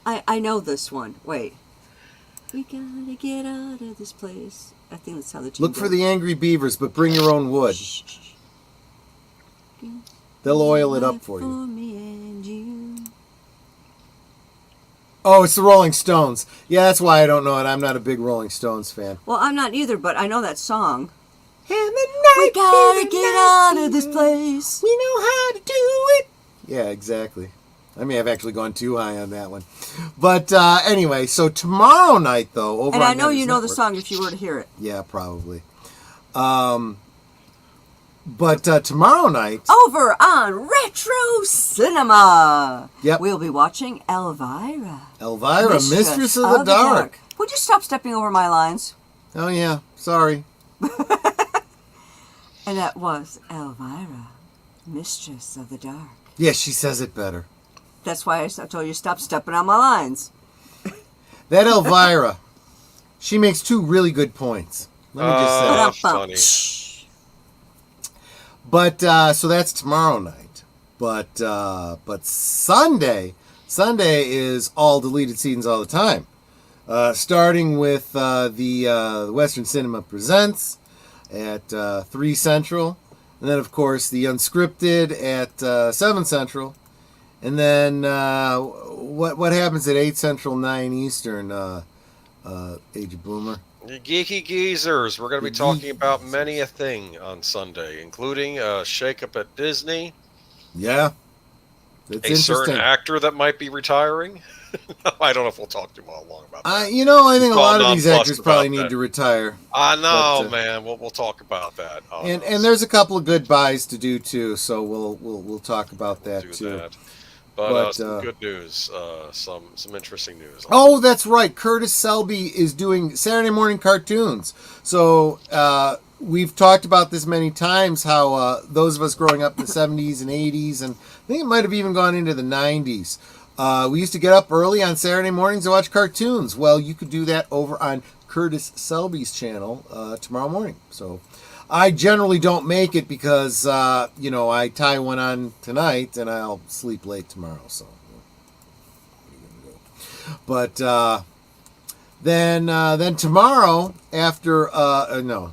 S6: I know this one. Wait. We gotta get out of this place. I think that's how the tune
S4: Look for the angry beavers, but bring your own wood. They'll oil it up for you.
S6: Me and you.
S4: Oh, it's the Rolling Stones. Yeah, that's why I don't know it. I'm not a big Rolling Stones fan.
S6: Well, I'm not either, but I know that song.
S2: And the night
S6: we gotta get out of this place.
S2: We know how to do it.
S4: Yeah, exactly. I may have actually gone too high on that one. But anyway, so tomorrow night, though, over
S6: and
S4: on
S6: I know you know
S4: Network,
S6: the song if you were to hear it.
S4: Yeah, probably. But tomorrow night...
S6: Over on Retro Cinema.
S4: Yep.
S6: We'll be watching Elvira.
S4: Elvira, Mistress of the Dark.
S6: Would you stop stepping over my lines?
S4: Oh, yeah. Sorry.
S6: And that was Elvira, Mistress of the Dark.
S4: Yeah, she says it better.
S6: That's why I told you stop stepping on my lines.
S4: That Elvira, she makes two really good points. Let me just say. But so that's tomorrow night. But Sunday is all deleted scenes all the time. Starting with the Western Cinema Presents at 3 Central. And then, of course, the Unscripted at 7 Central. And then what happens at 8 Central, 9 Eastern, Age of Boomer?
S7: The Geeky Geezers. We're going to be talking about many a thing on Sunday, including a shakeup at Disney.
S4: Yeah. That's
S7: a certain actor that might be retiring. I don't know if we'll talk too long about that.
S4: I think a lot of these actors probably need to retire.
S7: I know, man. We'll talk about that.
S4: And there's a couple of good buys to do too, so we'll talk about that too.
S7: But some good news, some interesting news.
S4: Oh, that's right. Curtis Selby is doing Saturday morning cartoons. So we've talked about this many times, how those of us growing up in the 70s and 80s, and I think it might have even gone into the 90s, we used to get up early on Saturday mornings to watch cartoons. Well, you could do that over on Curtis Selby's channel tomorrow morning. So I generally don't make it because, I tie one on tonight and I'll sleep late tomorrow. So, but then tomorrow after now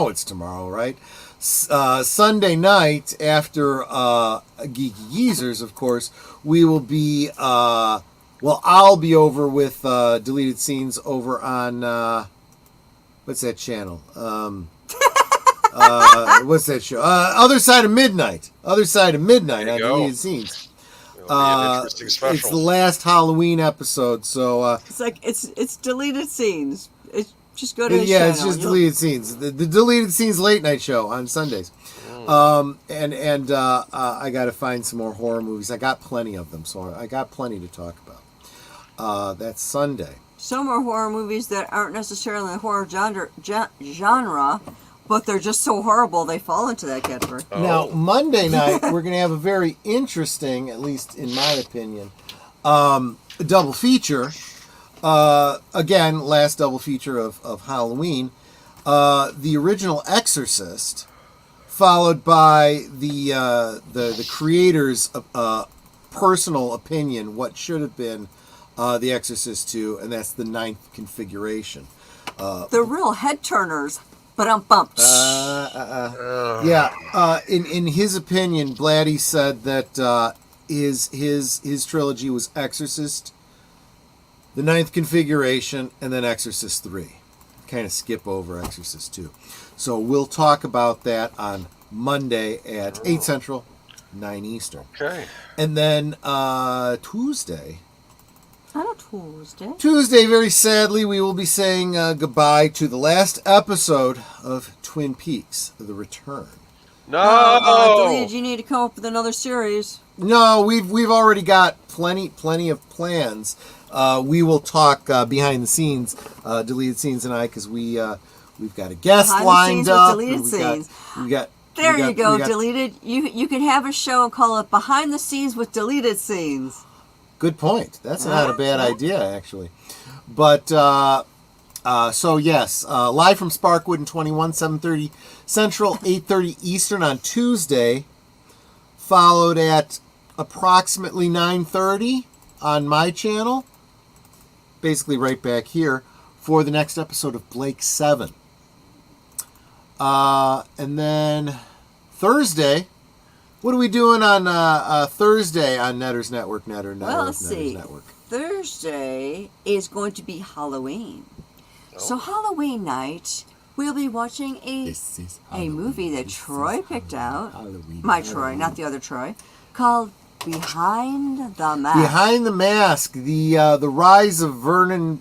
S4: it's tomorrow, right? Sunday night after Geeky Geezers, of course, we will be I'll be over with deleted scenes over on what's that channel? What's that show? Other Side of Midnight. Other Side of Midnight on deleted scenes.
S7: Interesting special.
S4: It's the last Halloween episode, so
S6: it's like it's deleted scenes. Just go to his channel.
S4: Yeah, it's just deleted scenes. The deleted scenes late night show on Sundays. I got to find some more horror movies. I got plenty of them, so I got plenty to talk about. That's Sunday.
S6: Some more horror movies that aren't necessarily the horror genre, but they're just so horrible they fall into that category.
S4: Now, Monday night, we're going to have a very interesting, at least in my opinion, double feature. Again, last double feature of Halloween. The original Exorcist, followed by the creator's personal opinion, what should have been The Exorcist 2, and that's the 9th configuration.
S6: The real head turners, but I'm bumped.
S4: Yeah. In his opinion, Blatty said that his trilogy was Exorcist, the 9th configuration, and then Exorcist 3. Kind of skip over Exorcist 2. So we'll talk about that on Monday at 8 Central, 9 Eastern.
S7: Okay.
S4: And then Tuesday.
S6: Tuesday,
S4: very sadly, we will be saying goodbye to the last episode of Twin Peaks: The Return.
S7: No.
S6: Deleted, you need to come up with another series.
S4: No, we've already got plenty of plans. We will talk behind the scenes, deleted scenes, and I, because we've got a guest
S6: Behind
S4: lined
S6: the scenes
S4: up.
S6: with deleted scenes.
S4: There
S6: you go, deleted. You can have a show and call it Behind the Scenes with Deleted Scenes.
S4: Good point. That's not a bad idea, actually. But so yes, live from Sparkwood in 21, 7:30 Central, 8:30 Eastern on Tuesday, followed at approximately 9:30 on my channel, basically right back here, for the next episode of Blake 7. And then Thursday, what are we doing on Thursday on Netters Network?
S6: Well, let's see.
S4: Network.
S6: Thursday is going to be Halloween. So Halloween night, we'll be watching a movie that Troy picked out. My Troy, not the other Troy, called Behind the Mask.
S4: Behind the Mask, the rise of Vernon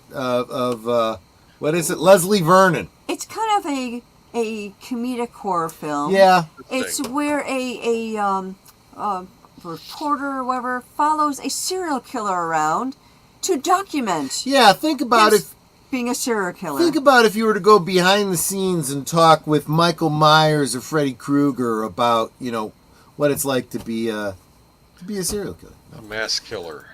S4: what is it? Leslie Vernon.
S6: It's kind of a comedic horror film.
S4: Yeah.
S6: It's where a reporter or whatever follows a serial killer around to document.
S4: Yeah, think about it.
S6: Being a serial killer.
S4: Think about if you were to go behind the scenes and talk with Michael Myers or Freddy Krueger about, what it's like to be a serial killer.
S7: A mass killer.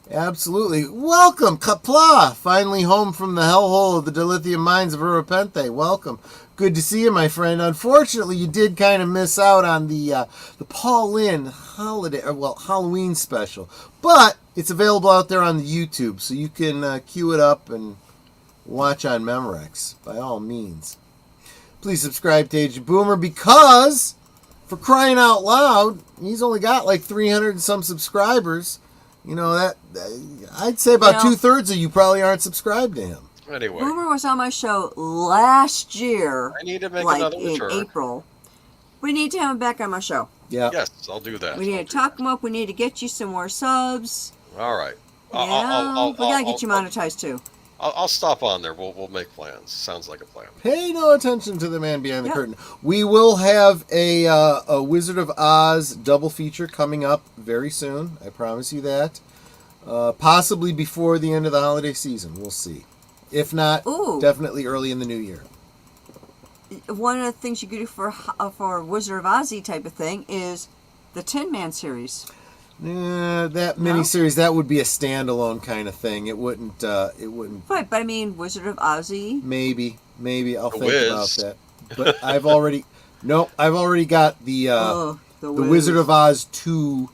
S4: Absolutely. Welcome, Kapla. Finally home from the hellhole of the dilithium mines of Urapente. Welcome. Good to see you, my friend. Unfortunately, you did kind of miss out on the Paul Lynde Halloween special. But it's available out there on the YouTube, so you can queue it up and watch on Memorex, by all means. Please subscribe to Age of Boomer, because, for crying out loud, he's only got like 300 and some subscribers. That I'd say about 2/3 of you probably aren't subscribed to him.
S7: Anyway,
S6: Boomer was on my show last year.
S7: I need to make another return.
S6: In April. We need to have him back on my show.
S4: Yeah.
S7: Yes, I'll do that.
S6: We need to talk him up. We need to get you some more subs.
S7: All right.
S6: We gotta get you monetized too.
S7: I'll stop on there. We'll make plans. Sounds like a plan.
S4: Pay no attention to the man behind the curtain. We will have a Wizard of Oz double feature coming up very soon. I promise you that. Possibly before the end of the holiday season. We'll see. If not, definitely early in the new year.
S6: One of the things you could do for Wizard of Ozzy type of thing is the Tin Man series.
S4: That miniseries, that would be a standalone kind of thing. It wouldn't.
S6: Right, but I mean, Wizard of Ozzy.
S4: Maybe I'll think about that. But I've already got the Wizard of Oz 2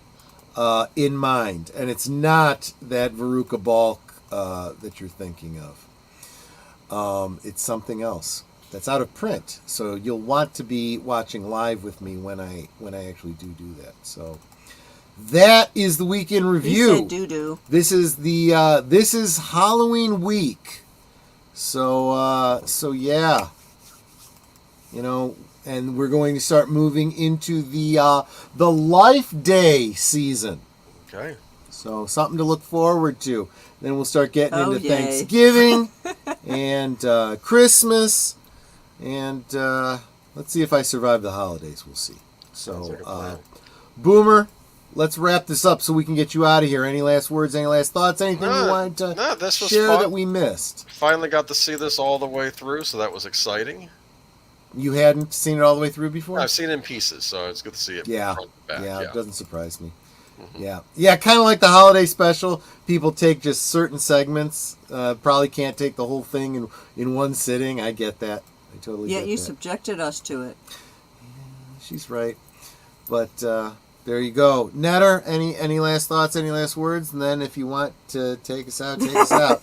S4: in mind, and it's not that Veruca Balk that you're thinking of. It's something else that's out of print, so you'll want to be watching live with me when I actually do that. So. That is the week in review.
S6: He said doo-doo.
S4: This is Halloween week. So yeah. And we're going to start moving into the Life Day season.
S7: Okay.
S4: So something to look forward to. Then we'll start getting into Thanksgiving and Christmas, and let's see if I survive the holidays. We'll see. So Boomer, let's wrap this up so we can get you out of here. Any last words, any last thoughts, anything you wanted to share that we missed?
S7: Finally got to see this all the way through, so that was exciting.
S4: You hadn't seen it all the way through before?
S7: I've seen it in pieces, so it's good to see it.
S4: Yeah,
S7: front to back.
S4: yeah, it doesn't surprise me. Yeah, kind of like the holiday special. People take just certain segments. Probably can't take the whole thing in one sitting. I get that. I totally get that.
S6: Yeah, you subjected us to it.
S4: She's right. But there you go. Netter, any last thoughts, any last words? And then if you want to take us out, take us out.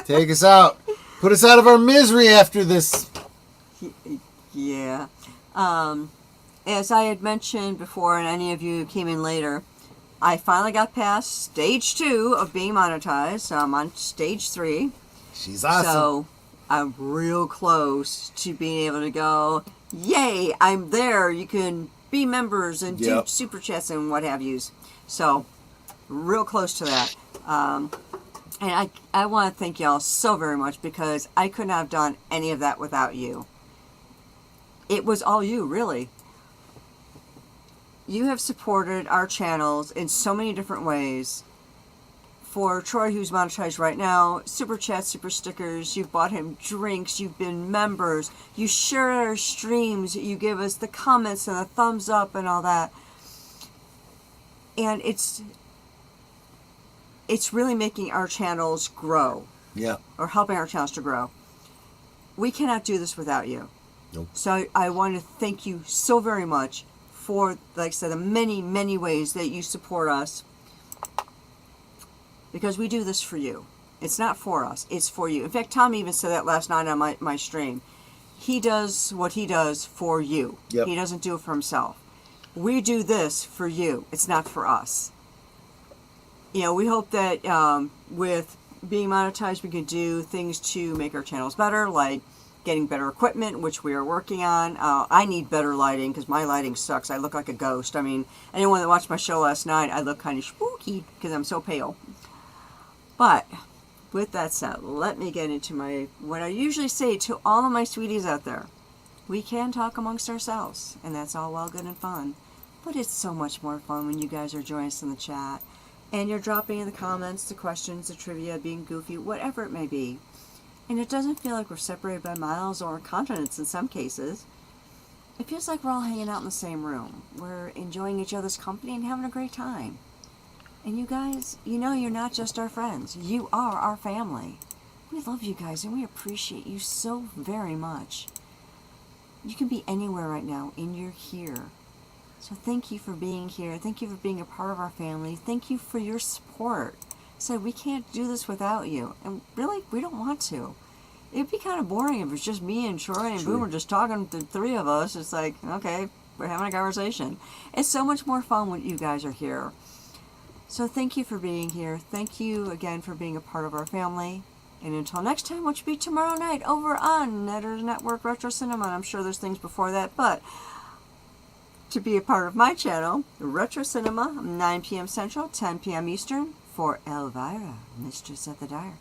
S4: Take us out. Put us out of our misery after this.
S6: Yeah. As I had mentioned before, and any of you came in later, I finally got past stage 2 of being monetized. So I'm on stage 3.
S4: She's awesome.
S6: So I'm real close to being able to go, yay, I'm there. You can be members and do super chats and what have yous. So real close to that. And I want to thank y'all so very much, because I could not have done any of that without you. It was all you, really. You have supported our channels in so many different ways. For Troy, who's monetized right now, super chats, super stickers, you've bought him drinks, you've been members, you share our streams, you give us the comments and the thumbs up and all that. And it's really making our channels grow.
S4: Yeah.
S6: Or helping our channels to grow. We cannot do this without you.
S4: Nope.
S6: So I want to thank you so very much for, like I said, the many, many ways that you support us. Because we do this for you. It's not for us. It's for you. In fact, Tom even said that last night on my stream. He does what he does for you.
S4: Yep.
S6: He doesn't do it for himself. We do this for you. It's not for us. You know, we hope that with being monetized, we can do things to make our channels better, like getting better equipment, which we are working on. I need better lighting, because my lighting sucks. I look like a ghost. I mean, anyone that watched my show last night, I look kind of spooky because I'm so pale. But with that said, let me get into what I usually say to all of my sweeties out there. We can talk amongst ourselves, and that's all well, good, and fun. But it's so much more fun when you guys are joining us in the chat, and you're dropping in the comments, the questions, the trivia, being goofy, whatever it may be. And it doesn't feel like we're separated by miles or continents in some cases. It feels like we're all hanging out in the same room. We're enjoying each other's company and having a great time. And you guys, you know you're not just our friends. You are our family. We love you guys and we appreciate you so very much. You can be anywhere right now and you're here. So thank you for being here. Thank you for being a part of our family. Thank you for your support. So we can't do this without you. And really, we don't want to. It'd be kind of boring if it was just me and Troy and Boomer just talking to the three of us. It's like, okay, we're having a conversation. It's so much more fun when you guys are here. So thank you for being here. Thank you again for being a part of our family. And until next time, which will be tomorrow night over on Netter's Network Retro Cinema. And I'm sure there's things before that, but to be a part of my channel, Retro Cinema, 9 p.m. Central, 10 p.m. Eastern, for Elvira, Mistress of the Dark.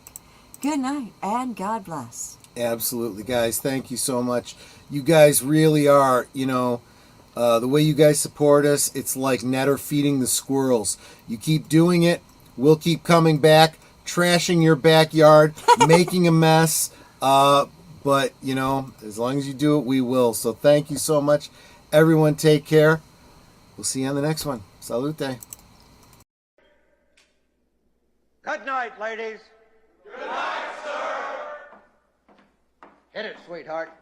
S6: Good night, and God bless.
S4: Absolutely, guys. Thank you so much. You guys really are, the way you guys support us, it's like Netter feeding the squirrels. You keep doing it, we'll keep coming back, trashing your backyard, making a mess. But, as long as you do it, we will. So thank you so much. Everyone take care. We'll see you on the next one. Salute.
S9: Good night, ladies.
S10: Good night, sir.
S9: Hit it, sweetheart.